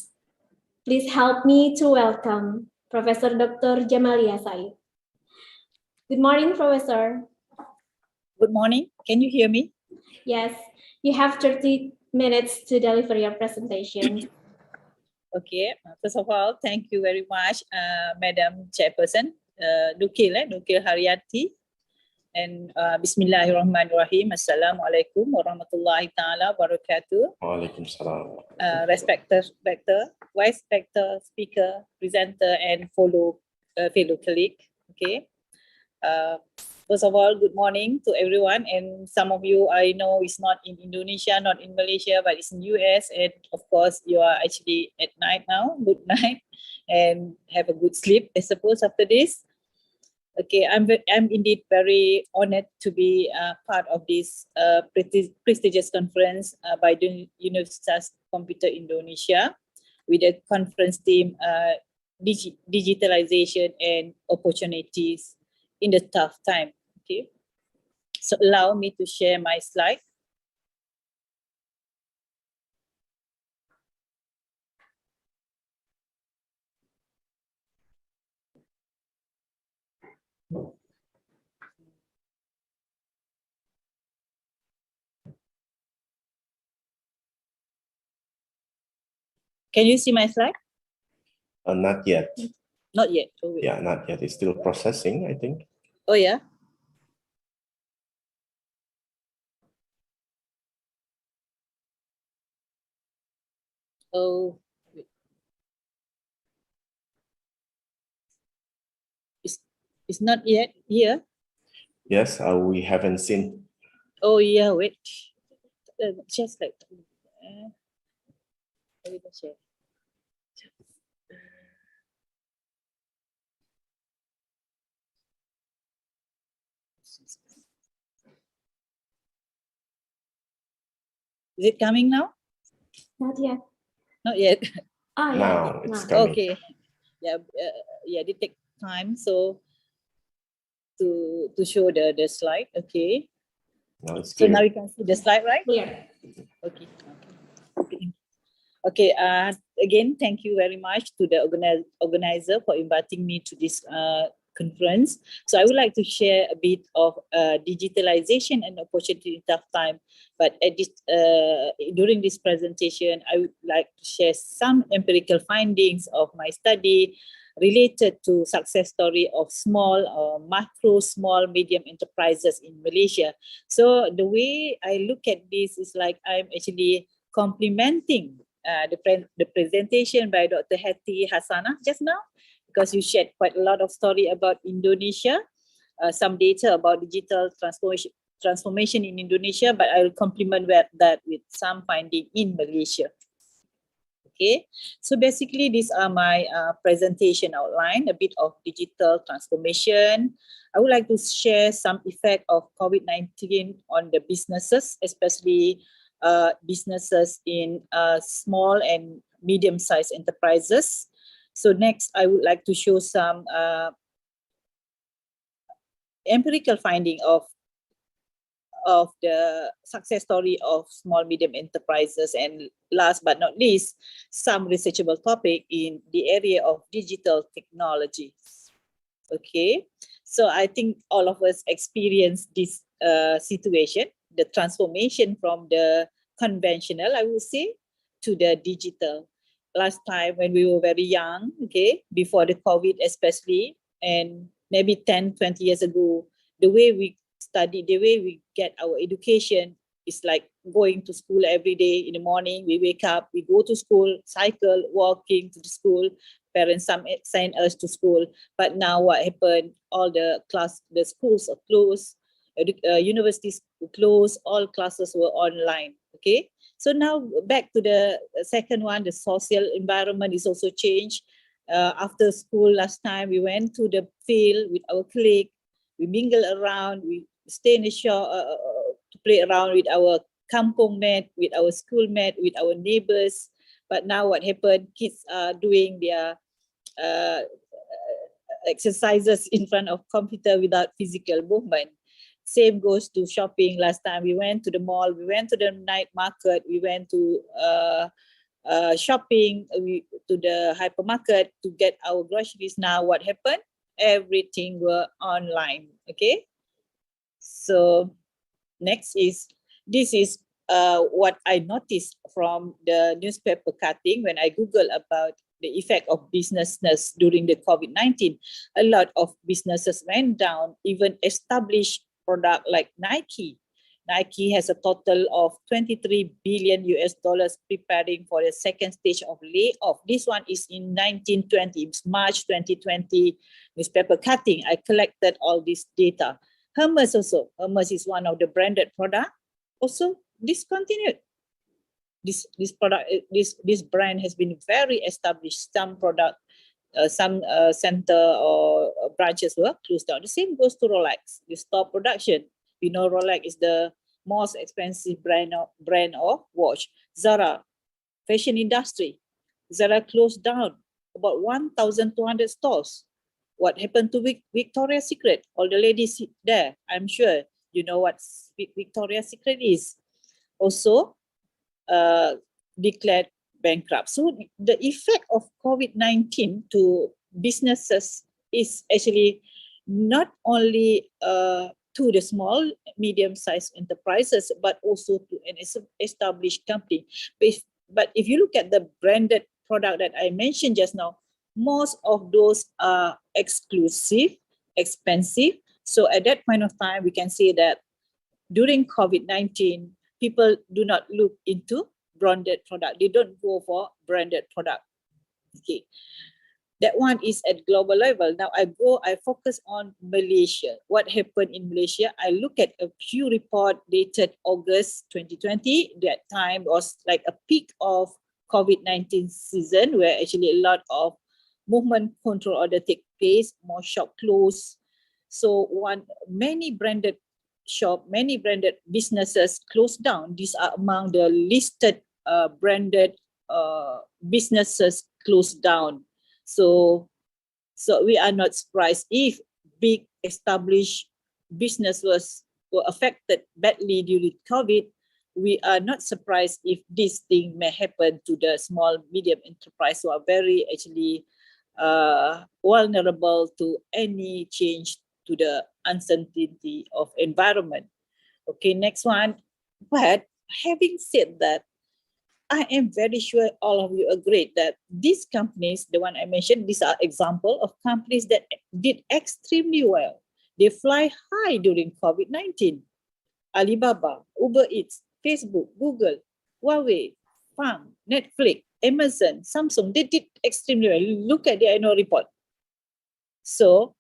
please help me to welcome Professor Dr. Jamalia Said. Good morning, Professor. Good morning. Can you hear me? Yes, you have 30 minutes to deliver your presentation. Okay. First of all, thank you very much, Madam Chairperson, Dukil Haryati. And Bismillahirrahmanirrahim. Assalamualaikum warahmatullahi ta'ala wabarakatuh. Waalaikumsalam. Respected Vice Rector, Speaker, Presenter, and fellow colleague. Okay. First of all, good morning to everyone. And some of you I know is not in Indonesia, not in Malaysia, but it's in US. And of course, you are actually at night now. Good night, and have a good sleep, I suppose, after this. Okay, I'm indeed very honored to be part of this prestigious conference by the Universitas Komputer Indonesia with the conference theme digitalization and opportunities in the tough time. Okay, so allow me to share my slide. Can you see my slide? Not yet. Not yet. Oh, wait. Yeah, not yet. It's still processing, I think. Oh, yeah. Oh, wait. It's not yet here. Yes, we haven't seen. Oh, yeah, wait. Just like share. Is it coming now? Not yet. Not yet. Ah, yeah. Now yeah, it's now. coming. Okay. Yeah, yeah, it take time. So to show the slide. Okay. Now it's So clear. now you can see the slide, right? Clear. Okay. Okay. Okay. Again, thank you very much to the organizer for inviting me to this conference. So I would like to share a bit of digitalization and opportunity in tough time. But at this, during this presentation, I would like to share some empirical findings of my study related to success story of small, small, medium enterprises in Malaysia. So the way I look at this is like I'm actually complementing the presentation by Dr. Hattie Hassana just now, because you shared quite a lot of story about Indonesia, some data about digital transformation in Indonesia, but I will complement that with some finding in Malaysia. Okay, so basically these are my presentation outline, a bit of digital transformation. I would like to share some effect of COVID-19 on the businesses, especially businesses in small and medium-sized enterprises. So next, I would like to show some empirical finding of the success story of small medium enterprises, and last but not least, some researchable topic in the area of digital technology. Okay, so I think all of us experience this situation, the transformation from the conventional, I would say, to the digital. Last time when we were very young, okay, before the COVID especially, and maybe 10, 20 years ago, the way we study, the way we get our education is like going to school every day in the morning. We wake up, we go to school, cycle, walking to the school. Parents send us to school. But now what happened? All the schools are closed, universities were closed, all classes were online. Okay. So now back to the second one, the social environment is also changed. After school last time, we went to the field with our colleague. We mingle around, we stay in the shop to play around with our kampung mate, with our school mate, with our neighbors. But now what happened? Kids are doing their exercises in front of computer without physical movement. Same goes to shopping. Last time we went to the mall, we went to the night market, we went to shopping, to the hypermarket to get our groceries. Now what happened? Everything were online. Okay, so next is, this is what I noticed from the newspaper cutting when I Google about the effect of businesses during the COVID-19. A lot of businesses went down, even established product like Nike. Nike has a total of $23 billion preparing for the second stage of layoff. This one is in 1920, it's March 2020 newspaper cutting. I collected all this data. Hermes also, Hermes is one of the branded product, also discontinued. This brand has been very established. Some product, some center or branches were closed down. The same goes to Rolex. They stop production. We know Rolex is the most expensive brand of watch. Zara, fashion industry. Zara closed down about 1,200 stores. What happened to Victoria's Secret? All the ladies there, I'm sure you know what Victoria's Secret is. Also declared bankrupt. So the effect of COVID-19 to businesses is actually not only to the small, medium-sized enterprises, but also to an established company. But if you look at the branded product that I mentioned just now, most of those are exclusive, expensive. So at that point of time, we can say that during COVID-19, people do not look into branded product. They don't go for branded product. Okay. That one is at global level. Now I focus on Malaysia. What happened in Malaysia? I look at a Pew report dated August 2020. That time was like a peak of COVID-19 season where actually a lot of movement control order take place, more shop closed. So many branded shop, many branded businesses closed down. These are among the listed branded businesses closed down. So we are not surprised if big established businesses were affected badly during COVID. We are not surprised if this thing may happen to the small, medium enterprise who are very actually vulnerable to any change to the uncertainty of environment. Okay, next one. But having said that, I am very sure all of you agree that these companies, the one I mentioned, these are examples of companies that did extremely well. They fly high during COVID-19. Alibaba, Uber Eats, Facebook, Google, Huawei, Farm, Netflix, Amazon, Samsung, they did extremely well. Look at the annual report. So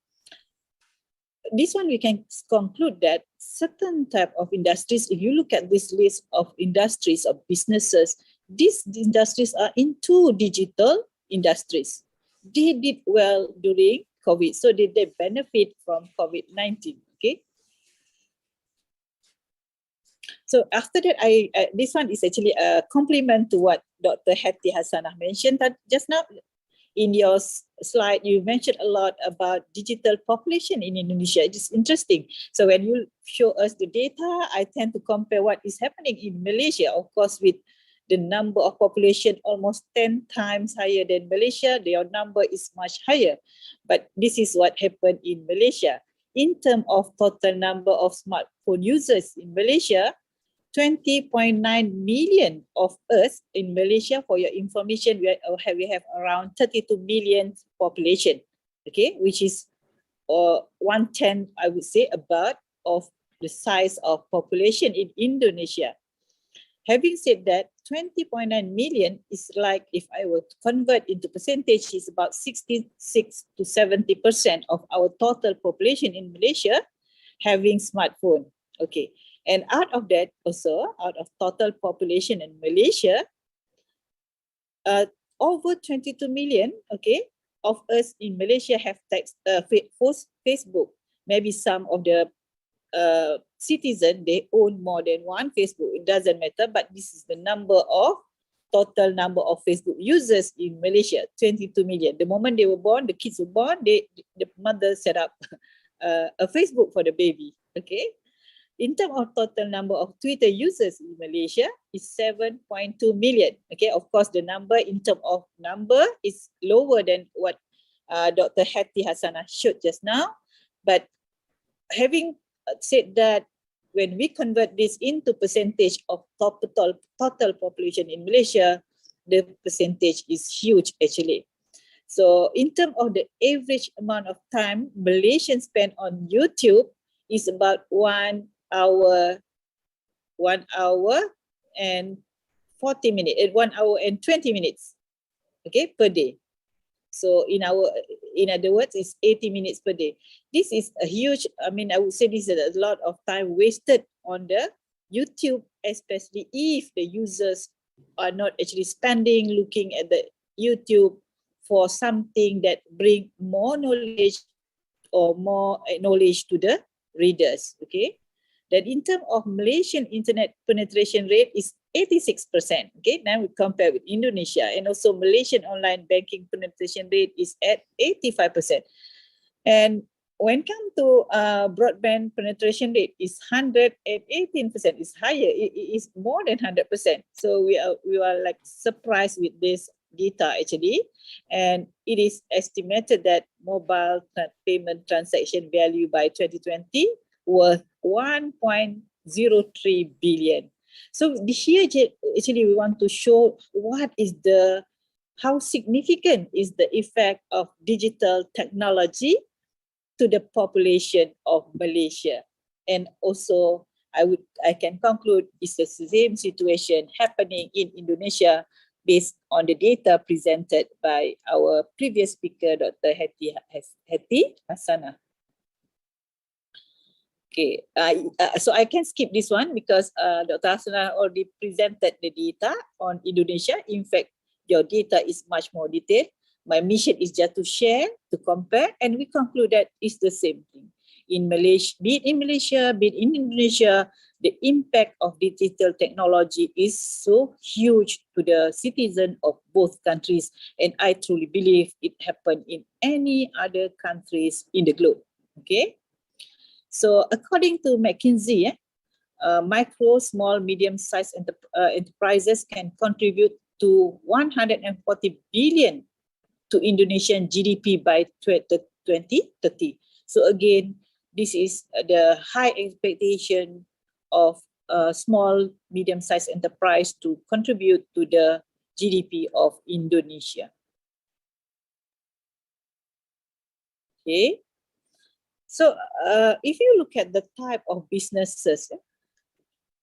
this one we can conclude that certain type of industries, if you look at this list of industries of businesses, these industries are into digital industries. They did well during COVID, so they benefit from COVID-19. Okay. So after that, this one is actually a compliment to what Dr. Hati Hasanah mentioned that just now. In your slide, you mentioned a lot about digital population in Indonesia. It is interesting. So when you show us the data, I tend to compare what is happening in Malaysia. Of course, with the number of population almost 10 times higher than Malaysia, their number is much higher. But this is what happened in Malaysia. In terms of total number of smartphone users in Malaysia, 20.9 million of us in Malaysia. For your information, we have around 32 million population, okay, which is 1/10, I would say, about of the size of population in Indonesia. Having said that, 20.9 million is like, if I were to convert into percentage, is about 66 to 70% of our total population in Malaysia having smartphone. Okay. And out of that also, out of total population in Malaysia, over 22 million, okay, of us in Malaysia have Facebook. Maybe some of the citizens, they own more than one Facebook. It doesn't matter, but this is the total number of Facebook users in Malaysia, 22 million. The moment they were born, the kids were born, the mother set up a Facebook for the baby, okay. In terms of total number of Twitter users in Malaysia is 7.2 million. Okay, of course, the number in terms of number is lower than what Dr. Hati Hasanah showed just now. But having said that, when we convert this into percentage of total population in Malaysia, the percentage is huge actually. So in terms of the average amount of time Malaysians spend on YouTube is about 1 hour and 40 minutes, 1 hour and 20 minutes, okay, per day. So in other words, it's 80 minutes per day. This is a huge, I would say this is a lot of time wasted on the YouTube, especially if the users are not actually spending looking at the YouTube for something that bring more knowledge or more knowledge to the readers, okay. That in terms of Malaysian internet penetration rate is 86%. Okay, now we compare with Indonesia, and also Malaysian online banking penetration rate is at 85%. And when come to broadband penetration rate is 118%. It's higher. It is more than 100%. So we are like surprised with this data actually, and it is estimated that mobile payment transaction value by 2020 worth 1.03 billion. So here actually we want to show what is the how significant is the effect of digital technology to the population of Malaysia. And also, I can conclude it's the same situation happening in Indonesia based on the data presented by our previous speaker, Dr. Hetty Hassana. Okay, so I can skip this one because Dr. Hassana already presented the data on Indonesia. In fact, your data is much more detailed. My mission is just to share, to compare, and we conclude that it's the same thing. In Malaysia, be it in Malaysia, be it in Indonesia, the impact of digital technology is so huge to the citizen of both countries. And I truly believe it happened in any other countries in the globe. Okay. So according to McKinsey, micro, small, medium-sized enterprises can contribute to 140 billion to Indonesian GDP by 2030. So again, this is the high expectation of small, medium-sized enterprise to contribute to the GDP of Indonesia. Okay. So if you look at the type of businesses,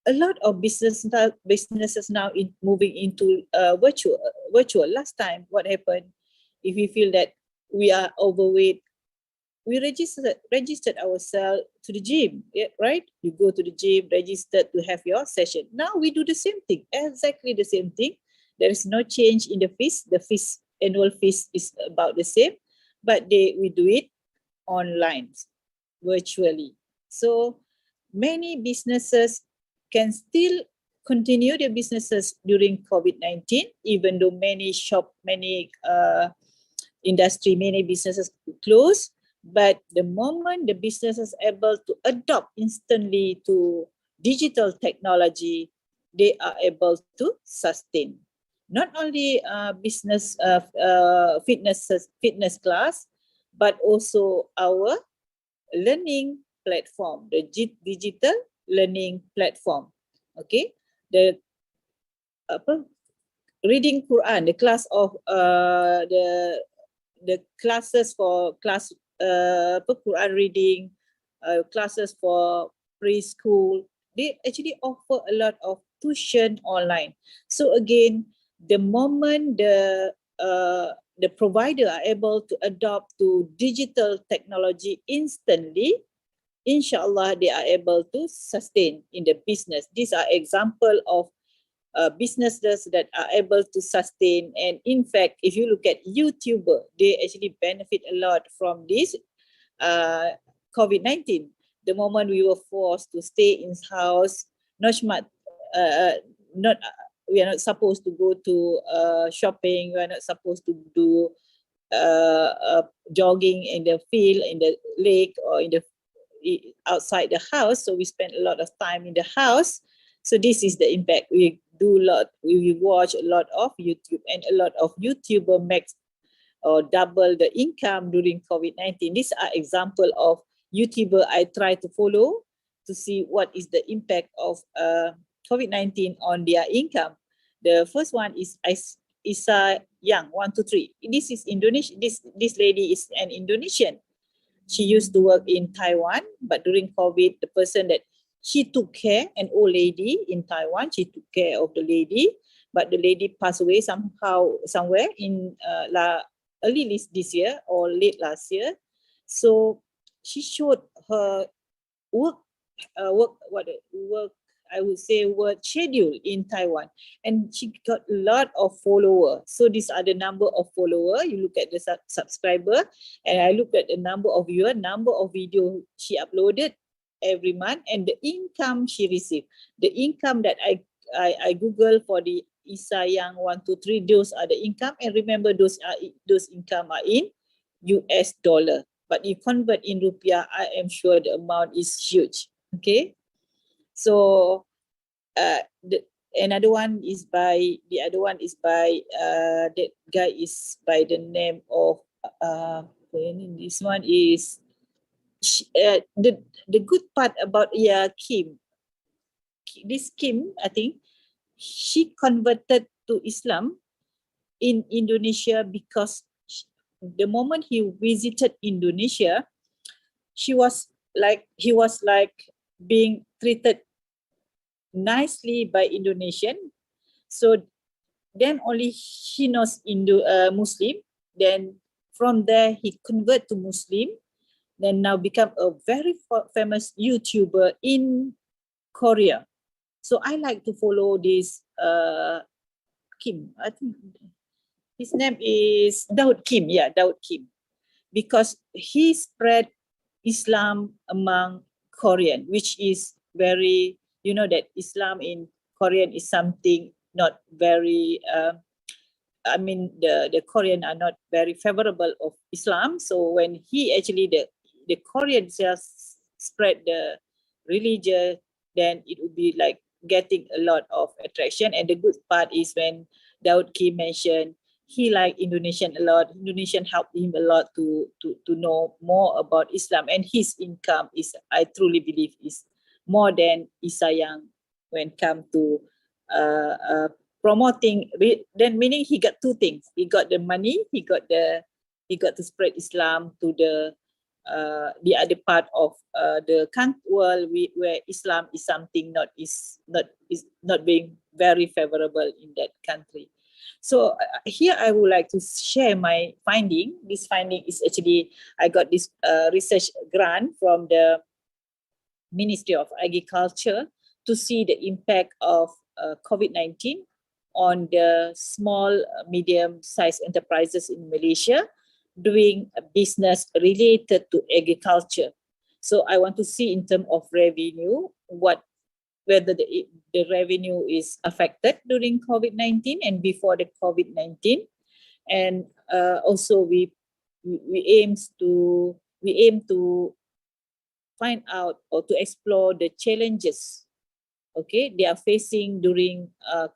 a lot of businesses now moving into virtual. Last time, what happened? If we feel that we are overweight, we registered ourselves to the gym, right? You go to the gym, registered to have your session. Now we do the same thing, exactly the same thing. There is no change in the fees. The fees, annual fees is about the same, but we do it online, virtually. So many businesses can still continue their businesses during COVID-19, even though many industry, many businesses close. But the moment the business is able to adopt instantly to digital technology, they are able to sustain. Not only business fitness class, but also our learning platform, the digital learning platform. Okay, the reading Quran, the class of the classes for Quran reading, classes for preschool, they actually offer a lot of tuition online. So again, the moment the provider are able to adopt to digital technology instantly, inshallah, they are able to sustain in the business. These are example of businesses that are able to sustain. And in fact, if you look at YouTuber, they actually benefit a lot from this COVID-19. The moment we were forced to stay in house, we are not supposed to go to shopping. We are not supposed to do jogging in the field, in the lake, or outside the house. So we spend a lot of time in the house. So this is the impact. We watch a lot of YouTube, and a lot of YouTuber makes or double the income during COVID-19. These are example of YouTuber I try to follow to see what is the impact of COVID-19 on their income. The first one is Isa Yang 123. This is Indonesian. This lady is an Indonesian. She used to work in Taiwan, but during COVID, the person that she took care, an old lady in Taiwan, she took care of the lady, but the lady passed away somewhere in early this year or late last year. So she showed her work schedule in Taiwan, and she got a lot of followers. So these are the number of followers. You look at the subscriber, and I look at the number of viewers, number of video she uploaded every month, and the income she received. The income that I Google for the Isa Yang 123, those are the income, and remember those income are in US dollar. But you convert in rupiah, I am sure the amount is huge. Okay, so another one is by that guy is by the name of this one is the good part about Kim. This Kim, I think she converted to Islam in Indonesia because the moment he visited Indonesia, he was like being treated nicely by Indonesian. So then only he knows Muslim. Then from there he convert to Muslim. Then now become a very famous YouTuber in Korea. So I like to follow this Kim. I think his name is Daud Kim. Yeah, Daud Kim, because he spread Islam among Korean, which is very, you know, that Islam in Korean is something not very, I mean, the Korean are not very favorable of Islam. So when he actually, the Koreans just spread the religion, then it would be like getting a lot of attraction. And the good part is when Daud Kim mentioned he liked Indonesian a lot. Indonesian helped him a lot to know more about Islam, and his income is, I truly believe, is more than Isayang when come to promoting. Then meaning he got two things: he got the money, he got to spread Islam to the other part of the world where Islam is something not being very favorable in that country. So here I would like to share my finding. This finding is actually, I got this research grant from the Ministry of Agriculture to see the impact of COVID-19 on the small, medium-sized enterprises in Malaysia doing a business related to agriculture. So I want to see in terms of revenue, whether the revenue is affected during COVID-19 and before the COVID-19. And also we aim to find out or to explore the challenges, okay, they are facing during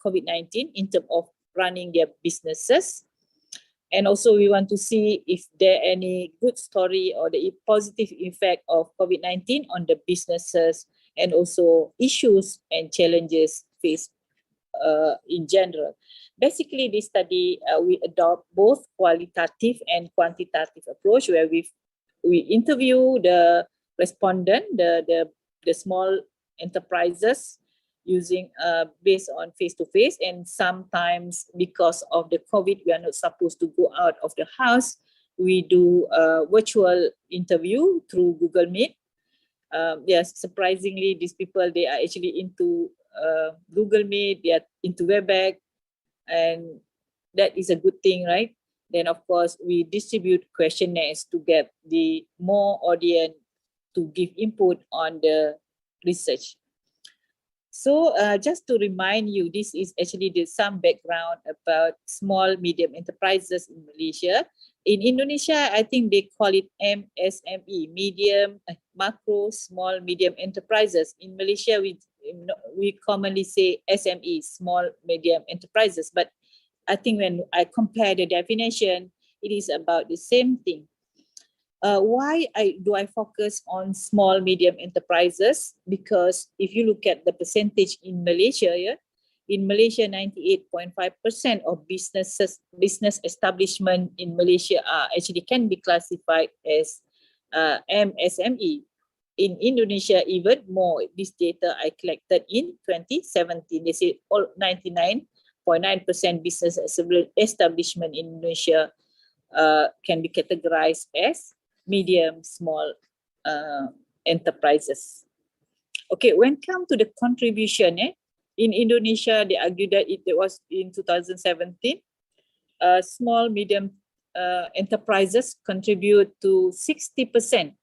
COVID-19 in terms of running their businesses. And also we want to see if there are any good story or the positive effect of COVID-19 on the businesses, and also issues and challenges faced in general. Basically, this study, we adopt both qualitative and quantitative approach, where we interview the respondent, the small enterprises, using based on face-to-face, and sometimes because of the COVID, we are not supposed to go out of the house. We do a virtual interview through Google Meet. Yes, surprisingly, these people, they are actually into Google Meet, they are into Webex, and that is a good thing, right? Then of course, we distribute questionnaires to get the more audience to give input on the research. So just to remind you, this is actually some background about small, medium enterprises in Malaysia. In Indonesia, I think they call it MSME, medium, macro, small, medium enterprises. In Malaysia, we commonly say SME, small, medium enterprises. But I think when I compare the definition, it is about the same thing. Why do I focus on small, medium enterprises? Because if you look at the percentage in Malaysia, in Malaysia, 98.5% of business establishment in Malaysia actually can be classified as MSME. In Indonesia, even more. This data I collected in 2017. They say all 99.9% business establishment in Indonesia can be categorized as medium, small enterprises. Okay, when it comes to the contribution, in Indonesia, they argue that it was in 2017, small, medium enterprises contribute to 60%,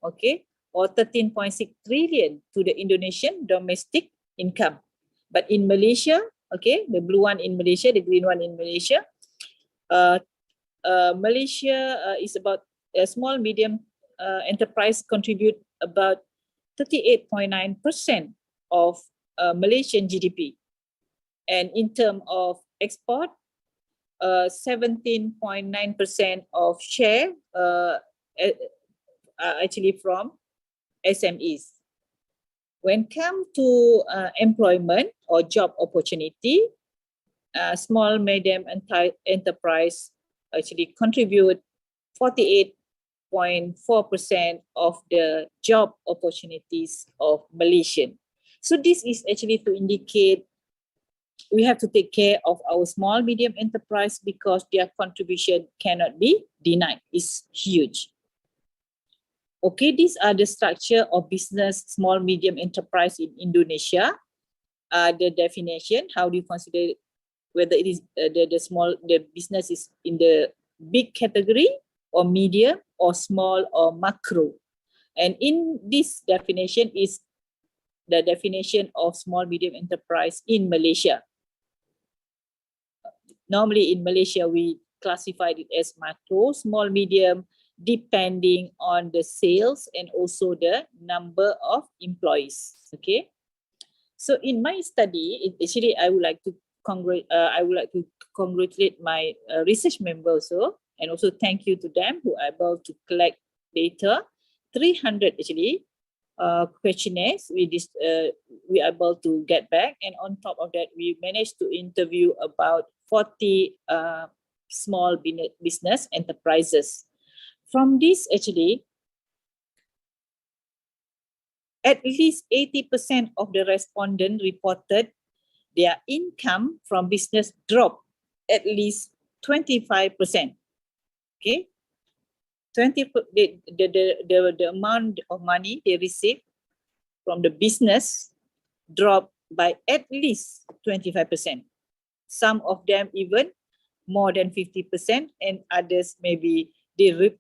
okay, or 13.6 trillion to the Indonesian domestic income. But in Malaysia, okay, the blue one in Malaysia, the green one in Malaysia, Malaysia is about a small, medium enterprise contribute about 38.9% of Malaysian GDP. And in terms of export, 17.9% of share actually from SMEs. When it comes to employment or job opportunity, small, medium, and enterprise actually contribute 48.4% of the job opportunities of Malaysian. So this is actually to indicate we have to take care of our small, medium enterprise because their contribution cannot be denied. It's huge. Okay, these are the structure of business, small, medium enterprise in Indonesia. The definition, how do you consider whether it is the business is in the big category or medium or small or macro. And in this definition is the definition of small, medium enterprise in Malaysia. Normally in Malaysia, we classified it as macro, small, medium, depending on the sales and also the number of employees. Okay. So in my study, actually, I would like to congratulate my research members also, and also thank you to them who are able to collect data. 300 actually questionnaires we are able to get back, and on top of that, we managed to interview about 40 small business enterprises. From this, actually, at least 80% of the respondents reported their income from business dropped at least 25%. Okay, the amount of money they receive from the business dropped by at least 25%. Some of them even more than 50%, and others maybe they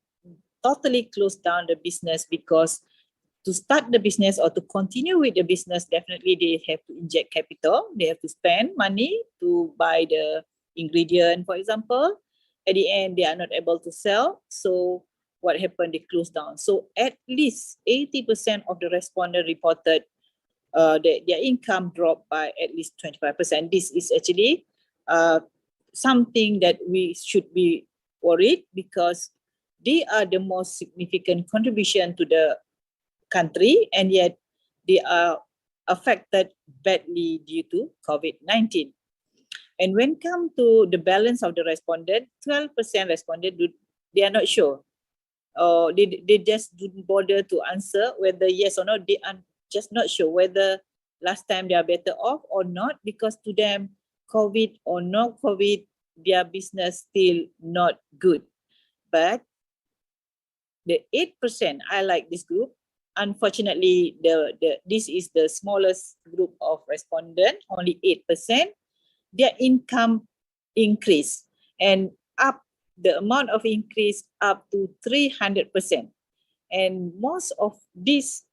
totally close down the business because to start the business or to continue with the business, definitely they have to inject capital. They have to spend money to buy the ingredient, for example. At the end, they are not able to sell. So what happened? They closed down. So at least 80% of the respondents reported that their income dropped by at least 25%. This is actually something that we should be worried because they are the most significant contribution to the country, and yet they are affected badly due to COVID-19. And when come to the balance of the respondent, 12% responded they are not sure. They just didn't bother to answer whether yes or no. They are just not sure whether last time they are better off or not, because to them, COVID or no COVID, their business still not good. But the 8%, I like this group. Unfortunately, this is the smallest group of respondents, only 8%. Their income increased and up the amount of increase up to 300%. And most of these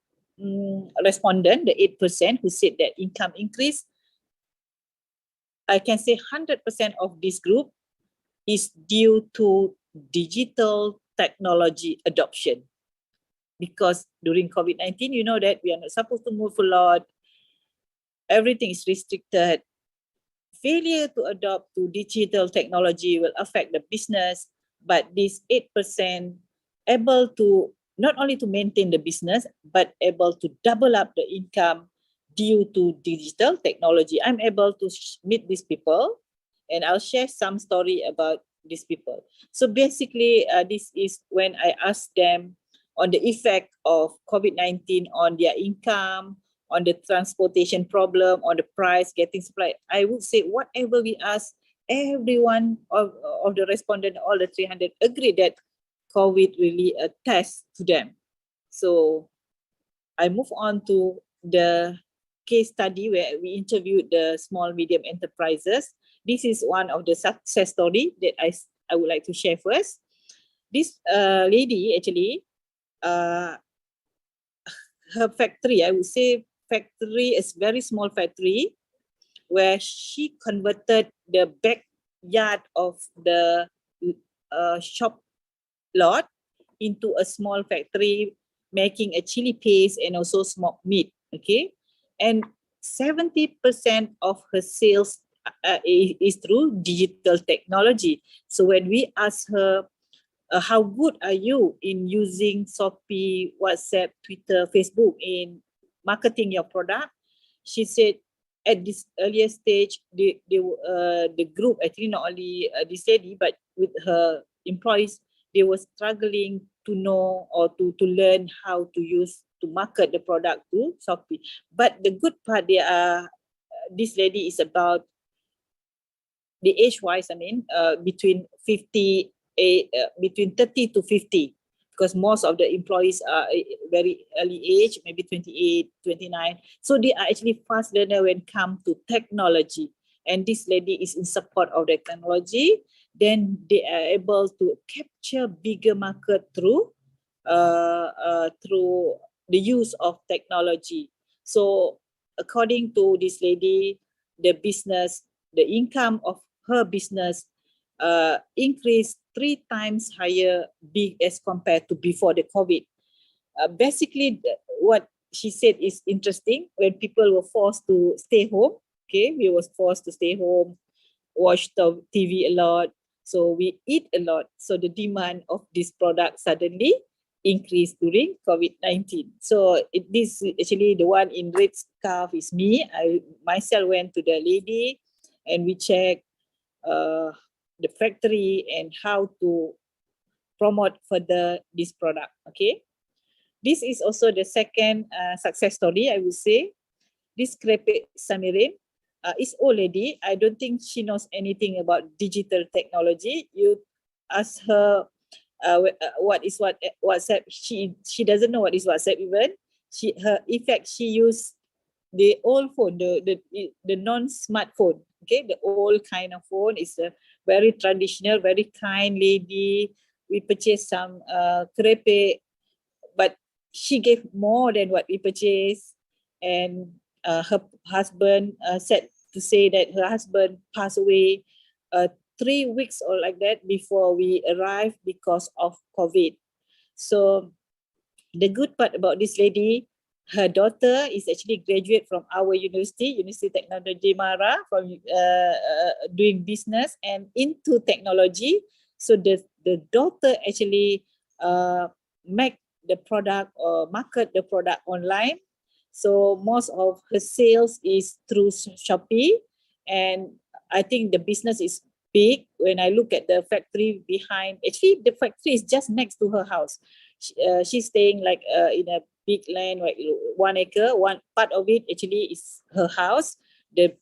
respondents, the 8% who said that income increase, I can say 100% of this group is due to digital technology adoption. Because during COVID-19, you know that we are not supposed to move a lot. Everything is restricted. Failure to adopt to digital technology will affect the business, but this 8% able to not only to maintain the business, but able to double up the income due to digital technology. I'm able to meet these people, and I'll share some story about these people. So basically, this is when I asked them on the effect of COVID-19 on their income, on the transportation problem, on the price getting supplied. I would say whatever we ask, everyone of the respondent, all the 300 agree that COVID really attests to them. So I move on to the case study where we interviewed the small, medium enterprises. This is one of the success story that I would like to share first. This lady actually, her factory, I would say factory is very small factory where she converted the backyard of the shop lot into a small factory making a chili paste and also smoked meat. Okay, and 70% of her sales is through digital technology. So when we ask her, how good are you in using Shopee, WhatsApp, Twitter, Facebook in marketing your product? She said, at this earlier stage, the group, actually not only this lady, but with her employees, they were struggling to know or to learn how to market the product to Shopee. But the good part, this lady is about the age-wise, between 30 to 50, because most of the employees are very early age, maybe 28, 29. So they are actually fast learner when it comes to technology. And this lady is in support of the technology. Then they are able to capture bigger market through the use of technology. So according to this lady, the income of her business increased 3 times higher big as compared to before the COVID. Basically, what she said is interesting. When people were forced to stay home, we were forced to stay home, watch the TV a lot, so we eat a lot. So the demand of this product suddenly increased during COVID-19. So this actually the one in red scarf is me. I myself went to the lady and we checked the factory and how to promote further this product. Okay, this is also the second success story, I would say. This Krepe Samirin is old lady. I don't think she knows anything about digital technology. You ask her what is WhatsApp. She doesn't know what is WhatsApp even. She used the old phone, the non-smartphone. Okay, the old kind of phone is a very traditional, very kind lady. We purchased some crepe, but she gave more than what we purchased. And her husband said to say that her husband passed away 3 weeks or like that before we arrived because of COVID. So the good part about this lady, her daughter is actually graduate from our University Technology Mara, from doing business and into technology. So the daughter actually make the product or market the product online. So most of her sales is through Shopee, and I think the business is big. When I look at the factory behind, actually the factory is just next to her house. She's staying like in a big land, like 1 acre. One part of it actually is her house. The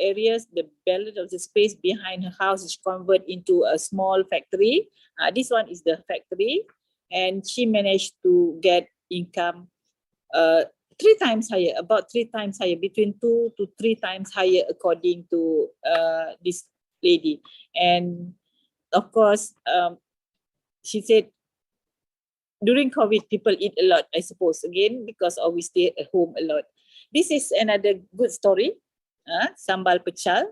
areas, the balance of the space behind her house is converted into a small factory. This one is the factory, and she managed to get income 3 times higher, about 3 times higher, between 2 to 3 times higher, according to this lady. And of course, she said during COVID, people eat a lot, I suppose, again, because we stay at home a lot. This is another good story, Sambal Pechal.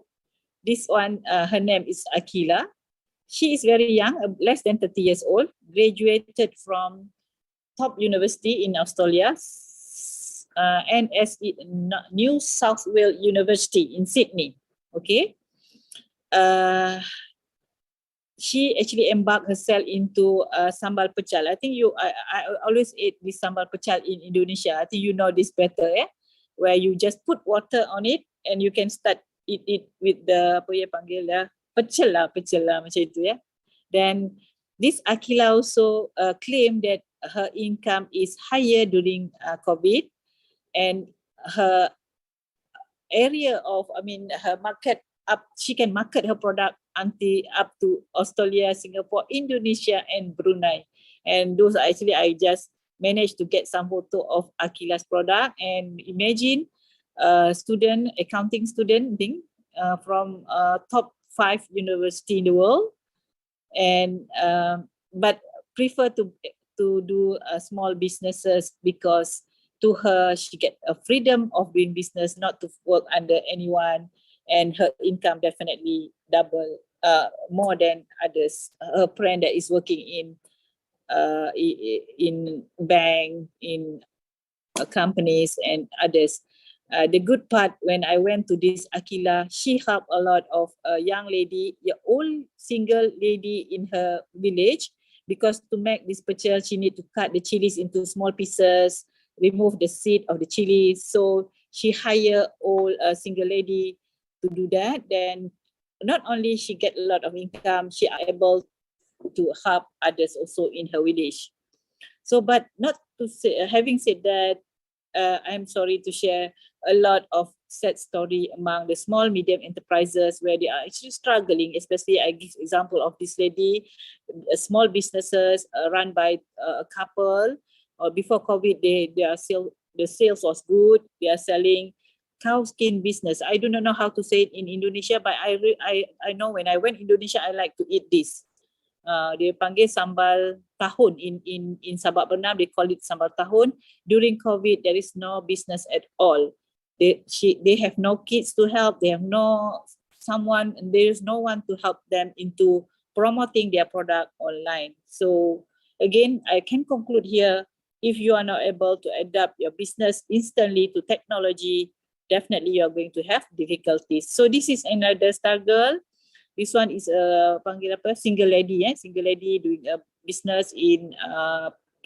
This one, her name is Akila. She is very young, less than 30 years old, graduated from top university in Australia, NSE, New South Wales University in Sydney. Okay. She actually embarked herself into sambal pecel. I think I always ate this sambal pecel in Indonesia. I think you know this better, where you just put water on it and you can start eat it with the pecel lah macam itu ya. Then this Akila also claimed that her income is higher during COVID, and her area of, her market she can market her product up to Australia, Singapore, Indonesia, and Brunei. And those are actually, I just managed to get some photo of Akila's product. And imagine accounting student from top 5 university in the world, and but prefer to do small businesses, because to her she get a freedom of doing business, not to work under anyone, and her income definitely double more than others. Her friend that is working in bank, in companies, and others. The good part, when I went to this Akila, she helped a lot of young lady, old single lady in her village, because to make this pecel, she need to cut the chilies into small pieces, remove the seed of the chilies. So she hire all a single lady to do that. Then not only she get a lot of income, she are able to help others also in her village. So, but not to say, having said that, I'm sorry to share a lot of sad story among the small medium enterprises where they are actually struggling. Especially, I give example of this lady, small businesses run by a couple. Or before COVID, the sales was good. They are selling cow skin business. I do not know how to say it in Indonesia, but I know when I went Indonesia, I like to eat this. Dia panggil sambal tahun in Sabak Bernam, they call it sambal tahun. During COVID, there is no business at all. They have no kids to help. They have there is no one to help them into promoting their product online. So again, I can conclude here, if you are not able to adapt your business instantly to technology, definitely you are going to have difficulties. So this is another struggle. This one is panggil apa, single lady, single lady doing a business in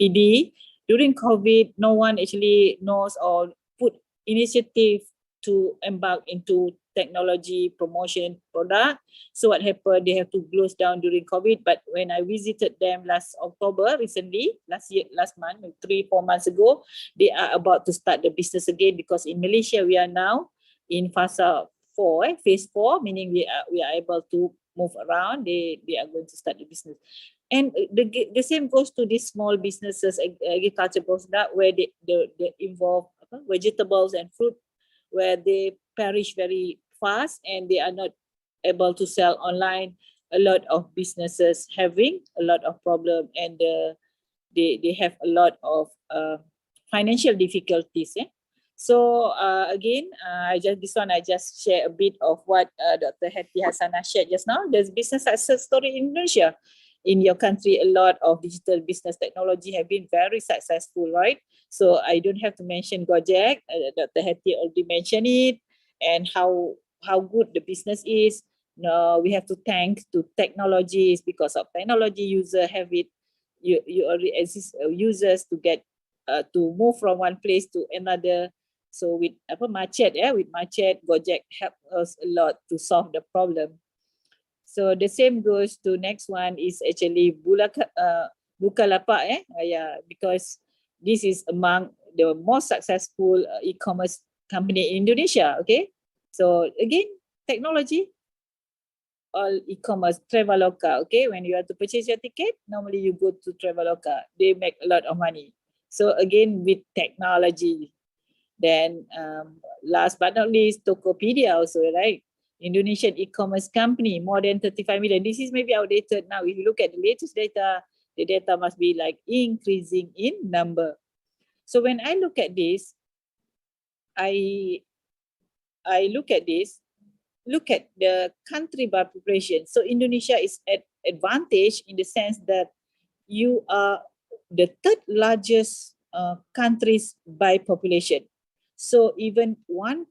PD. During COVID, no one actually knows or put initiative to embark into technology promotion product. So what happened? They have to close down during COVID. But when I visited them last October, recently, last month, 3-4 months ago, they are about to start the business again, because in Malaysia we are now in phase 4, meaning we are able to move around. They are going to start the business. And the same goes to these small businesses, agriculture product, where they involve vegetables and fruit, where they perish very fast and they are not able to sell online. A lot of businesses having a lot of problem, and they have a lot of financial difficulties. So again, I just share a bit of what Dr. Hati Hasanah shared just now. There's business success story in Indonesia. In your country, a lot of digital business technology have been very successful, right? So I don't have to mention Gojek. Dr. Hati already mentioned it, and how good the business is. No, we have to thank to technologies. Because of technology, user have it. You already exist users to get to move from one place to another. So with macet, with macet, Gojek help us a lot to solve the problem. So the same goes to next one is actually Bukalapak, because this is among the most successful e-commerce company in Indonesia. Okay, so again, technology, all e-commerce, Traveloka. Okay, when you have to purchase your ticket, normally you go to Traveloka. They make a lot of money. So again, with technology. Then last but not least, Tokopedia also, right? Indonesian e-commerce company, more than 35 million. This is maybe outdated now. If you look at the latest data, the data must be like increasing in number. So when I look at this, I look at the country by population. So Indonesia is at advantage in the sense that you are the third largest countries by population. So even 1%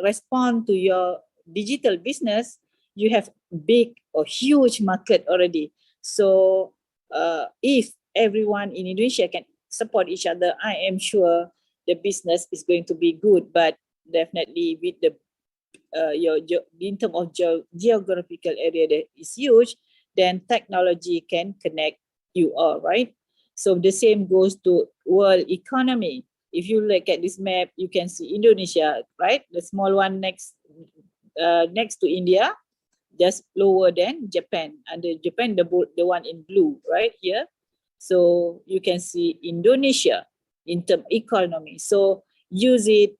respond to your digital business, you have big or huge market already. So if everyone in Indonesia can support each other, I am sure the business is going to be good. But definitely with the in terms of geographical area that is huge, then technology can connect you all, right? So the same goes to world economy. If you look at this map, you can see Indonesia, right? The small one next to India, just lower than Japan. Under Japan, the one in blue, right here. So you can see Indonesia in terms of economy. So use it.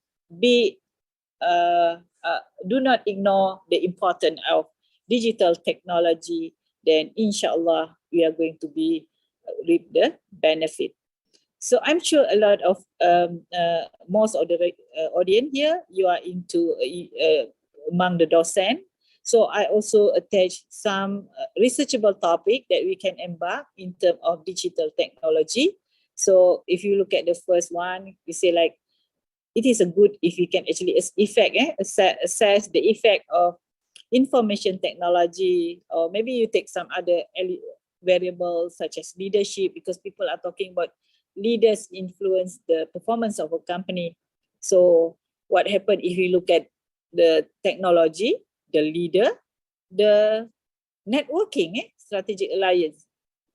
Do not ignore the importance of digital technology. Then, inshallah, we are going to reap the benefit. So I'm sure a lot of most of the audience here, you are into among the docent. So I also attach some researchable topic that we can embark in terms of digital technology. So if you look at the first one, we say like, it is a good if we can actually assess the effect of information technology, or maybe you take some other variables such as leadership, because people are talking about leaders influence the performance of a company. So what happened if you look at the technology, the leader, the networking, strategic alliance.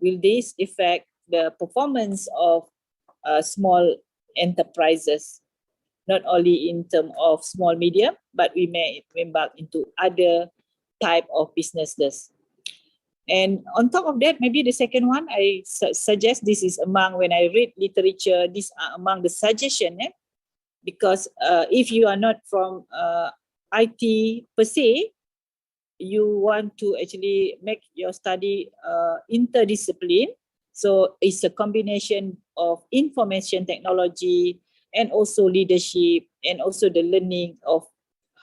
Will this affect the performance of small enterprises, not only in terms of small medium, but we may embark into other type of businesses. And on top of that, maybe the second one, I suggest this is among, when I read literature, these are among the suggestion, because if you are not from IT per se, you want to actually make your study interdiscipline. So it's a combination of information technology and also leadership and also the learning of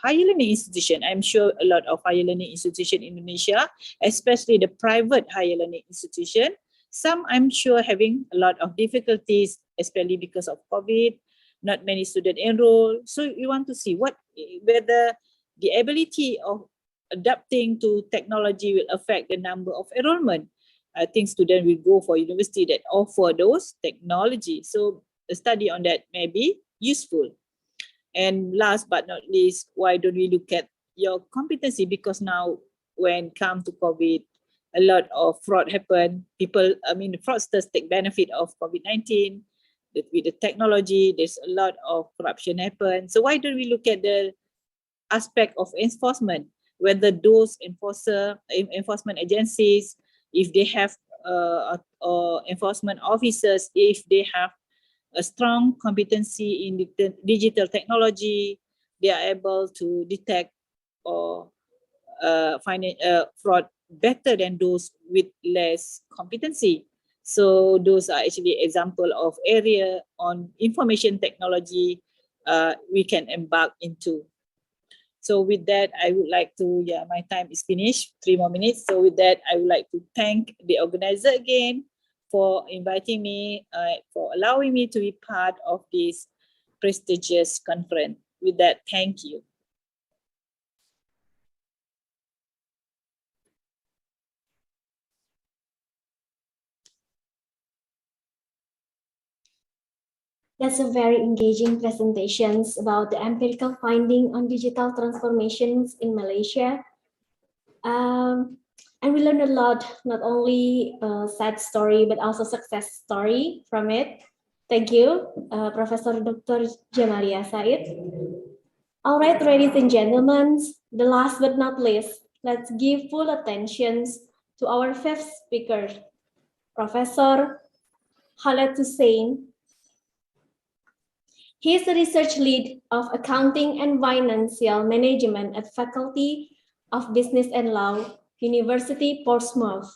higher learning institution. I'm sure a lot of higher learning institution in Indonesia, especially the private higher learning institution, some I'm sure having a lot of difficulties, especially because of COVID, not many students enroll. So you want to see whether the ability of adapting to technology will affect the number of enrollment. I think students will go for university that offer those technology. So a study on that may be useful. And last but not least, why don't we look at your competency? Because now when come to COVID, a lot of fraud happen. People, the fraudsters take benefit of COVID-19. With the technology, there's a lot of corruption happen. So why don't we look at the aspect of enforcement? Whether those enforcement agencies, if they have enforcement officers, if they have a strong competency in the digital technology, they are able to detect or find fraud better than those with less competency. So those are actually example of area on information technology we can embark into. So with that, I would like to, my time is finished, 3 more minutes. So with that, I would like to thank the organizer again for inviting me, for allowing me to be part of this prestigious conference. With that, thank you. That's a very engaging presentations about the empirical finding on digital transformations in Malaysia. And we learned a lot, not only a sad story, but also success story from it. Thank you, Professor Dr. Jamaria Said. All right, ladies and gentlemen, the last but not least, let's give full attention to our fifth speaker, Professor Khaled Hussein. He is the research lead of Accounting and Financial Management at Faculty of Business and Law, University Portsmouth.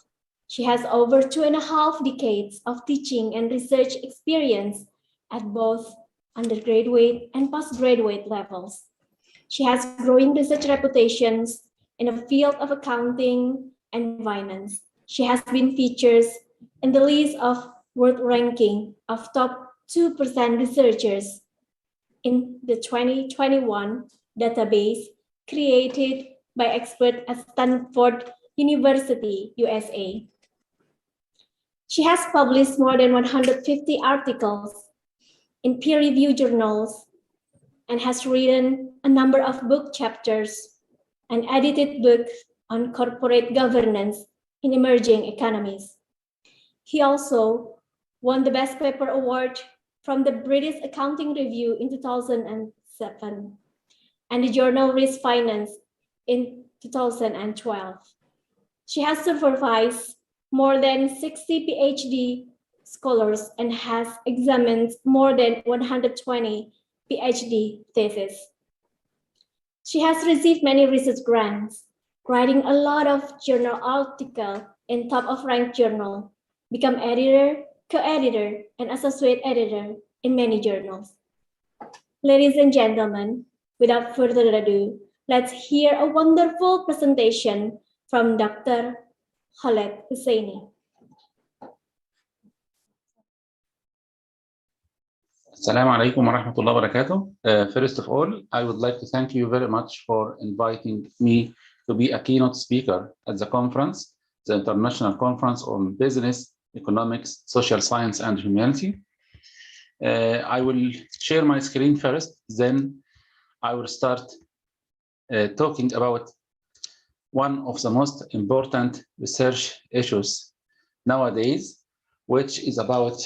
She has over 2.5 decades of teaching and research experience at both undergraduate and postgraduate levels. She has growing research reputations in the field of accounting and finance. She has been featured in the list of world ranking of top 2% researchers in the 2021 database created by experts at Stanford University, USA. She has published more than 150 articles in peer-reviewed journals and has written a number of book chapters and edited books on corporate governance in emerging economies. He also won the Best Paper Award from the British Accounting Review in 2007 and the journal Risk Finance in 2012. She has supervised more than 60 PhD scholars and has examined more than 120 PhD theses. She has received many research grants, writing a lot of journal articles in top of ranked journal, become editor, co-editor, and associate editor in many journals. Ladies and gentlemen, without further ado, let's hear a wonderful presentation from Dr. Khaled Husseini. Assalamu alaikum wa rahmatullahi wa barakatuh. First of all, I would like to thank you very much for inviting me to be a keynote speaker at the conference, the International Conference on Business, Economics, Social Science, and Humanity. I will share my screen first, then I will start talking about one of the most important research issues nowadays, which is about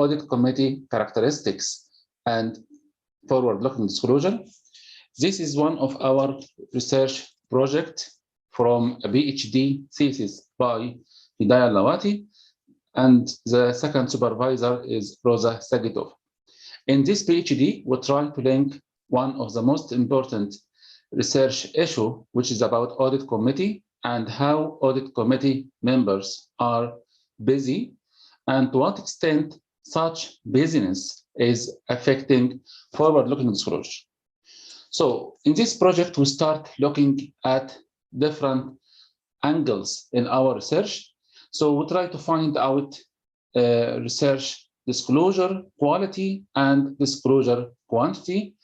audit committee characteristics and forward-looking disclosure. This is one of our research projects from a PhD thesis by Hidayah Lawati, and the second supervisor is Rosa Sagitov. In this PhD, we try to link one of the most important research issue, which is about audit committee and how audit committee members are busy and to what extent such busyness is affecting forward-looking disclosure. So in this project, we start looking at different angles in our research. So we try to find out research disclosure quality and disclosure quantity,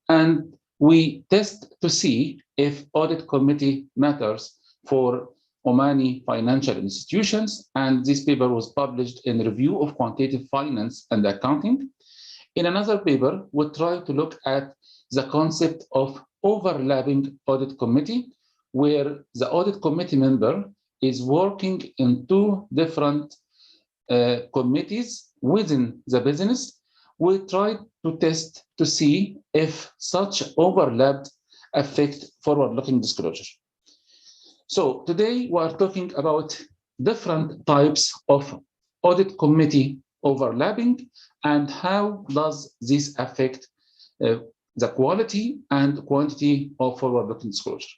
and we test to see if audit committee matters for Omani financial institutions, and this paper was published in Review of Quantitative Finance and Accounting. In another paper, we try to look at the concept of overlapping audit committee, where the audit committee member is working in two different committees within the business. We try to test to see if such overlap affect forward-looking disclosure. So today we are talking about different types of audit committee overlapping and how does this affect the quality and quantity of forward-looking disclosure.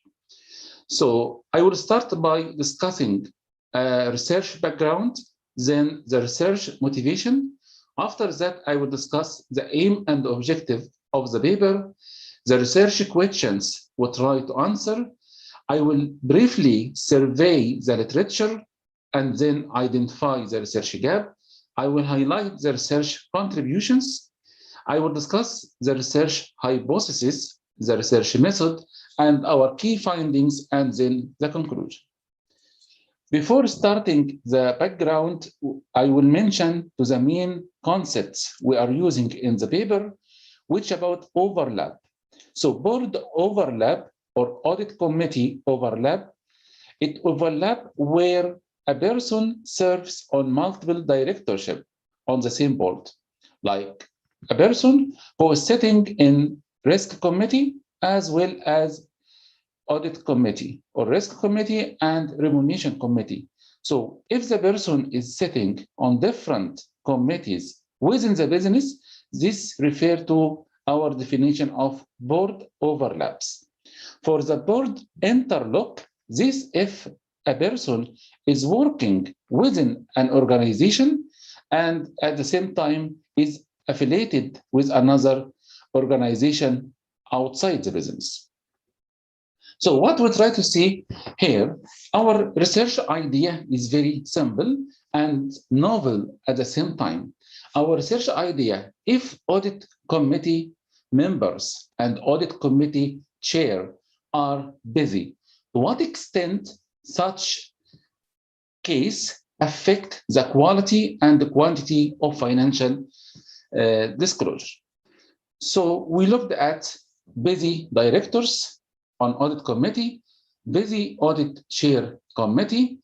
So I will start by discussing research background, then the research motivation. After that, I will discuss the aim and objective of the paper, the research questions we try to answer. I will briefly survey the literature and then identify the research gap. I will highlight the research contributions. I will discuss the research hypothesis, the research method, and our key findings, and then the conclusion. Before starting the background, I will mention to the main concepts we are using in the paper, which about overlap. So board overlap or audit committee overlap, it overlap where a person serves on multiple directorship on the same board, like a person who is sitting in risk committee as well as audit committee or risk committee and remuneration committee. So if the person is sitting on different committees within the business, this refers to our definition of board overlaps. For the board interlock, this if a person is working within an organization and at the same time is affiliated with another organization outside the business. So what we try to see here, our research idea is very simple and novel at the same time. Our research idea, if audit committee members and audit committee chair are busy, to what extent such case affect the quality and the quantity of financial disclosure. So we looked at busy directors on audit committee, busy audit chair committee,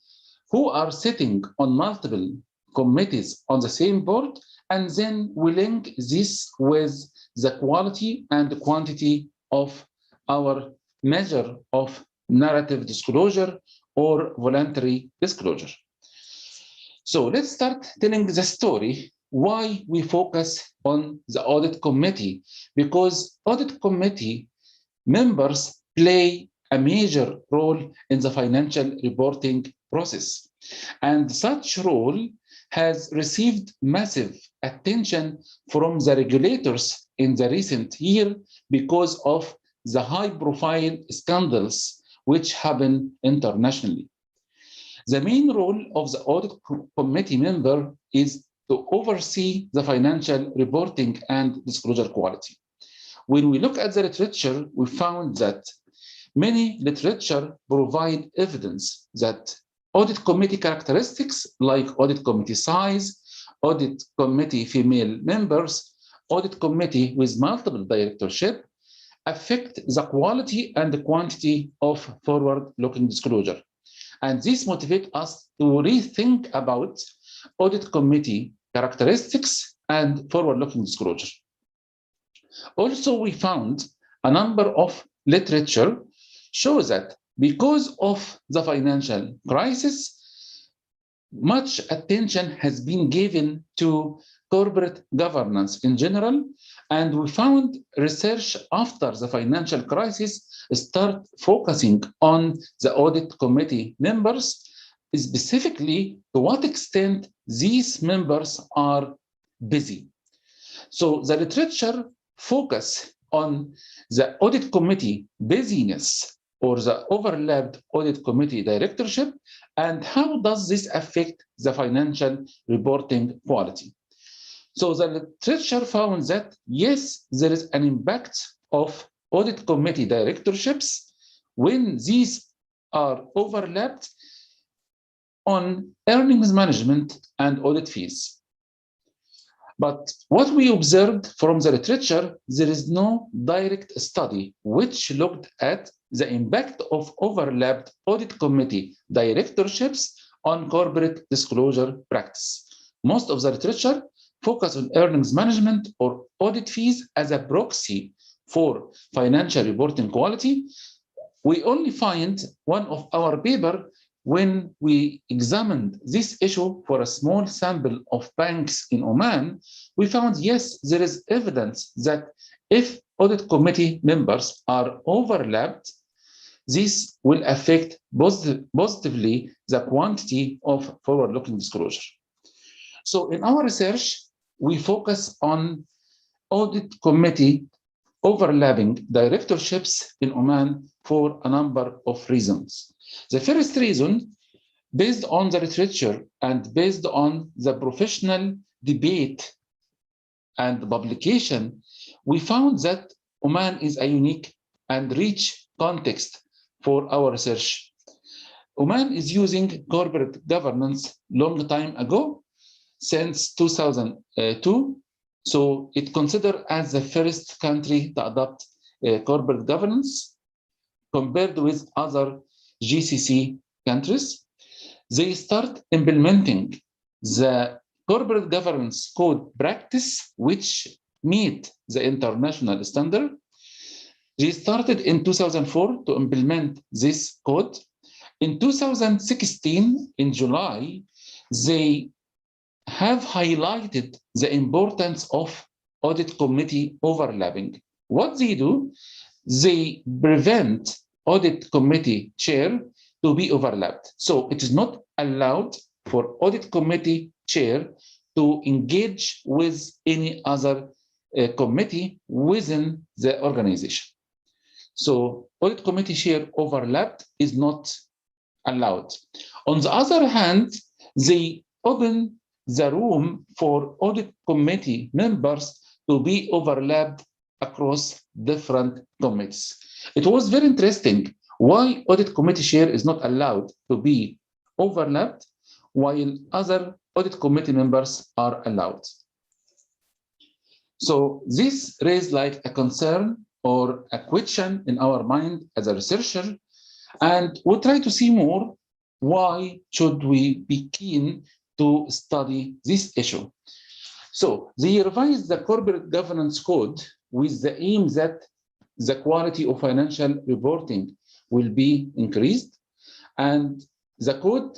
who are sitting on multiple committees on the same board, and then we link this with the quality and the quantity of our measure of narrative disclosure or voluntary disclosure. So let's start telling the story why we focus on the audit committee, because audit committee members play a major role in the financial reporting process. And such role has received massive attention from the regulators in the recent year because of the high-profile scandals which happen internationally. The main role of the audit committee member is to oversee the financial reporting and disclosure quality. When we look at the literature, we found that many literature provide evidence that audit committee characteristics like audit committee size, audit committee female members, audit committee with multiple directorship, affect the quality and the quantity of forward-looking disclosure. And this motivates us to rethink about audit committee characteristics and forward-looking disclosure. Also, we found a number of literature shows that because of the financial crisis, much attention has been given to corporate governance in general, and we found research after the financial crisis start focusing on the audit committee members, specifically to what extent these members are busy. So the literature focus on the audit committee busyness or the overlapped audit committee directorship, and how does this affect the financial reporting quality. So the literature found that, yes, there is an impact of audit committee directorships when these are overlapped on earnings management and audit fees. But what we observed from the literature, there is no direct study which looked at the impact of overlapped audit committee directorships on corporate disclosure practice. Most of the literature focus on earnings management or audit fees as a proxy for financial reporting quality. We only find one of our paper when we examined this issue for a small sample of banks in Oman, we found, yes, there is evidence that if audit committee members are overlapped, this will affect positively the quantity of forward-looking disclosure. So in our research, we focus on audit committee overlapping directorships in Oman for a number of reasons. The first reason, based on the literature and based on the professional debate and publication, we found that Oman is a unique and rich context for our research. Oman is using corporate governance long time ago, since 2002. So it considered as the first country to adopt corporate governance compared with other GCC countries. They start implementing the corporate governance code practice, which meet the international standard. They started in 2004 to implement this code. In 2016, in July, they have highlighted the importance of audit committee overlapping. What they do, they prevent audit committee chair to be overlapped. So it is not allowed for audit committee chair to engage with any other committee within the organization. So audit committee chair overlapped is not allowed. On the other hand, they open the room for audit committee members to be overlapped across different committees. It was very interesting why audit committee chair is not allowed to be overlapped while other audit committee members are allowed. So this raised like a concern or a question in our mind as a researcher, and we'll try to see more why should we be keen to study this issue. So they revised the corporate governance code with the aim that the quality of financial reporting will be increased, and the code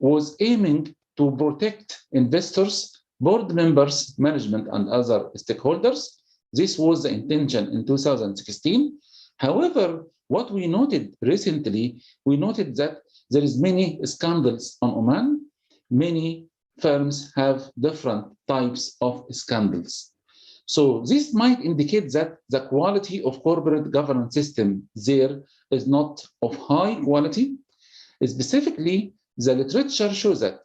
was aiming to protect investors, board members, management, and other stakeholders. This was the intention in 2016. However, what we noted recently, we noted that there is many scandals on Oman. Many firms have different types of scandals. So this might indicate that the quality of corporate governance system there is not of high quality. Specifically, the literature shows that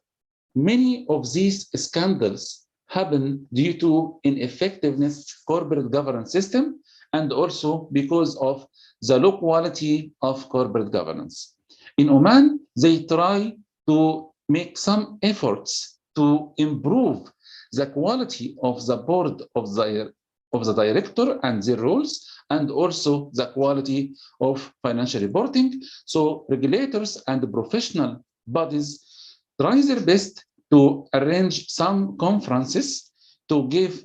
many of these scandals happen due to ineffectiveness corporate governance system and also because of the low quality of corporate governance. In Oman, they try to make some efforts to improve the quality of the board of the director and their roles, and also the quality of financial reporting. So regulators and professional bodies try their best to arrange some conferences to give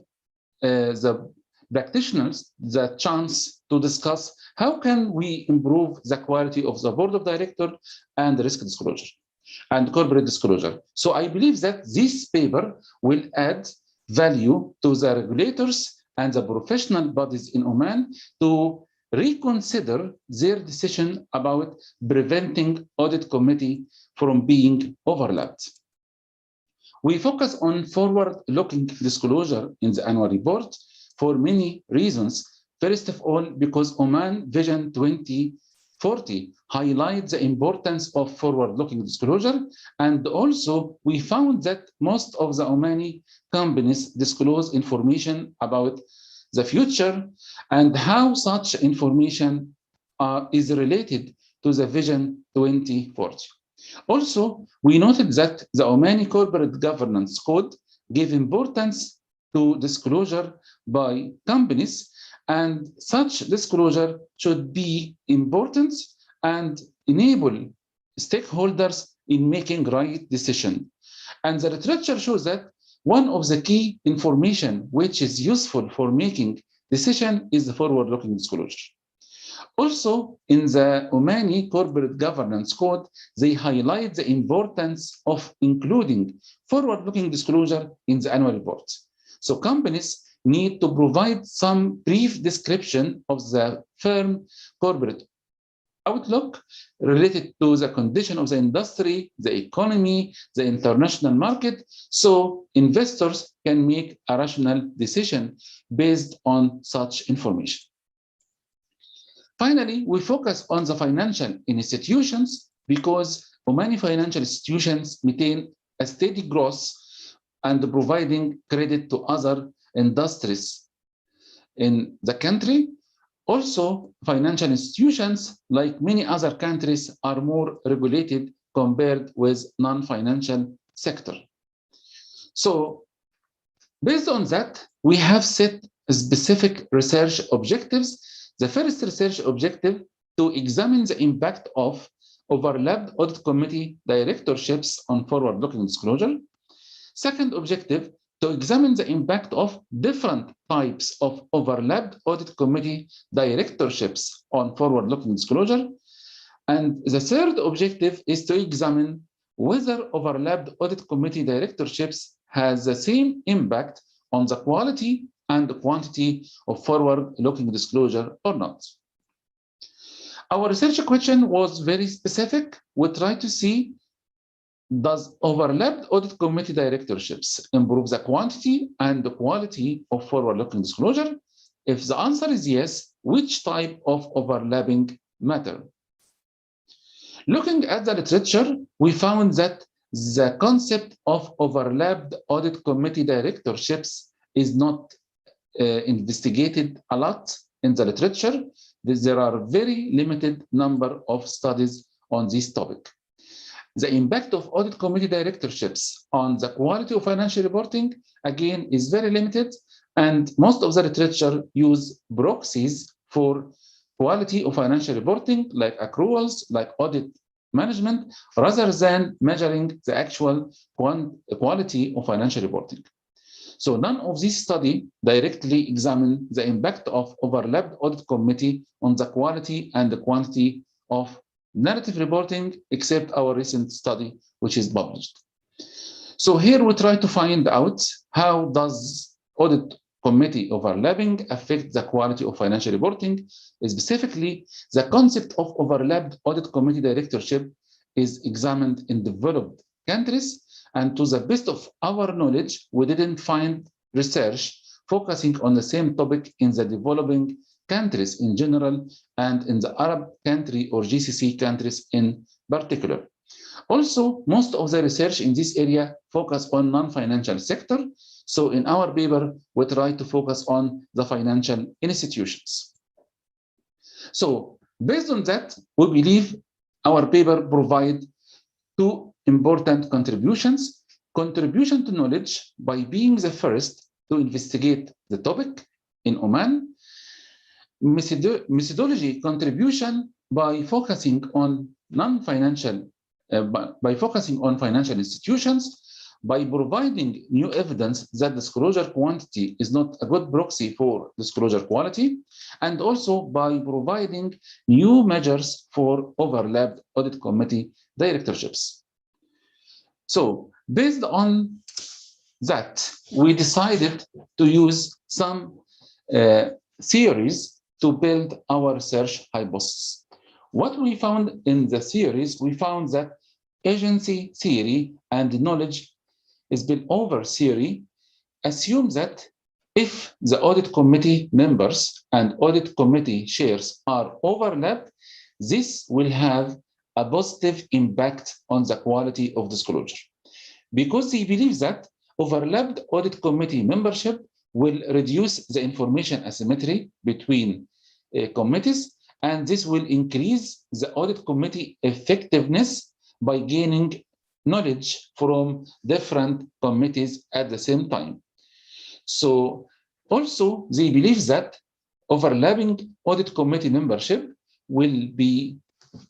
the practitioners the chance to discuss how can we improve the quality of the board of directors and risk disclosure and corporate disclosure. So I believe that this paper will add value to the regulators and the professional bodies in Oman to reconsider their decision about preventing audit committee from being overlapped. We focus on forward-looking disclosure in the annual report for many reasons. First of all, because Oman Vision 2040 highlights the importance of forward-looking disclosure, and also we found that most of the Omani companies disclose information about the future and how such information is related to the Vision 2040. Also, we noted that the Omani Corporate Governance Code gave importance to disclosure by companies, and such disclosure should be important and enable stakeholders in making right decision. And the literature shows that one of the key information which is useful for making decision is the forward-looking disclosure. Also, in the Omani Corporate Governance Code, they highlight the importance of including forward-looking disclosure in the annual report. So companies need to provide some brief description of the firm corporate outlook related to the condition of the industry, the economy, the international market, so investors can make a rational decision based on such information. Finally, we focus on the financial institutions because Omani financial institutions maintain a steady growth and providing credit to other industries in the country. Also, financial institutions, like many other countries, are more regulated compared with non-financial sector. So, based on that, we have set specific research objectives. The first research objective to examine the impact of overlapped audit committee directorships on forward-looking disclosure. Second objective, to examine the impact of different types of overlapped audit committee directorships on forward-looking disclosure. And the third objective is to examine whether overlapped audit committee directorships has the same impact on the quality and the quantity of forward-looking disclosure or not. Our research question was very specific. We tried to see, does overlapped audit committee directorships improve the quantity and the quality of forward-looking disclosure? If the answer is yes, which type of overlapping matter? Looking at the literature, we found that the concept of overlapped audit committee directorships is not investigated a lot in the literature. There are very limited number of studies on this topic. The impact of audit committee directorships on the quality of financial reporting, again, is very limited, and most of the literature use proxies for quality of financial reporting, like accruals, like audit management, rather than measuring the actual quality of financial reporting. So none of these studies directly examine the impact of overlapped audit committee on the quality and the quantity of narrative reporting, except our recent study, which is published. So here we try to find out how does audit committee overlapping affect the quality of financial reporting. Specifically, the concept of overlapped audit committee directorship is examined in developed countries, and to the best of our knowledge, we didn't find research focusing on the same topic in the developing countries in general and in the Arab country or GCC countries in particular. Also, most of the research in this area focus on non-financial sector. So in our paper, we try to focus on the financial institutions. So based on that, we believe our paper provides two important contributions. Contribution to knowledge by being the first to investigate the topic in Oman. methodology contribution by focusing on non-financial, by focusing on financial institutions, by providing new evidence that disclosure quantity is not a good proxy for disclosure quality, and also by providing new measures for overlapped audit committee directorships. So based on that, we decided to use some theories to build our research hypothesis. What we found in the theories, we found that agency theory and knowledge spillover theory assumes that if the audit committee members and audit committee chairs are overlapped, this will have a positive impact on the quality of disclosure. Because they believe that overlapped audit committee membership will reduce the information asymmetry between committees, and this will increase the audit committee effectiveness by gaining knowledge from different committees at the same time. So also they believe that overlapping audit committee membership will be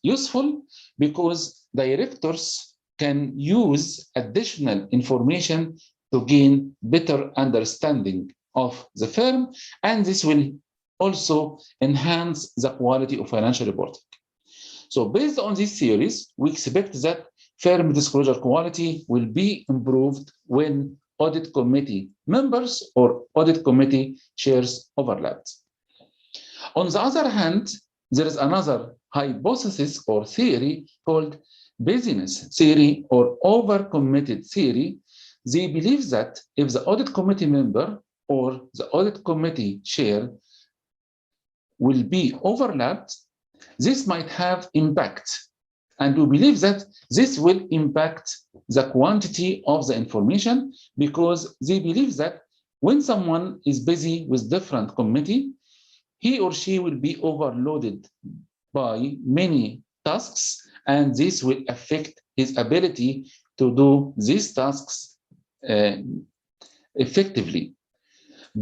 useful because directors can use additional information to gain better understanding of the firm, and this will also enhance the quality of financial reporting. So based on these theories, we expect that firm disclosure quality will be improved when audit committee members or audit committee chairs overlap. On the other hand, there is another hypothesis or theory called busyness theory or overcommitted theory. They believe that if the audit committee member or the audit committee chair will be overlapped, this might have impact. And we believe that this will impact the quantity of the information because they believe that when someone is busy with different committee, he or she will be overloaded by many tasks, and this will affect his ability to do these tasks effectively.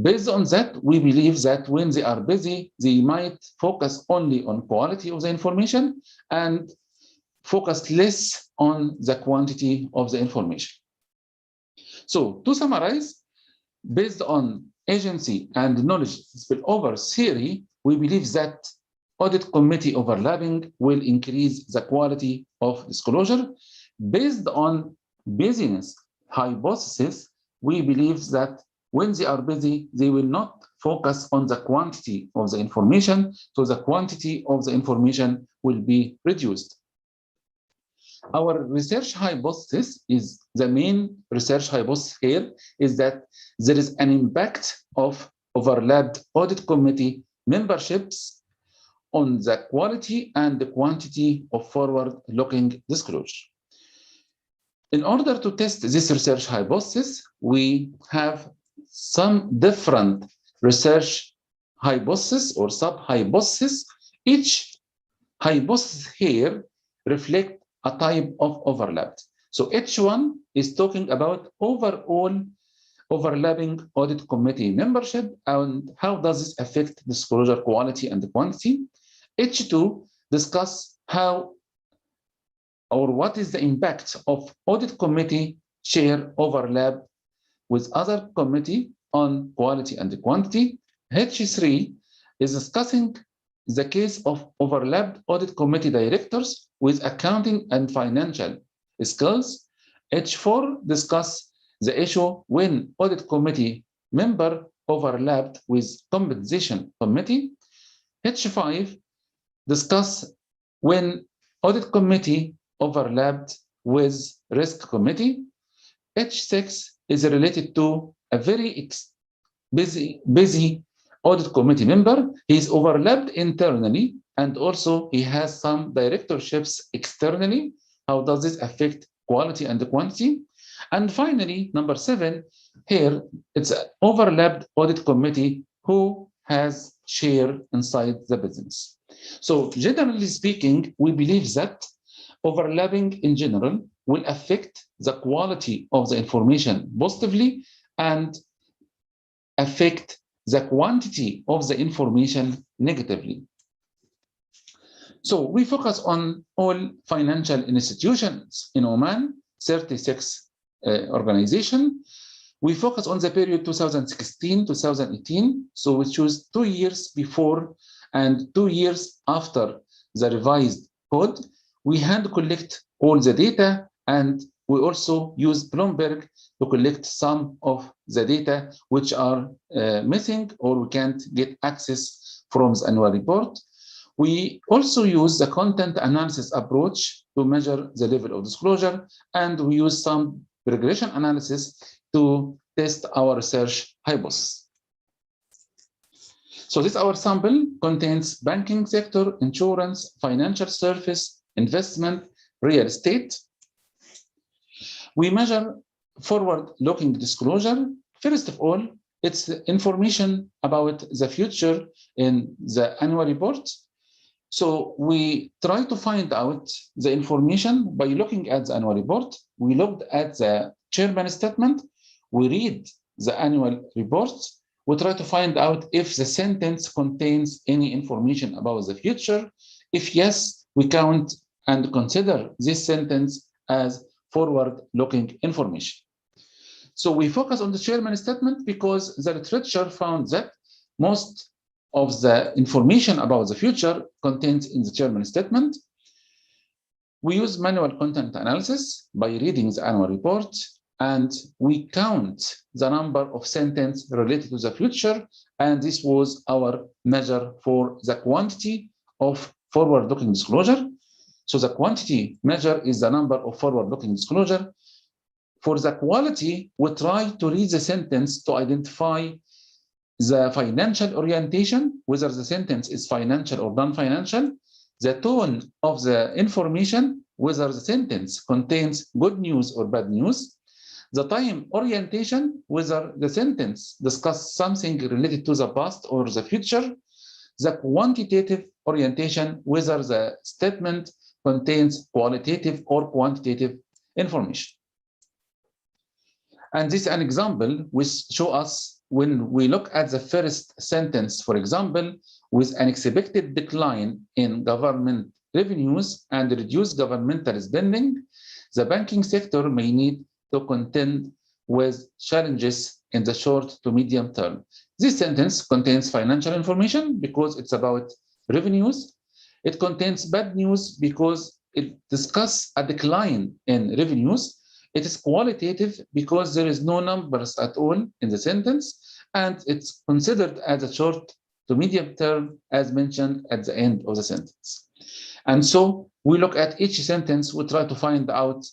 Based on that, we believe that when they are busy, they might focus only on quality of the information and focus less on the quantity of the information. So to summarize, based on agency and knowledge spillover theory, we believe that audit committee overlapping will increase the quality of disclosure. Based on busyness hypothesis, we believe that when they are busy, they will not focus on the quantity of the information, so the quantity of the information will be reduced. Our research hypothesis is, the main research hypothesis here is that there is an impact of overlapped audit committee memberships on the quality and the quantity of forward-looking disclosure. In order to test this research hypothesis, we have some different research hypotheses or sub-hypotheses. Each hypothesis here reflects a type of overlap. So each one is talking about overall overlapping audit committee membership and how does this affect disclosure quality and the quantity. Each two discuss how or what is the impact of audit committee chair overlap with other committee on quality and the quantity. H3 is discussing the case of overlapped audit committee directors with accounting and financial skills. H4 discuss the issue when audit committee member overlapped with compensation committee. H5 discuss when audit committee overlapped with risk committee. H6 is related to a very busy audit committee member. He's overlapped internally and also he has some directorships externally. How does this affect quality and the quantity? And finally, number 7, here it's an overlapped audit committee who has share inside the business. So generally speaking, we believe that overlapping in general will affect the quality of the information positively and affect the quantity of the information negatively. So we focus on all financial institutions in Oman, 36 organizations. We focus on the period 2016-2018, so we choose 2 years before and 2 years after the revised code. We hand collect all the data, and we also use Bloomberg to collect some of the data which are missing or we can't get access from the annual report. We also use the content analysis approach to measure the level of disclosure, and we use some regression analysis to test our research hypothesis. So this our sample contains banking sector, insurance, financial service, investment, real estate. We measure forward-looking disclosure. First of all, it's information about the future in the annual report. So we try to find out the information by looking at the annual report. We looked at the chairman's statement. We read the annual report. We try to find out if the sentence contains any information about the future. If yes, we count and consider this sentence as forward-looking information. So we focus on the chairman's statement because the literature found that most of the information about the future contains in the chairman's statement. We use manual content analysis by reading the annual report, and we count the number of sentences related to the future, and this was our measure for the quantity of forward-looking disclosure. So the quantity measure is the number of forward-looking disclosure. For the quality, we try to read the sentence to identify the financial orientation, whether the sentence is financial or non-financial, the tone of the information, whether the sentence contains good news or bad news, the time orientation, whether the sentence discusses something related to the past or the future, the quantitative orientation, whether the statement contains qualitative or quantitative information. And this is an example which shows us when we look at the first sentence, for example, with an expected decline in government revenues and reduced governmental spending, the banking sector may need to contend with challenges in the short to medium term. This sentence contains financial information because it's about revenues. It contains bad news because it discusses a decline in revenues. It is qualitative because there is no numbers at all in the sentence, and it's considered as a short to medium term as mentioned at the end of the sentence. And so we look at each sentence, we try to find out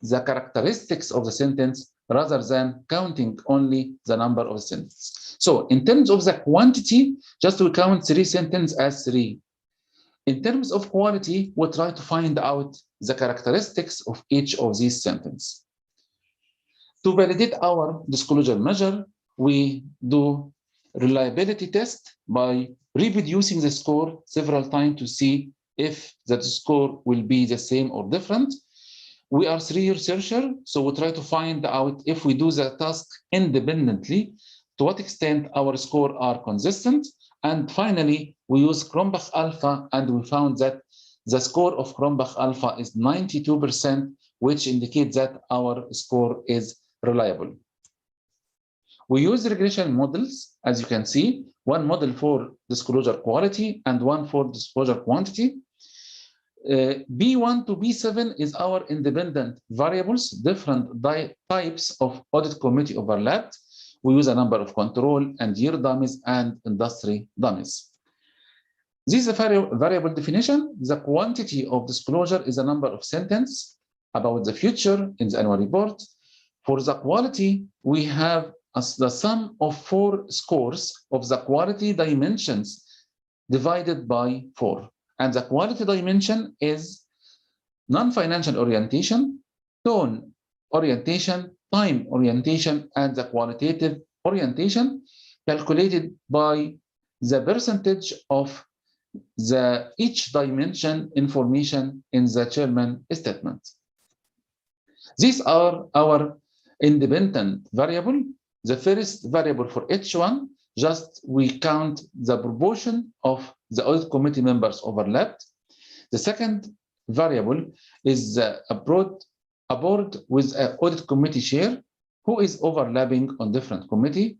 the characteristics of the sentence rather than counting only the number of the sentence. So in terms of the quantity, just we count 3 sentences as 3. In terms of quality, we try to find out the characteristics of each of these sentences. To validate our disclosure measure, we do reliability test by reproducing the score several times to see if the score will be the same or different. We are 3 researchers, so we try to find out if we do the task independently, to what extent our scores are consistent. And finally, we use Cronbach Alpha, and we found that the score of Cronbach Alpha is 92%, which indicates that our score is reliable. We use regression models, as you can see, one model for disclosure quality and one for disclosure quantity. B1 to B7 is our independent variables, different types of audit committee overlapped. We use a number of control and year dummies and industry dummies. This is a variable definition. The quantity of disclosure is a number of sentences about the future in the annual report. For the quality, we have the sum of 4 scores of the quality dimensions divided by 4. And the quality dimension is non-financial orientation, tone orientation, time orientation, and the qualitative orientation, calculated by the percentage of each dimension information in the chairman statement. These are our independent variable. The first variable for H1, just we count the proportion of the audit committee members overlapped. The second variable is a board with an audit committee chair who is overlapping on different committee.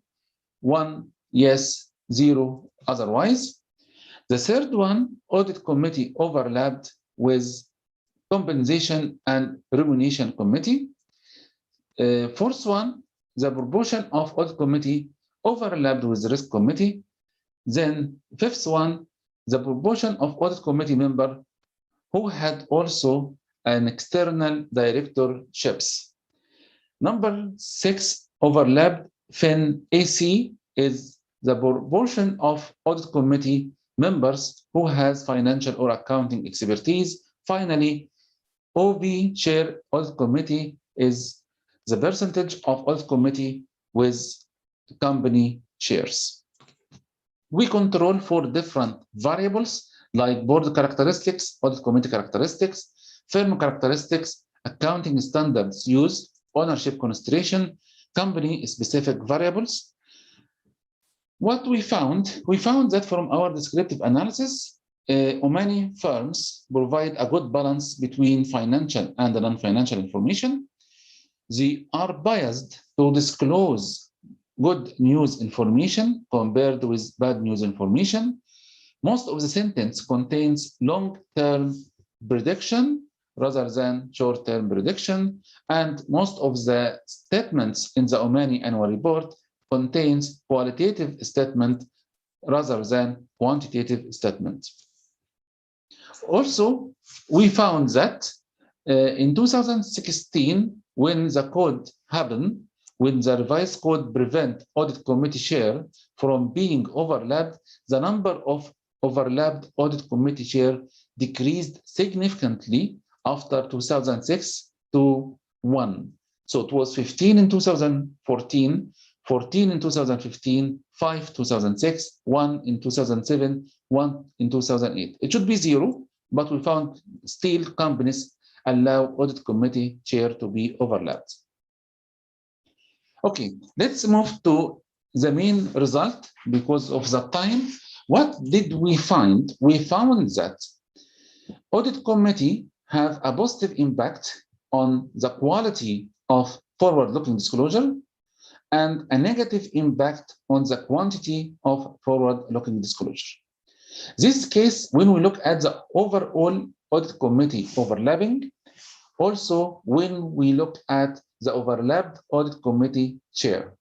1, yes, 0, otherwise. The third one, audit committee overlapped with compensation and remuneration committee. Fourth one, the proportion of audit committee overlapped with risk committee. Then fifth one, the proportion of audit committee member who had also an external directorships. Number 6, overlapped fin AC is the proportion of audit committee members who has financial or accounting expertise. Finally, OB chair audit committee is the percentage of audit committee with company shares. We control for different variables like board characteristics, audit committee characteristics, firm characteristics, accounting standards used, ownership concentration, company specific variables. What we found that from our descriptive analysis, many firms provide a good balance between financial and non-financial information. They are biased to disclose good news information compared with bad news information. Most of the sentence contains long-term prediction rather than short-term prediction, and most of the statements in the Omani annual report contains qualitative statement rather than quantitative statement. Also, we found that in 2016, when the code happened, when the revised code prevent audit committee chair from being overlapped, the number of overlapped audit committee chair decreased significantly after 2006 to 1. So it was 15 in 2014, 14 in 2015, 5 2006, 1 in 2007, 1 in 2008. It should be 0, but we found still companies allow audit committee chair to be overlapped. Okay, let's move to the main result because of the time. What did we find? We found that audit committee have a positive impact on the quality of forward-looking disclosure and a negative impact on the quantity of forward-looking disclosure. This case, when we look at the overall audit committee overlapping, also when we look at the overlapped audit committee chair.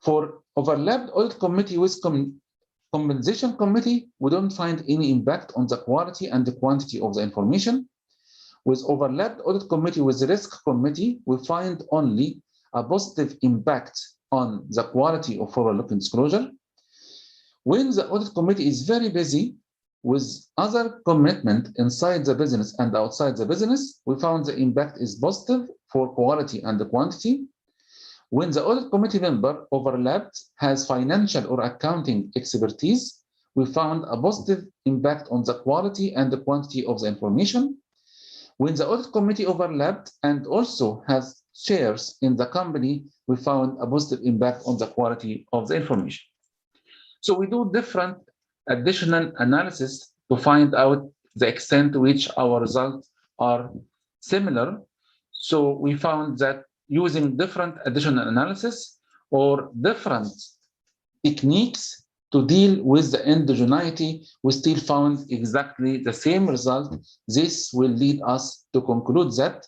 For overlapped audit committee with compensation committee, we don't find any impact on the quality and the quantity of the information. With overlapped audit committee with risk committee, we find only a positive impact on the quality of forward-looking disclosure. When the audit committee is very busy with other commitment inside the business and outside the business, we found the impact is positive for quality and the quantity. When the audit committee member overlapped has financial or accounting expertise, we found a positive impact on the quality and the quantity of the information. When the audit committee overlapped and also has shares in the company, we found a positive impact on the quality of the information. So we do different additional analysis to find out the extent to which our results are similar. So we found that using different additional analysis or different techniques to deal with the endogeneity, we still found exactly the same result. This will lead us to conclude that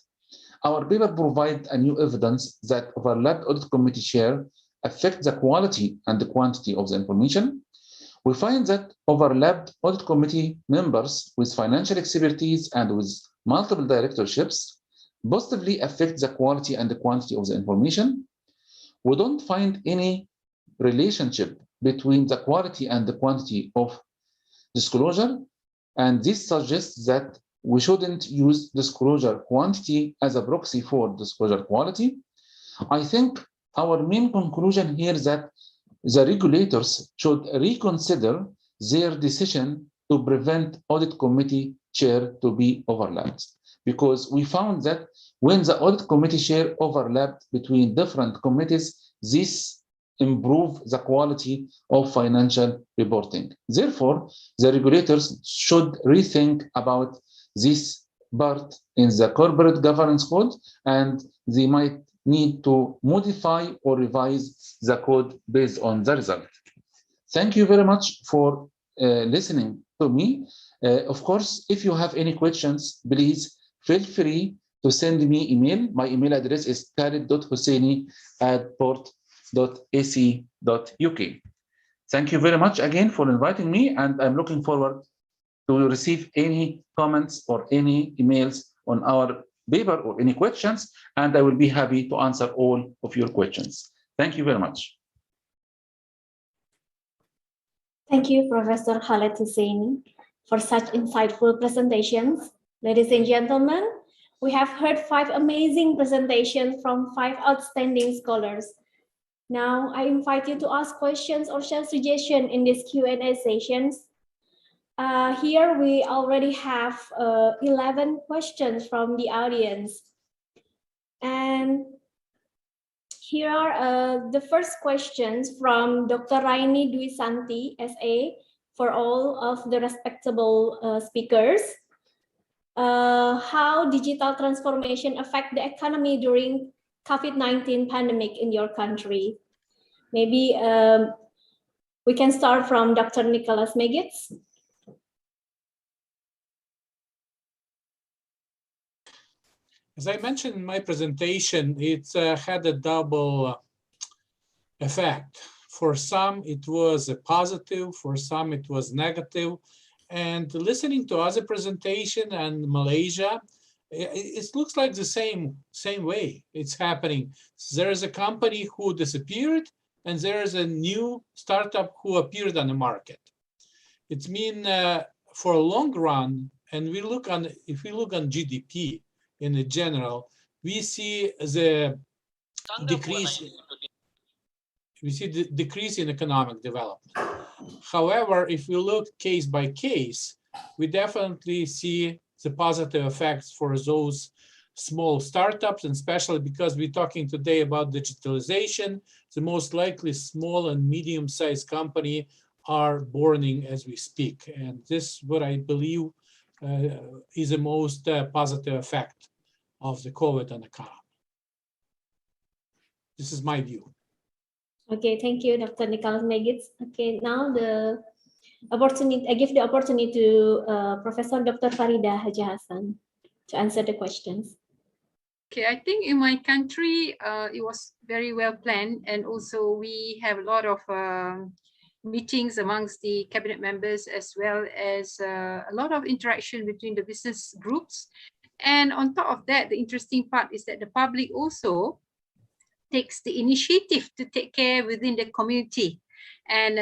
our paper provides a new evidence that overlapped audit committee chair affect the quality and the quantity of the information. We find that overlapped audit committee members with financial expertise and with multiple directorships positively affect the quality and the quantity of the information. We don't find any relationship between the quality and the quantity of disclosure, and this suggests that we shouldn't use disclosure quantity as a proxy for disclosure quality. I think our main conclusion here is that the regulators should reconsider their decision to prevent audit committee chair to be overlapped, because we found that when the audit committee chair overlapped between different committees, this improve the quality of financial reporting. Therefore, the regulators should rethink about this part in the corporate governance code, and they might need to modify or revise the code based on the result. Thank you very much for listening to me. Of course, if you have any questions, please feel free to send me email. My email address is khalid.husseini@port.ac.uk. Thank you very much again for inviting me, and I'm looking forward to receive any comments or any emails on our paper or any questions, and I will be happy to answer all of your questions. Thank you very much. Thank you, Professor Khalid Husseini, for such insightful presentations. Ladies and gentlemen, we have heard 5 amazing presentations from 5 outstanding scholars. Now, I invite you to ask questions or share suggestions in this Q&A sessions. Here we already have 11 questions from the audience. And here are the first questions from Dr. Raini Dwi Santi, SA, for all of the respectable speakers. How digital transformation affect the economy during COVID-19 pandemic in your country? Maybe we can start from Dr. Nicholas Megitz. As I mentioned in my presentation, it's had a double effect. For some, it was a positive, for some, it was negative. And listening to other presentation and Malaysia, it looks like the same way it's happening. There is a company who disappeared, and there is a new startup who appeared on the market. It's mean for a long run, and if we look on GDP in the general, we see the decrease. We see the decrease in economic development. However, if we look case by case, we definitely see the positive effects for those small startups, and especially because we're talking today about digitalization, the most likely small and medium-sized company are borning as we speak. And this, what I believe, is the most positive effect of the COVID on the economy. This is my view. Okay, thank you, Dr. Nicholas Megitz. Okay, now I give the opportunity to Professor Dr. Farida Haji Hassan to answer the questions. Okay, I think in my country, it was very well planned, and also we have a lot of meetings amongst the cabinet members, as well as a lot of interaction between the business groups. And on top of that, the interesting part is that the public also takes the initiative to take care within the community, and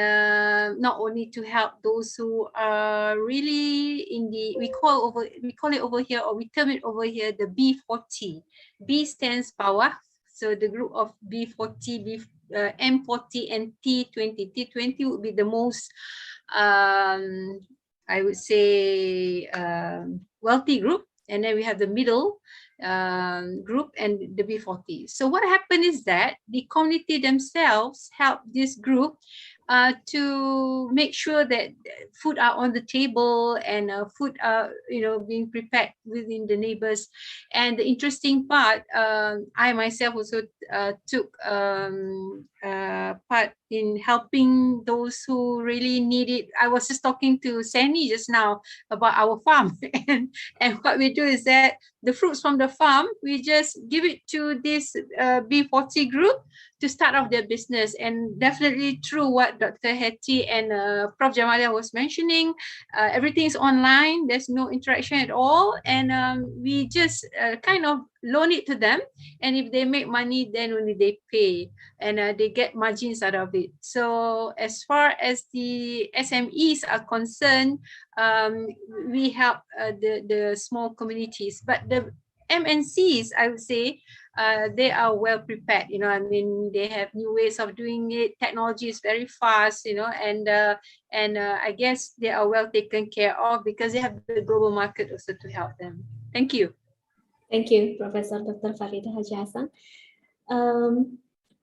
not only to help those who are really in the, we call it over here, or we term it over here, the B40. B stands bawah, so the group of B40, M40 and T20. T20 would be the most, I would say, wealthy group, and then we have the middle group and the B40. So what happened is that the community themselves help this group to make sure that food are on the table, and food are being prepared within the neighbors. And the interesting part, I myself also took part in helping those who really need it. I was just talking to Sani just now about our farm, and what we do is that the fruits from the farm, we just give it to this B40 group to start off their business. And definitely true what Dr. Hetty and Prof. Jamalia was mentioning, everything is online, there's no interaction at all, and we just kind of loan it to them, and if they make money, then only they pay, and they get margins out of it. So as far as the SMEs are concerned, we help the small communities, but the MNCs, I would say, they are well prepared. I mean, they have new ways of doing it. Technology is very fast, and I guess they are well taken care of because they have the global market also to help them. Thank you. Thank you, Professor Dr. Farida Haji Hassan.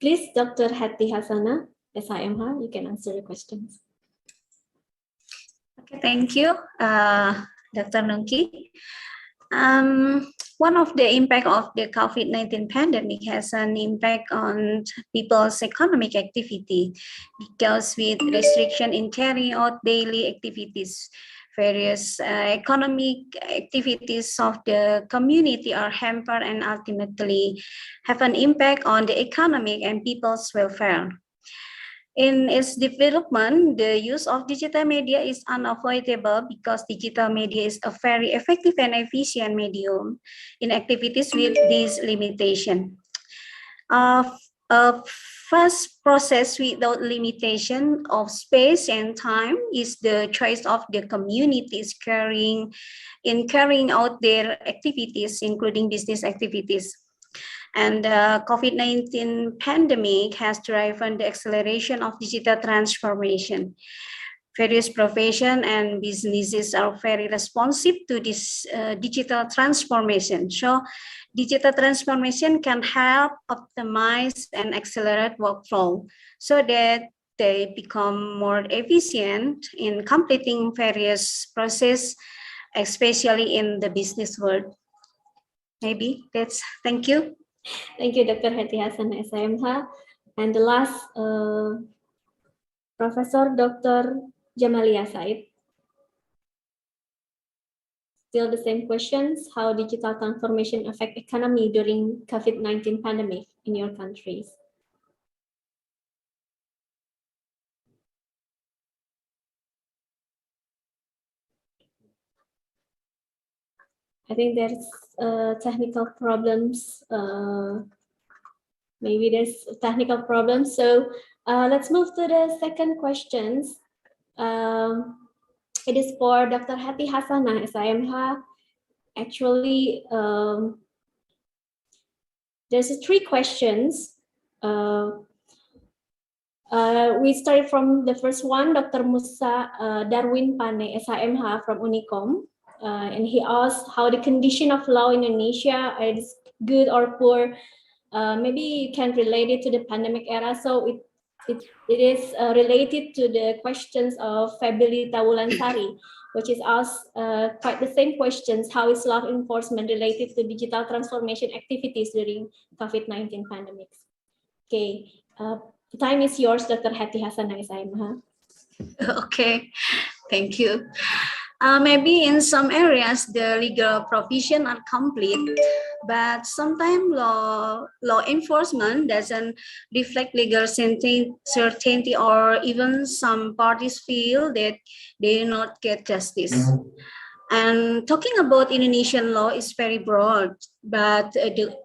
Please, Dr. Hati Hasana, SIMH, you can answer the questions. Okay, thank you, Dr. Nungki. One of the impact of the COVID-19 pandemic has an impact on people's economic activity, because with restriction in carrying out daily activities, various economic activities of the community are hampered and ultimately have an impact on the economic and people's welfare. In its development, the use of digital media is unavoidable because digital media is a very effective and efficient medium in activities with this limitation. First process without limitation of space and time is the choice of the communities carrying out their activities, including business activities. And the COVID-19 pandemic has driven the acceleration of digital transformation. Various professions and businesses are very responsive to this digital transformation. So digital transformation can help optimize and accelerate workflow so that they become more efficient in completing various processes, especially in the business world. Maybe that's, thank you. Thank you, Dr. Hati Hasan, SIMH. And the last, Professor Dr. Jamalia Said. Still the same questions. How digital transformation affect economy during COVID-19 pandemic in your countries? I think there's technical problems. Maybe there's technical problems. So let's move to the second questions. It is for Dr. Hati Hasanah, SIMH. Actually, there's 3 questions. We start from the first one, Dr. Musa Darwin Pane, SIMH from UNIKOM. And he asked how the condition of law in Indonesia is good or poor. Maybe you can relate it to the pandemic era. So it is related to the questions of Febili Tawulansari, which is asked quite the same questions. How is law enforcement related to digital transformation activities during COVID-19 pandemic? Okay, the time is yours, Dr. Hati Hasanah, SIMH. Okay, thank you. Maybe in some areas the legal provision are complete, but sometimes law enforcement doesn't reflect legal certainty, or even some parties feel that they do not get justice. And talking about Indonesian law is very broad, but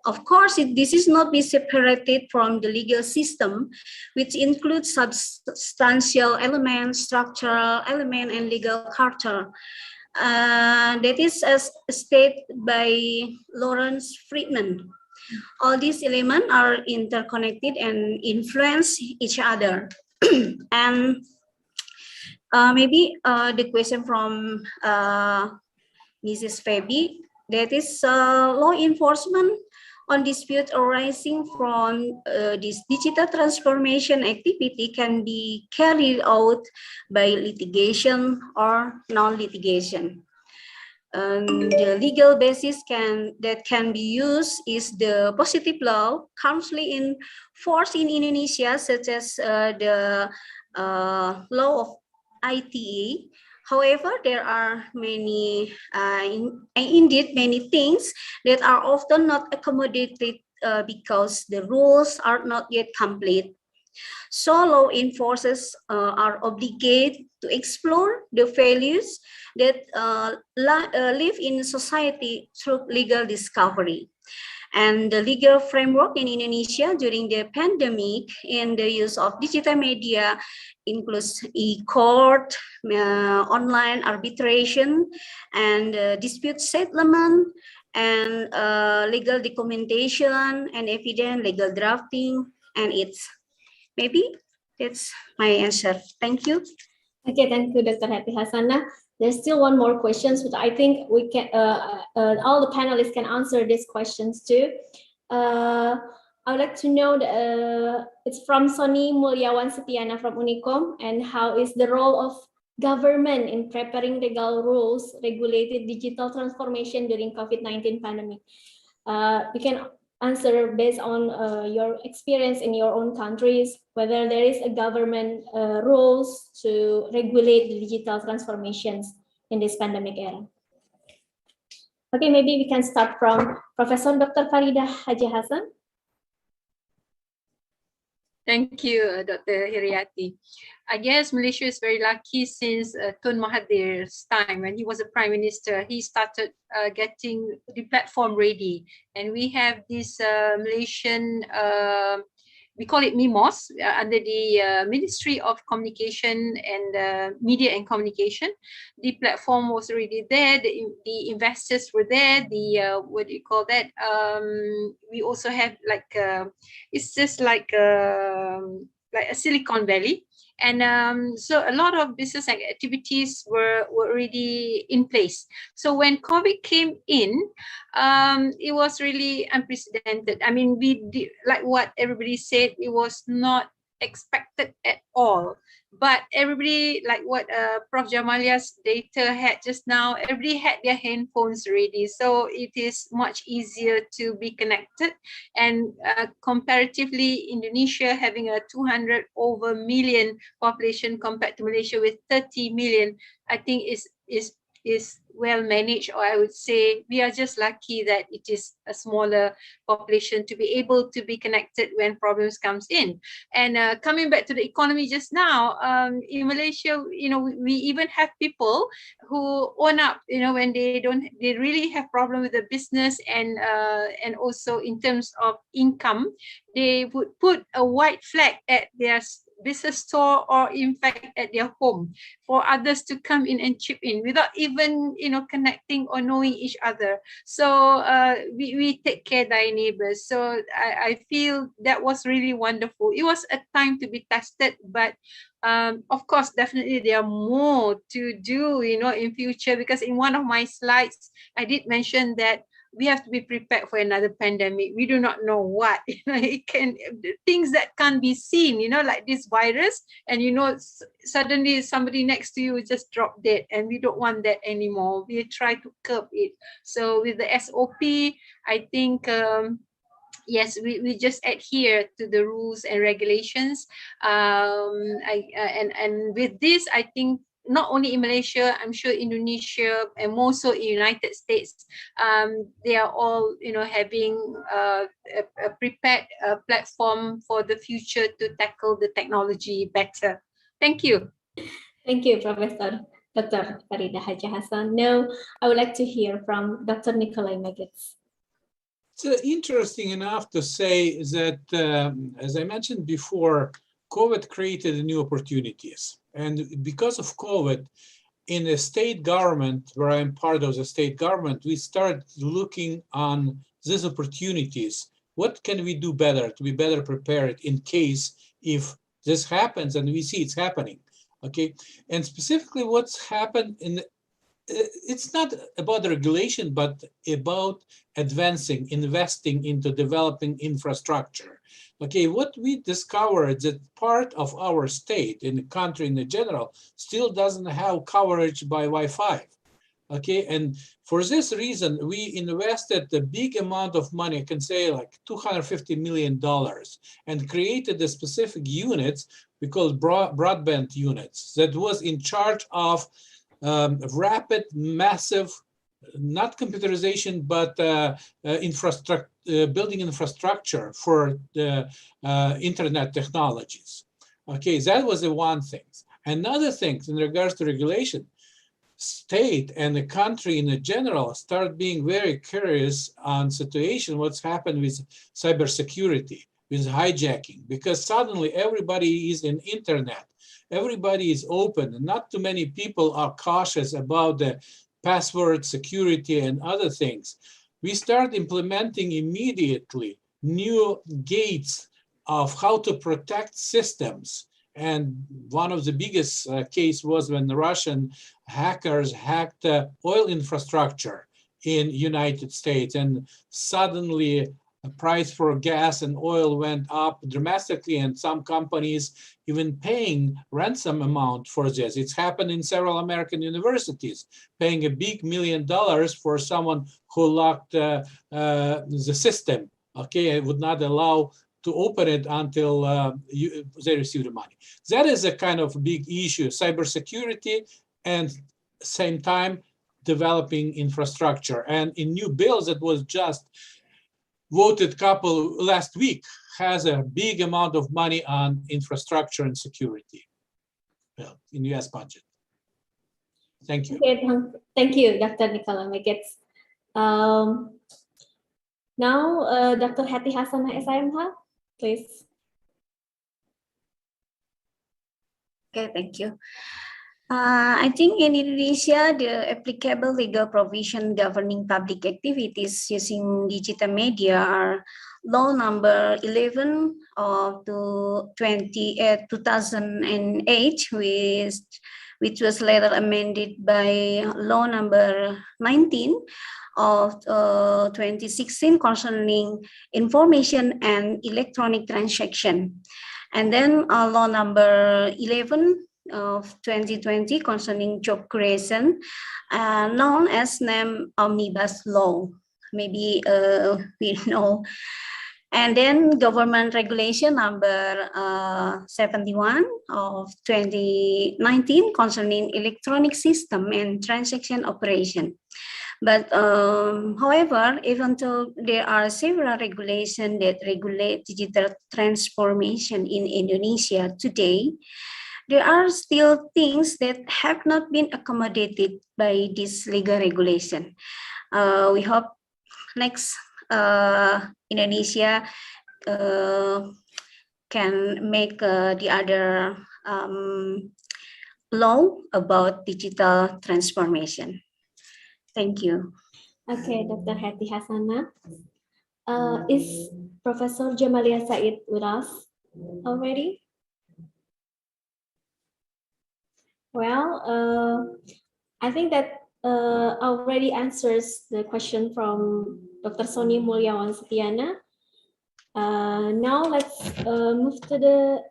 of course this is not be separated from the legal system, which includes substantial elements, structural element, and legal character. That is as stated by Lawrence Friedman. All these elements are interconnected and influence each other. And maybe the question from Mrs. Feby, that is law enforcement on dispute arising from this digital transformation activity can be carried out by litigation or non-litigation. The legal basis that can be used is the positive law currently in force in Indonesia, such as the law of ITA. However, there are many, indeed many things that are often not accommodated because the rules are not yet complete. So law enforcers are obligated to explore the values that live in society through legal discovery. And the legal framework in Indonesia during the pandemic and the use of digital media includes e-court, online arbitration, and dispute settlement, and legal documentation and evidence, legal drafting, and it's maybe that's my answer. Thank you. Okay, thank you, Dr. Hati Hasanah. There's still one more question, but I think we can all the panelists can answer these questions too. I would like to know, it's from Sony Mulyawan Setiana from UNIKOM, and how is the role of government in preparing legal rules regulated digital transformation during COVID-19 pandemic? You can answer based on your experience in your own countries, whether there is a government rules to regulate the digital transformations in this pandemic era. Okay, maybe we can start from Professor Dr. Farida Haji Hassan. Thank you, Dr. Hiriati. I guess Malaysia is very lucky since Tun Mahathir's time when he was a prime minister. He started getting the platform ready, and we have this Malaysian, we call it MIMOS, under the Ministry of Communication and Media and Communication. The platform was already there. The investors were there. The what do you call that? We also have like it's just like a Silicon Valley. And so a lot of business activities were already in place. So when COVID came in, it was really unprecedented. I mean, like what everybody said, it was not expected at all. But everybody, like what Prof. Jamalia's data had just now, everybody had their handphones ready. So it is much easier to be connected. And comparatively, Indonesia having a 200 over million population compared to Malaysia with 30 million, I think is well managed, or I would say we are just lucky that it is a smaller population to be able to be connected when problems comes in. And coming back to the economy just now, in Malaysia, you know, we even have people who own up, you know, when they really have problem with the business and also in terms of income, they would put a white flag at their business store or in fact at their home for others to come in and chip in without even, you know, connecting or knowing each other. So we take care of our neighbors. So I feel that was really wonderful. It was a time to be tested, but of course, definitely there are more to do, you know, in future, because in one of my slides, I did mention that we have to be prepared for another pandemic. We do not know what, you know, it can, things that can't be seen, you know, like this virus, and you know, suddenly somebody next to you just drop dead, and we don't want that anymore. We try to curb it. So with the SOP, I think, yes, we just adhere to the rules and regulations. And with this, I think, not only in Malaysia, I'm sure Indonesia and more so in United States, they are all, you know, having a prepared platform for the future to tackle the technology better. Thank you. Thank you, Professor Dr. Farida Haji Hassan. Now, I would like to hear from Dr. Nikolai Magets. It's interesting enough to say that, as I mentioned before, COVID created new opportunities. And because of COVID, in the state government, where I'm part of the state government, we started looking on these opportunities. What can we do better to be better prepared in case if this happens, and we see it's happening, okay? And specifically what's happened in it's not about the regulation, but about advancing, investing into developing infrastructure. Okay, what we discovered that part of our state, in the country in general, still doesn't have coverage by Wi-Fi. Okay, and for this reason, we invested a big amount of money, I can say like $250 million, and created the specific units we call broadband units that was in charge of rapid, massive, not computerization, but building infrastructure for the internet technologies. Okay, that was the one thing. Another thing in regards to regulation, state and the country in general start being very curious on situation, what's happened with cybersecurity, with hijacking, because suddenly everybody is in internet. Everybody is open, and not too many people are cautious about the password security and other things. We start implementing immediately new gates of how to protect systems. And one of the biggest case was when the Russian hackers hacked oil infrastructure in United States, and suddenly the price for gas and oil went up dramatically, and some companies even paying ransom amount for this. It's happened in several American universities, paying a big $1 million for someone who locked the system, okay, and would not allow to open it until they receive the money. That is a kind of big issue, cybersecurity, and same time developing infrastructure. And in new bills that was just voted last week has a big amount of money on infrastructure and security in US budget. Thank you. Okay, thank you, Dr. Nikola Megets. Now, Dr. Hati Hasanah SIMH, please. Okay, thank you. I think in Indonesia, the applicable legal provision governing public activities using digital media are Law Number 11 of 2008, which was later amended by Law Number 19 of 2016 concerning information and electronic transaction, and then Law Number 11 of 2020 concerning job creation, known as named Omnibus Law. Maybe we know. And then Government Regulation Number 71 of 2019 concerning electronic system and transaction operation. But however, even though there are several regulations that regulate digital transformation in Indonesia today, there are still things that have not been accommodated by this legal regulation. We hope next Indonesia can make the other law about digital transformation. Thank you. Okay, Dr. Hati Hasanah. Is Professor Jamalia Said with us already? Well, I think that already answers the question from Dr. Sony Mulyawan Setiana. Now let's move to the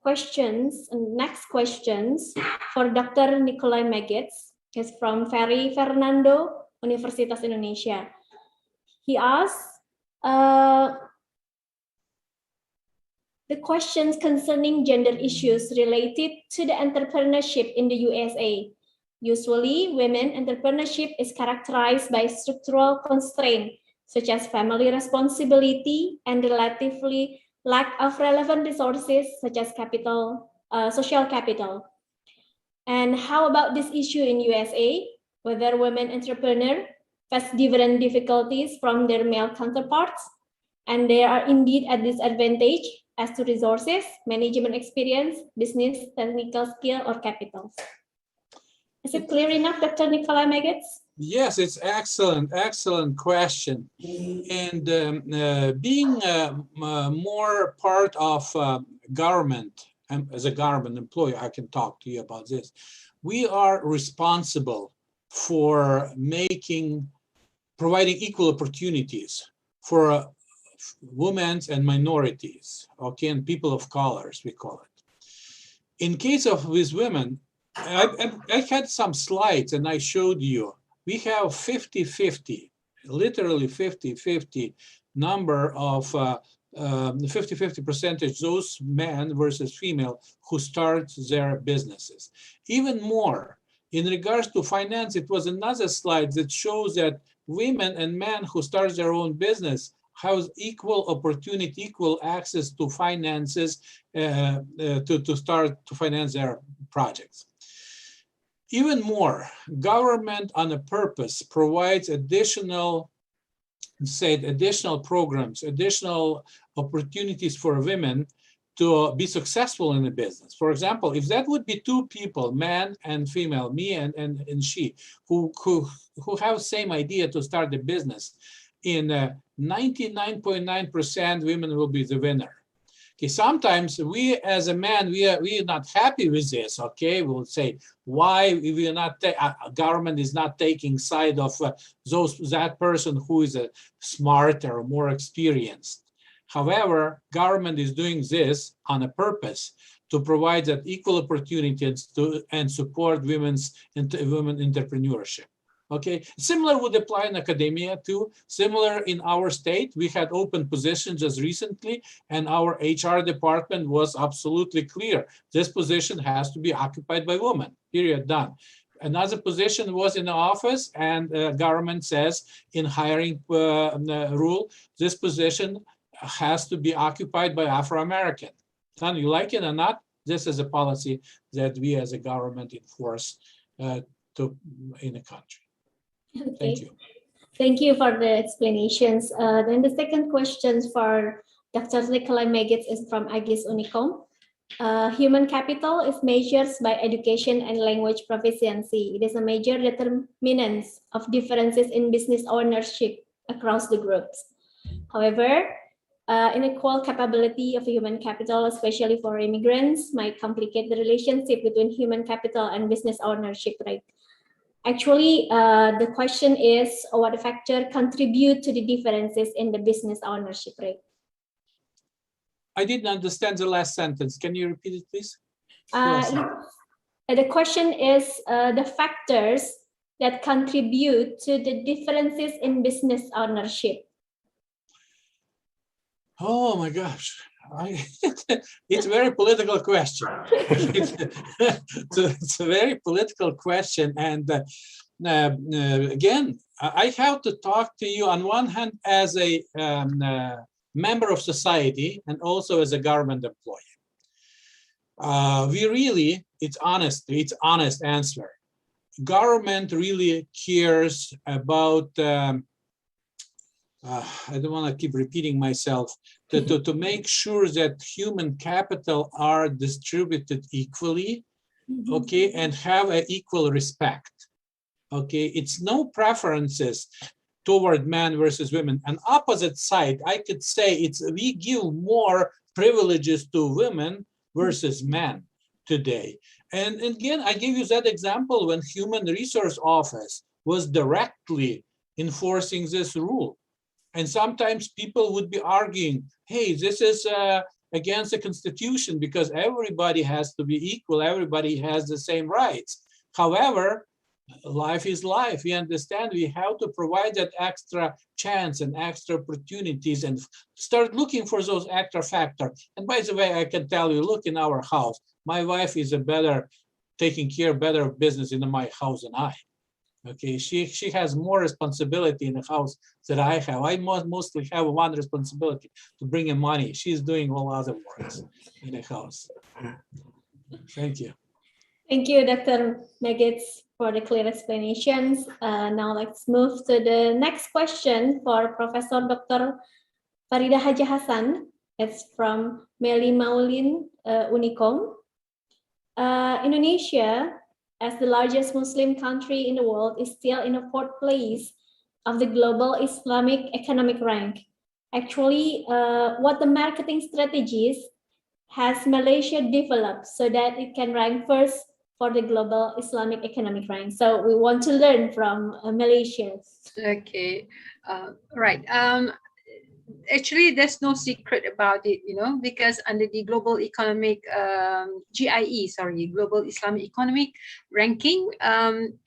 questions. Next questions for Dr. Nikola Megets is from Ferry Fernando, Universitas Indonesia. He asks, the questions concerning gender issues related to the entrepreneurship in the USA. Usually, women entrepreneurship is characterized by structural constraints, such as family responsibility and relatively lack of relevant resources, such as capital, social capital. And how about this issue in USA, whether women entrepreneurs face different difficulties from their male counterparts, and they are indeed at disadvantage as to resources, management experience, business, technical skill, or capital? Is it clear enough, Dr. Nikola Megets? Yes, it's excellent question. And being more part of government, as a government employee, I can talk to you about this. We are responsible for providing equal opportunities for women and minorities, okay, and people of colors, we call it. In case of with women, I had some slides and I showed you, we have 50-50, literally 50-50 number of 50-50 percentage, those men versus female who start their businesses. Even more, in regards to finance, it was another slide that shows that women and men who start their own business have equal opportunity, equal access to finances to start to finance their projects. Even more, government on a purpose provides additional programs, additional opportunities for women to be successful in the business. For example, if that would be two people, man and female, me and she, who have the same idea to start the business, in 99.9% women will be the winner. Okay, sometimes we as a man, we are not happy with this. Okay, we'll say why we are not, government is not taking side of that person who is a smarter or more experienced. However, government is doing this on a purpose to provide that equal opportunities and support women entrepreneurship. Okay, similar would apply in academia too. Similar in our state, we had open positions just recently, and our HR department was absolutely clear. This position has to be occupied by women, period, done. Another position was in the office, and government says in hiring rule, this position has to be occupied by Afro-American. Done, you like it or not, this is a policy that we as a government enforce in the country. Okay. Thank you. Thank you for the explanations. Then the second question for Dr. Nikolai Megits is from Agis UNIKOM. Human capital is measured by education and language proficiency. It is a major determinant of differences in business ownership across the groups. However, unequal capability of human capital, especially for immigrants, might complicate the relationship between human capital and business ownership rate. Actually, the question is, what factor contribute to the differences in the business ownership rate? I didn't understand the last sentence. Can you repeat it, please? The question is the factors that contribute to the differences in business ownership. Oh my gosh. It's a very political question. It's a very political question. And again, I have to talk to you on one hand as a member of society and also as a government employee. We really, it's honest answer. Government really cares about I don't want to keep repeating myself, to make sure that human capital are distributed equally, okay, and have an equal respect. Okay, it's no preferences toward men versus women. An opposite side, I could say it's we give more privileges to women versus men today. And again, I give you that example when Human Resource Office was directly enforcing this rule. And sometimes people would be arguing, hey, this is against the Constitution because everybody has to be equal, everybody has the same rights. However, life is life. We understand we have to provide that extra chance and extra opportunities and start looking for those extra factors. And by the way, I can tell you, look in our house, my wife is taking care better of business in my house than I. Okay, she has more responsibility in the house than I have. I mostly have one responsibility to bring in money. She's doing all other works in the house. Thank you. Thank you, Dr. Megits, for the clear explanations. Now let's move to the next question for Professor Dr. Farida Haji Hassan. It's from Meli Maulin, UNIKOM. Indonesia, as the largest Muslim country in the world, is still in the 4th place of the global Islamic economic rank. Actually, what the marketing strategies has Malaysia developed so that it can rank first for the global Islamic economic rank? So we want to learn from Malaysia. Okay, right. Actually, there's no secret about it, because under the global economic global Islamic economic ranking,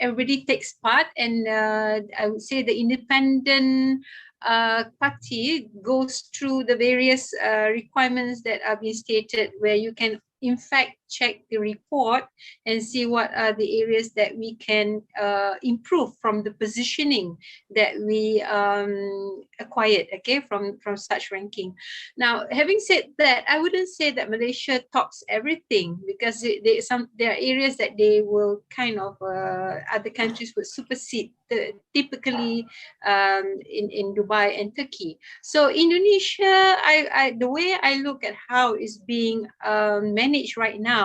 everybody takes part, and I would say the independent party goes through the various requirements that are being stated, where you can in fact check the report and see what are the areas that we can improve from the positioning that we acquired, okay, from such ranking. Now, having said that, I wouldn't say that Malaysia tops everything, because there are areas that they will kind of other countries would supersede, typically in Dubai and Turkey. So Indonesia, the way I look at how it's being managed right now,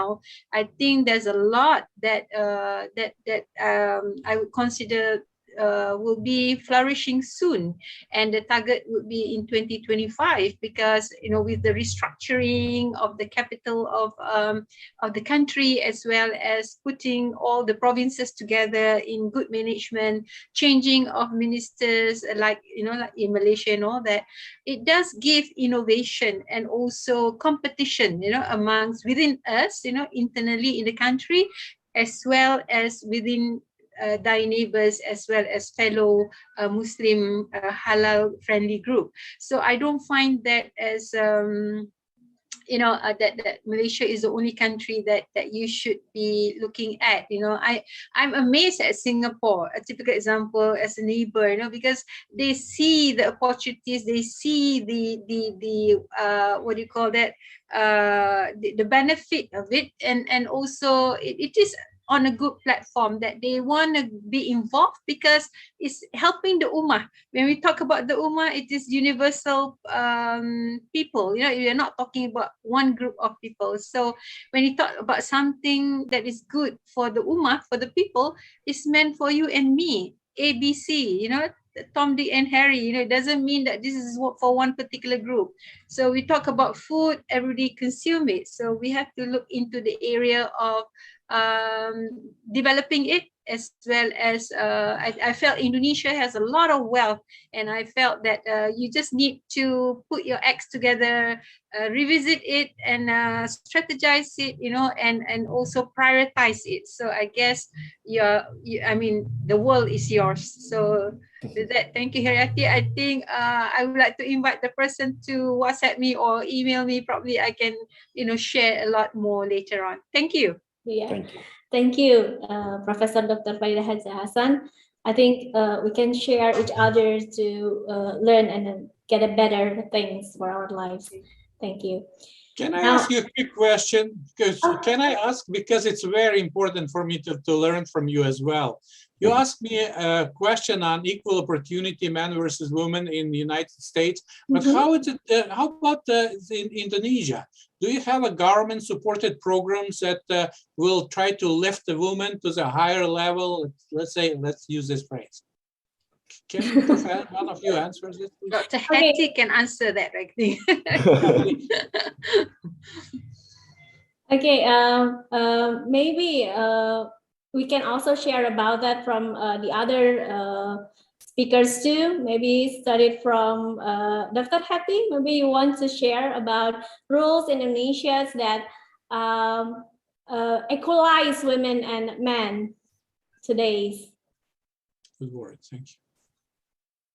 I think there's a lot that I would consider will be flourishing soon, and the target would be in 2025, because with the restructuring of the capital of the country, as well as putting all the provinces together in good management, changing of ministers, like in Malaysia and all that, it does give innovation and also competition, amongst within us, internally in the country, as well as within thy neighbors, as well as fellow Muslim halal friendly group. So I don't find that as that Malaysia is the only country that you should be looking at. I'm amazed at Singapore, a typical example as a neighbor, because they see the opportunities, they see the what do you call that, the benefit of it, and also it is on a good platform that they want to be involved, because it's helping the ummah. When we talk about the ummah, it is universal people. You're not talking about one group of people. So when you talk about something that is good for the ummah, for the people, it's meant for you and me, ABC, Tom, Dick, and Harry. It doesn't mean that this is for one particular group. So we talk about food, everybody consume it. So we have to look into the area of developing it, as well as I felt Indonesia has a lot of wealth, and I felt that you just need to put your acts together, revisit it, and strategize it, and also prioritize it. So I guess the world is yours. So with that, thank you, Heriati. I think I would like to invite the person to WhatsApp me or email me. Probably I can share a lot more later on. Thank you. Yeah, thank you, Professor Dr. Farida Haji Hassan. I think we can share each other to learn and get a better things for our lives. Thank you. Can I ask you a quick question? Because it's very important for me to learn from you as well. You asked me a question on equal opportunity, man versus woman in the United States, but how about in Indonesia? Do you have a government-supported programs that will try to lift the woman to the higher level? Let's use this phrase. Can one of you answer this? Dr. Hattie can answer that, I think. Okay, maybe we can also share about that from the other speakers too. Maybe studied from Dr. Hattie. Maybe you want to share about rules in Indonesia that equalize women and men today. Good word, thank you.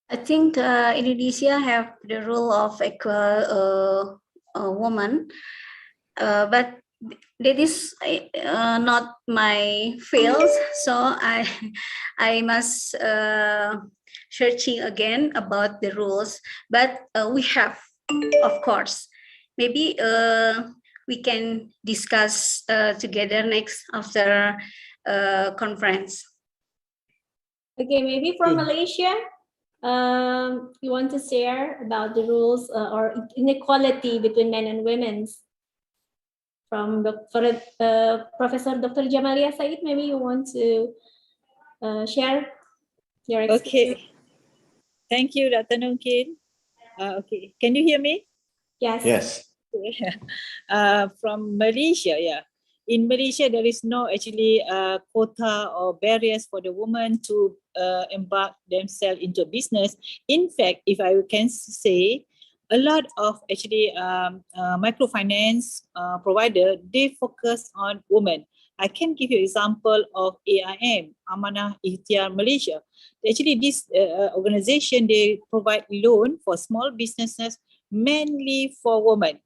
I think Indonesia have the rule of equal woman, but that is not my field, so I must searching again about the rules. But we have, of course, maybe we can discuss together next after conference. Okay, maybe from Malaysia, you want to share about the rules or inequality between men and women? From Professor Dr. Jamalia Said, maybe you want to share your experience. Okay. Thank you, Dr. Nungkin. Okay, can you hear me? Yes. Yes. From Malaysia, yeah. In Malaysia, there is no actually quota or barriers for the woman to embark themselves into business. In fact, if I can say, a lot of actually microfinance provider, they focus on women. I can give you example of AIM, Amanah Ikhtiar Malaysia. Actually, this organization, they provide loan for small businesses, mainly for women.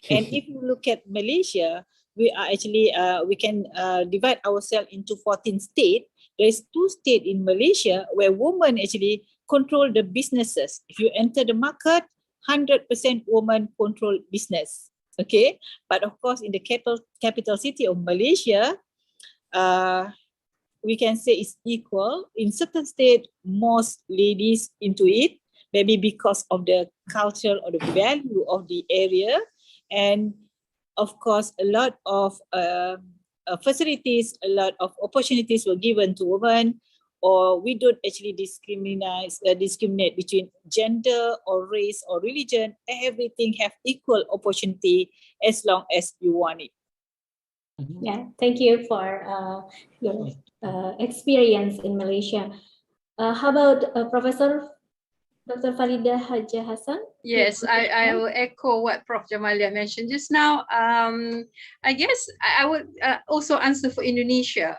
And if you look at Malaysia, we are actually, we can divide ourselves into 14 states. There is 2 states in Malaysia where women actually control the businesses. If you enter the market, 100% women control business. Okay, but of course, in the capital city of Malaysia, we can say it's equal. In certain states, most ladies into it, maybe because of the culture or the value of the area. And of course, a lot of facilities, a lot of opportunities were given to women. or we don't actually discriminate between gender or race or religion. Everything have equal opportunity as long as you want it. Yeah, thank you for your experience in Malaysia. How about Professor Dr. Farida Haja Hassan? Yes, I will echo what Prof. Jamalia mentioned just now. I guess I would also answer for Indonesia.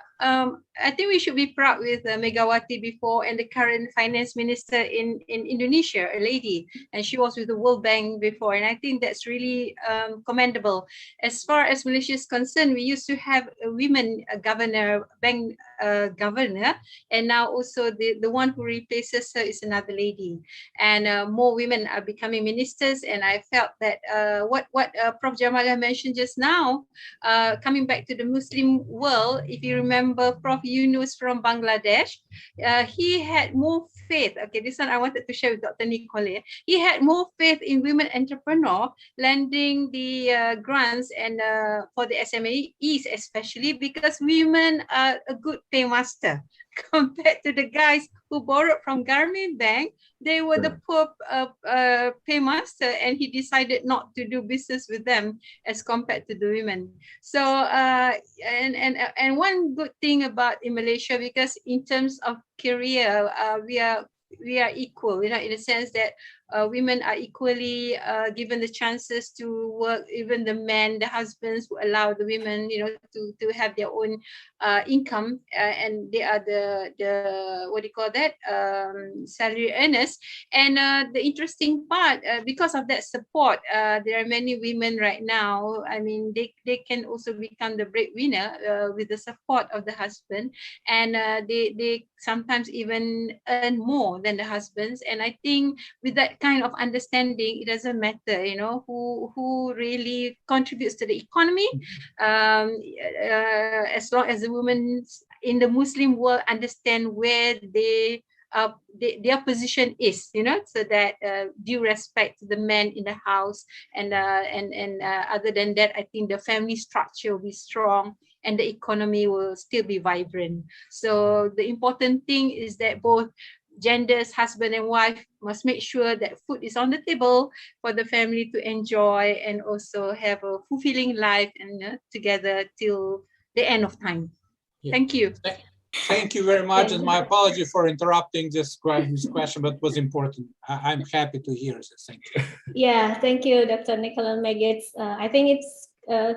I think we should be proud with Megawati before and the current finance minister in Indonesia, a lady, and she was with the World Bank before, and I think that's really commendable. As far as Malaysia is concerned, we used to have a women governor, bank governor, and now also the one who replaces her is another lady, and more women are becoming ministers. And I felt that what Prof. Jamalia mentioned just now, coming back to the Muslim world, if you remember Prof. Yunus from Bangladesh, he had more faith. Okay, this one I wanted to share with Dr. Nicole. He had more faith in women entrepreneur lending the grants and for the SMEs especially, because women are a good paymaster compared to the guys who borrowed from Garmin Bank. They were the poor paymaster, and he decided not to do business with them as compared to the women. So and one good thing about in Malaysia, because in terms of career, we are equal, in a sense that women are equally given the chances to work. Even the men, the husbands, who allow the women, to have their own income, and they are the what do you call that, salary earners. And the interesting part, because of that support, there are many women right now. I mean, they can also become the breadwinner with the support of the husband, and they sometimes even earn more than the husbands. And I think with that kind of understanding, it doesn't matter, who really contributes to the economy, as long as the women in the Muslim world understand where their position is, so that due respect to the men in the house, and other than that, I think the family structure will be strong and the economy will still be vibrant. So the important thing is that both genders, husband and wife, must make sure that food is on the table for the family to enjoy, and also have a fulfilling life and together till the end of time. Yeah. Thank you. Thank you very much, and my apology for interrupting this question, but it was important. I'm happy to hear this. Thank you. Yeah, thank you, Dr. Nicola Megits. I think it's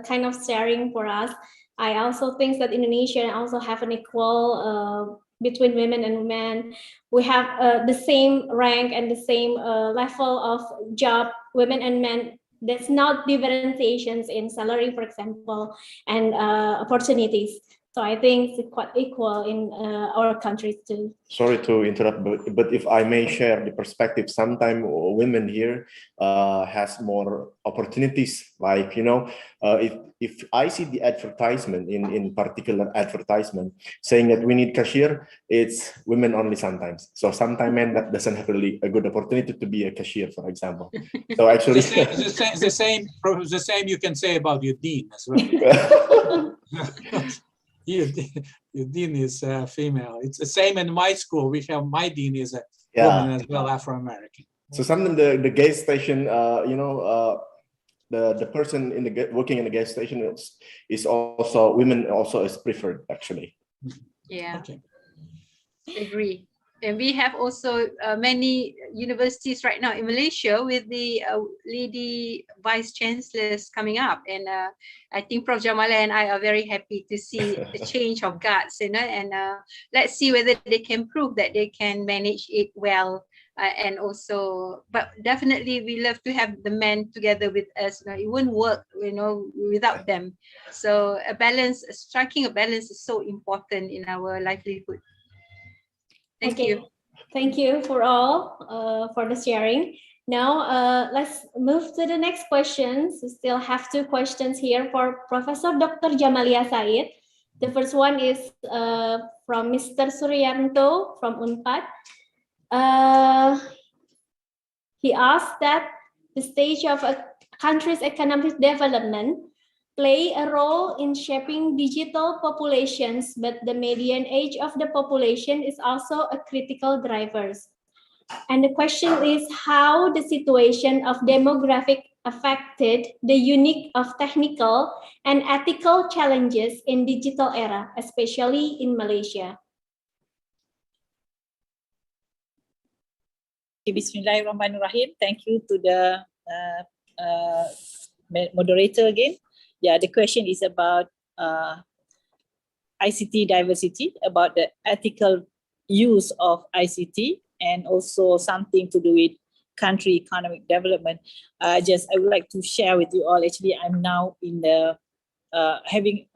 kind of sharing for us. I also think that Indonesia also have an equal between women and men. We have the same rank and the same level of job, women and men. There's not differentiations in salary, for example, and opportunities. So I think it's quite equal in our countries too. Sorry to interrupt, but if I may share the perspective, sometimes women here has more opportunities. Like, if I see the advertisement in particular advertisement saying that we need cashier, it's women only sometimes. So sometimes men that doesn't have really a good opportunity to be a cashier, for example. So actually, the same you can say about your dean as well. Your dean is female. It's the same in my school. We have my dean is a woman as well, Afro-American. So sometimes the gas station, the person in the working in the gas station is also women. Also is preferred actually. Yeah, okay. Agree. And we have also many universities right now in Malaysia with the lady vice chancellors coming up, and I think Prof. Jamalia and I are very happy to see the change of guards, and let's see whether they can prove that they can manage it well, and also, but definitely we love to have the men together with us. It wouldn't work, without them. So a balance, striking a balance is so important in our livelihood. Thank you. Thank you for all for the sharing. Now let's move to the next questions. We still have two questions here for Professor Dr. Jamalia Said. The first one is from Mr. Suryanto from UNPAD. He asked that the stage of a country's economic development play a role in shaping digital populations, but the median age of the population is also a critical driver. And the question is how the situation of demographic affected the unique of technical and ethical challenges in digital era, especially in Malaysia. Bismillahirrahmanirrahim. Thank you to the moderator again. Yeah, the question is about ICT diversity, about the ethical use of ICT, and also something to do with country economic development. I would like to share with you all. Actually, I'm now in the having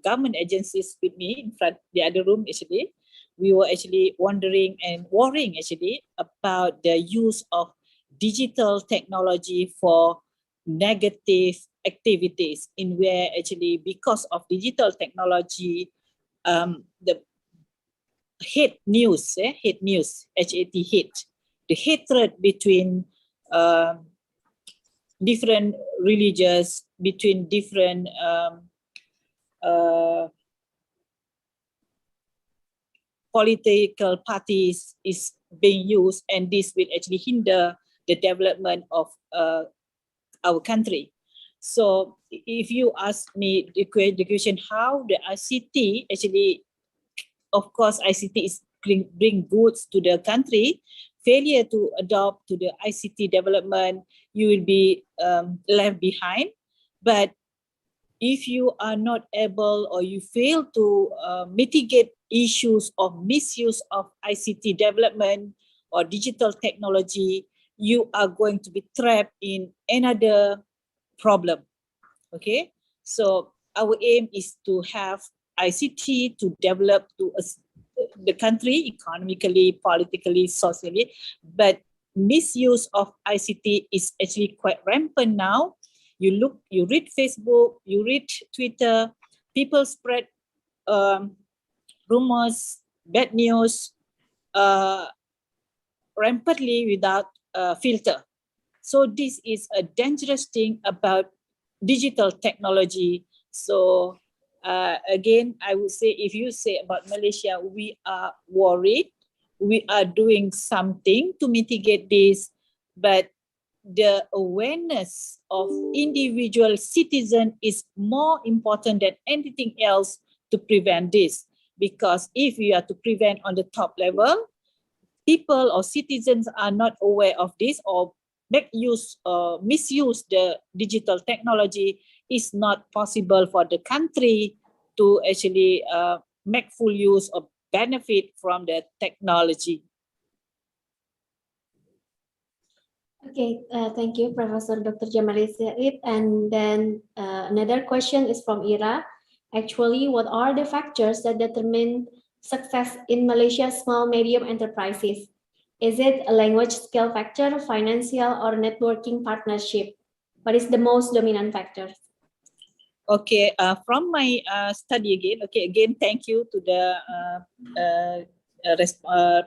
government agencies with me in front the other room. Actually, we were actually wondering and worrying actually about the use of digital technology for negative activities, in where actually because of digital technology, the hate news, HAT, the hatred between different religions, between different political parties is being used, and this will actually hinder the development of our country. So if you ask me the question how the ICT actually, of course ICT is bring goods to the country, failure to adopt to the ICT development, you will be left behind. But if you are not able or you fail to mitigate issues of misuse of ICT development or digital technology, you are going to be trapped in another problem. Okay, so our aim is to have ICT to develop to the country economically, politically, socially, but misuse of ICT is actually quite rampant now. You read Facebook, you read Twitter, people spread rumors, bad news rampantly without filter. So this is a dangerous thing about digital technology. So again, I would say, if you say about Malaysia, we are worried, we are doing something to mitigate this, but the awareness of individual citizen is more important than anything else to prevent this. Because if you are to prevent on the top level, people or citizens are not aware of this or misuse the digital technology, is not possible for the country to actually make full use or benefit from the technology. Okay, thank you, Professor Dr. Jamali Said. And then another question is from Ira. Actually, what are the factors that determine success in Malaysia's small medium enterprises? Is it a language skill factor, financial, or networking partnership? What is the most dominant factor? Okay, from my study again, thank you to the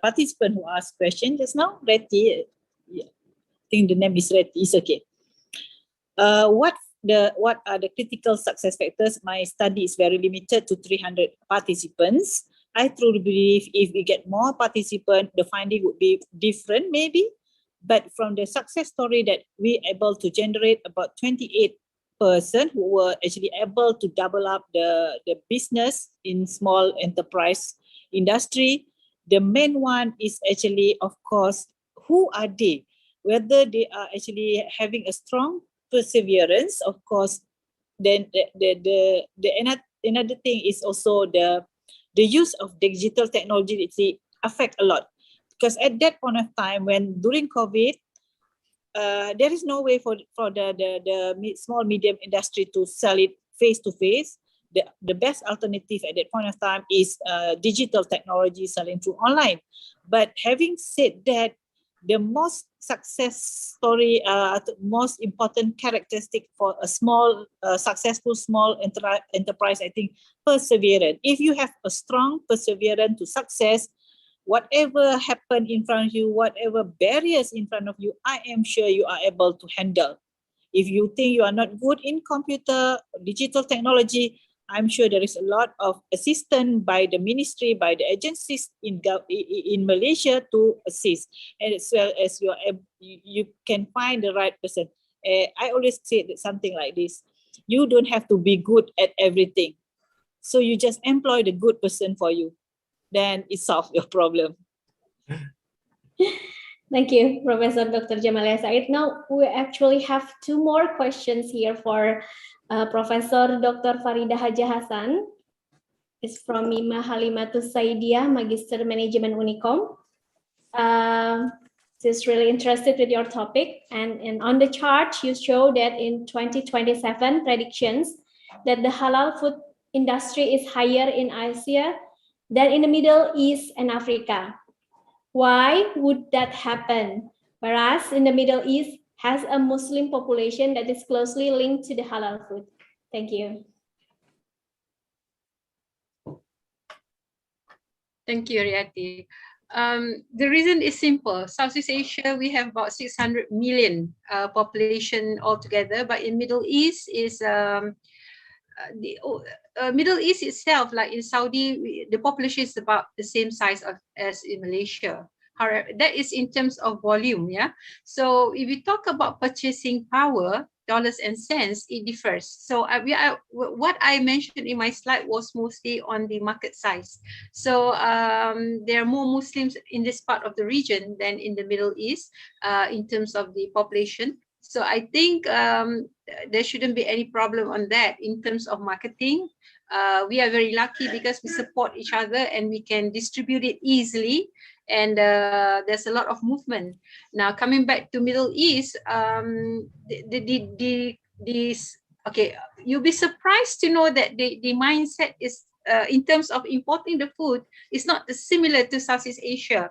participant who asked question just now, Reti. Yeah. I think the name is Reti, it's okay. What are the critical success factors? My study is very limited to 300 participants. I truly believe if we get more participants, the finding would be different maybe. But from the success story that we able to generate, about 28 person who were actually able to double up the business in small enterprise industry. The main one is actually, of course, who are they? Whether they are actually having a strong perseverance, of course. Then the another thing is also the use of digital technology. It affect a lot, because at that point of time when during COVID, there is no way for the small medium industry to sell it face to face. The best alternative at that point of time is digital technology selling through online. But having said that, the most success story, most important characteristic for a small, successful small enterprise, I think, perseverance. If you have a strong perseverance to success, whatever happened in front of you, whatever barriers in front of you, I am sure you are able to handle. If you think you are not good in computer, digital technology, I'm sure there is a lot of assistance by the ministry, by the agencies in Malaysia to assist, and as well as you can find the right person. I always say that something like this: you don't have to be good at everything, so you just employ the good person for you, then it solves your problem. Thank you, Professor Dr. Jamalia Said. Now we actually have two more questions here for Professor Dr. Farida Haja Hasan. It's from Mima Halimatus Saidia, Magister Manajemen UNIKOM. She's really interested with your topic, and on the chart you show that in 2027 predictions that the halal food industry is higher in Asia than in the Middle East and Africa. Why would that happen? Whereas in the Middle East has a Muslim population that is closely linked to the halal food. Thank you. Thank you, Riyati. The reason is simple. Southeast Asia, we have about 600 million population altogether, but in Middle East is the Middle East itself, like in Saudi, the population is about the same size as in Malaysia. However, that is in terms of volume, yeah. So if we talk about purchasing power, dollars and cents, it differs. So what I mentioned in my slide was mostly on the market size. So there are more Muslims in this part of the region than in the Middle East in terms of the population. So I think there shouldn't be any problem on that in terms of marketing. We are very lucky because we support each other and we can distribute it easily. And there's a lot of movement. Now coming back to Middle East, okay, you'll be surprised to know that the mindset is in terms of importing the food is not similar to Southeast Asia.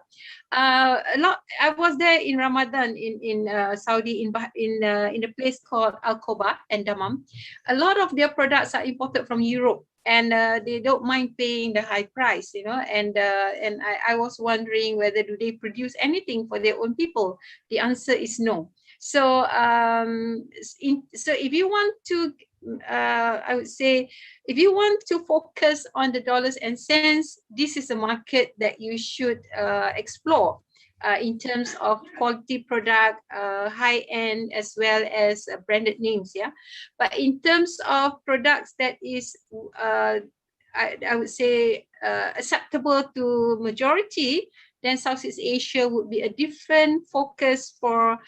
I was there in Ramadan in Saudi in a place called Al-Koba and Damam. A lot of their products are imported from Europe, and they don't mind paying the high price, you know. And I was wondering whether do they produce anything for their own people. The answer is no. So so if you want to I would say, if you want to focus on the dollars and cents, this is a market that you should explore in terms of quality product, high-end, as well as branded names. Yeah, but in terms of products that is, I would say, acceptable to majority, then Southeast Asia would be a different focus for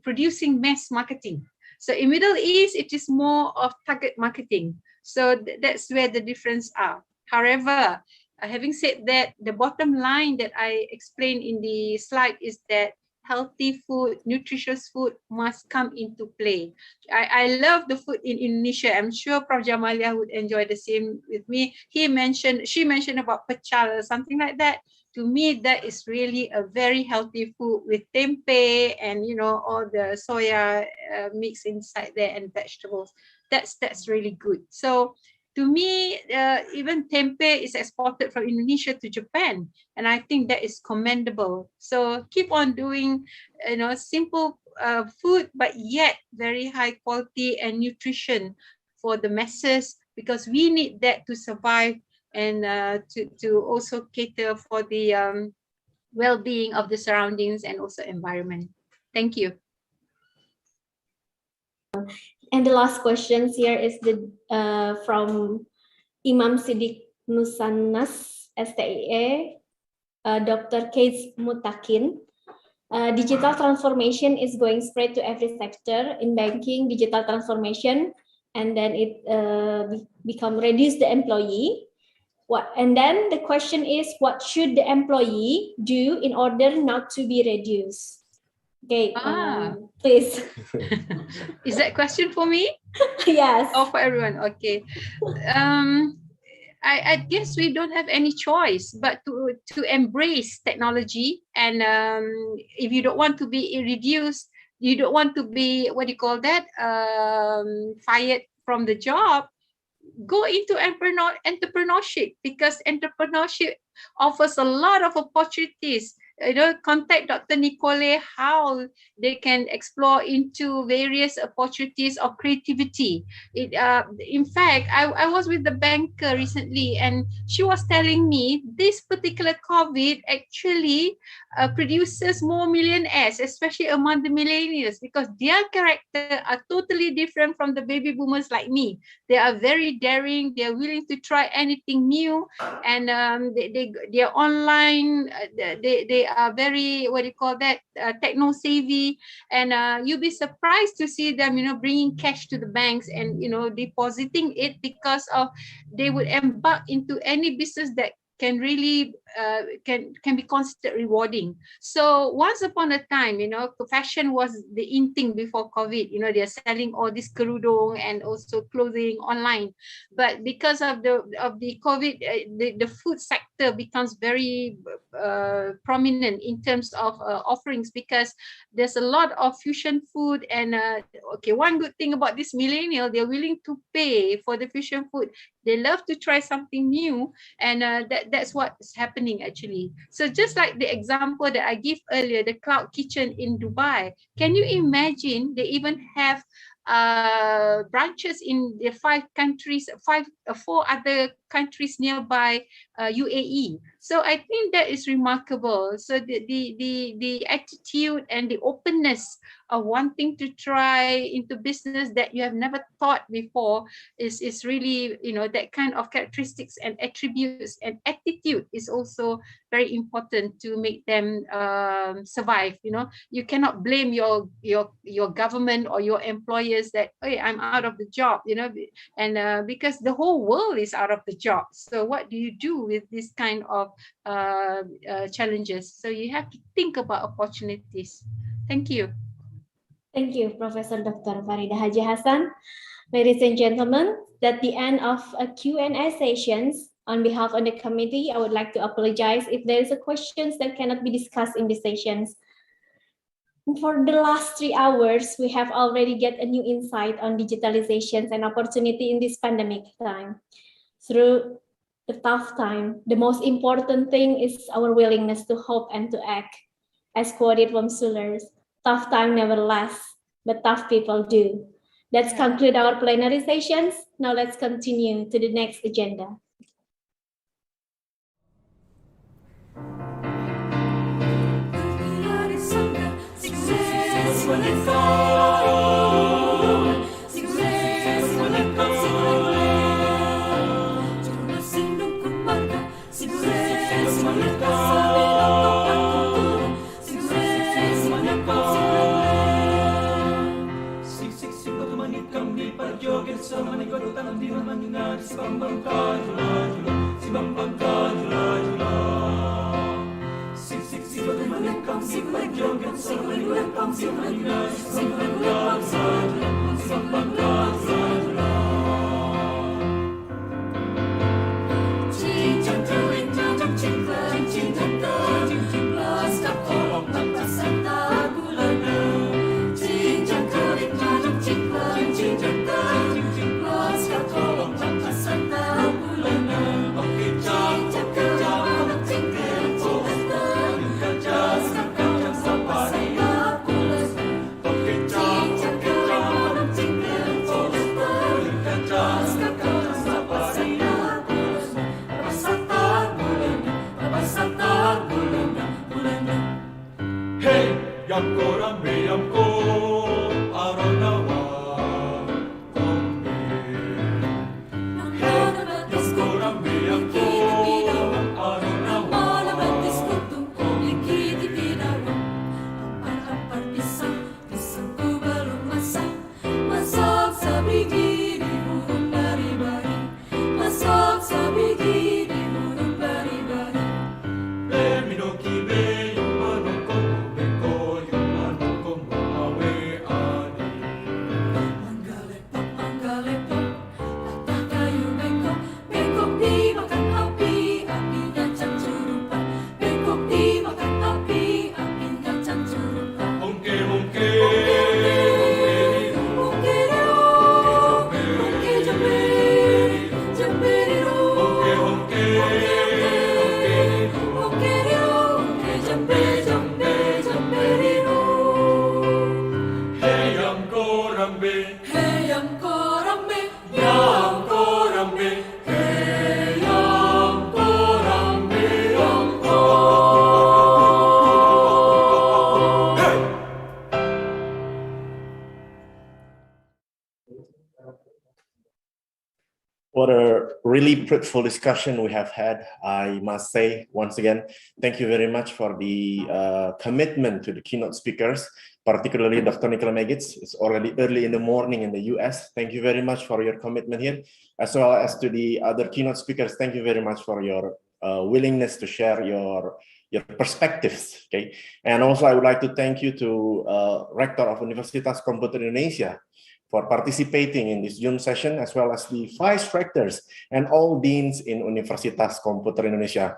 producing mass marketing. So in Middle East, it is more of target marketing. So that's where the difference are. However, having said that, the bottom line that I explained in the slide is that healthy food, nutritious food must come into play. I love the food in Indonesia. I'm sure Prof. Jamalia would enjoy the same with me. She mentioned about pecel or something like that. To me, that is really a very healthy food with tempeh and, you know, all the soya mix inside there and vegetables. That's really good. So to me, even tempeh is exported from Indonesia to Japan, and I think that is commendable. So keep on doing, you know, simple food, but yet very high quality and nutrition for the masses, because we need that to survive and to also cater for the well-being of the surroundings and also environment. Thank you. And the last questions here is from Imam Siddiq Nusanas, STIA, Dr. Keith Mutakin. Digital transformation is going spread to every sector. In banking, digital transformation, and then it become reduce the employee. And then the question is, what should the employee do in order not to be reduced? Okay, please. Is that question for me? Yes. Or for everyone? Okay. I guess we don't have any choice but to embrace technology. And if you don't want to be reduced, you don't want to be, what do you call that, fired from the job, go into entrepreneurship, because entrepreneurship offers a lot of opportunities, contact Dr. Nicole how they can explore into various opportunities of creativity. In fact, I was with the banker recently, and she was telling me this particular COVID actually produces more millionaires, especially among the millennials, because their character are totally different from the baby boomers like me. They are very daring. They are willing to try anything new, and they are online. They are very, what do you call that, techno savvy, and you'll be surprised to see them, bringing cash to the banks and depositing it, because of they would embark into any business that can really can be considered rewarding. So once upon a time, fashion was the in thing before COVID. They're selling all this kerudung and also clothing online. But because of the COVID, the food sector becomes very prominent in terms of offerings, because there's a lot of fusion food. And one good thing about this millennial, they're willing to pay for the fusion food. They love to try something new, and that's what's happening actually. So just like the example that I gave earlier, the cloud kitchen in Dubai, can you imagine they even have branches in the 4 other countries nearby UAE. So I think that is remarkable. So the attitude and the openness of wanting to try into business that you have never thought before is really, that kind of characteristics and attributes and attitude is also very important to make them survive. You cannot blame your government or your employers that, hey, I'm out of the job, and because the whole world is out of the job. So what do you do with this kind of challenges? So you have to think about opportunities. Thank you. Thank you, Professor Dr. Farida Haji Hassan. Ladies and gentlemen, at the end of a Q&A sessions, on behalf of the committee, I would like to apologize if there is a questions that cannot be discussed in the sessions. For the last 3 hours, we have already get a new insight on digitalizations and opportunity in this pandemic time. Through the tough time, the most important thing is our willingness to hope and to act. As quoted from Sullers, tough time never lasts, but tough people do. Let's conclude our plenary sessions. Now let's continue to the next agenda. Away. What a really fruitful discussion we have had. I must say, once again, thank you very much for the commitment to the keynote speakers, particularly Dr. Nicola Megitz. It's already early in the morning in the US. Thank you very much for your commitment here, as well as to the other keynote speakers. Thank you very much for your willingness to share your perspectives. Okay, and also I would like to thank you to Rector of Universitas Komputer Indonesia for participating in this Zoom session, as well as the vice rectors and all deans in Universitas Komputer Indonesia.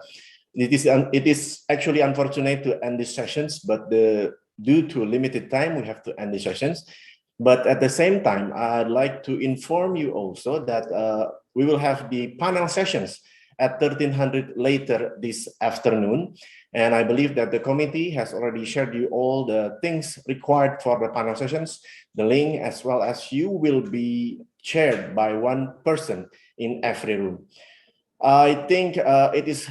It is actually unfortunate to end these sessions, but due to limited time, we have to end the sessions. But at the same time, I'd like to inform you also that we will have the panel sessions at 1300 later this afternoon. And I believe that the committee has already shared you all the things required for the panel sessions, the link, as well as you will be chaired by one person in every room. I think it is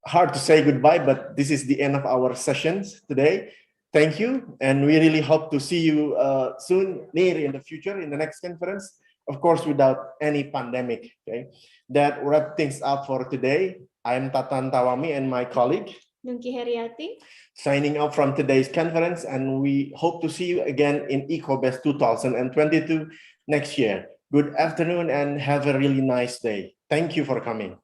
hard to say goodbye, but this is the end of our sessions today. Thank you, and we really hope to see you soon, near in the future, in the next conference, of course, without any pandemic. Okay, that wraps things up for today. I'm Tatan Tawami and my colleague, Nungki Heriati, signing off from today's conference, and we hope to see you again in ICOBEST 2022 next year. Good afternoon and have a really nice day. Thank you for coming.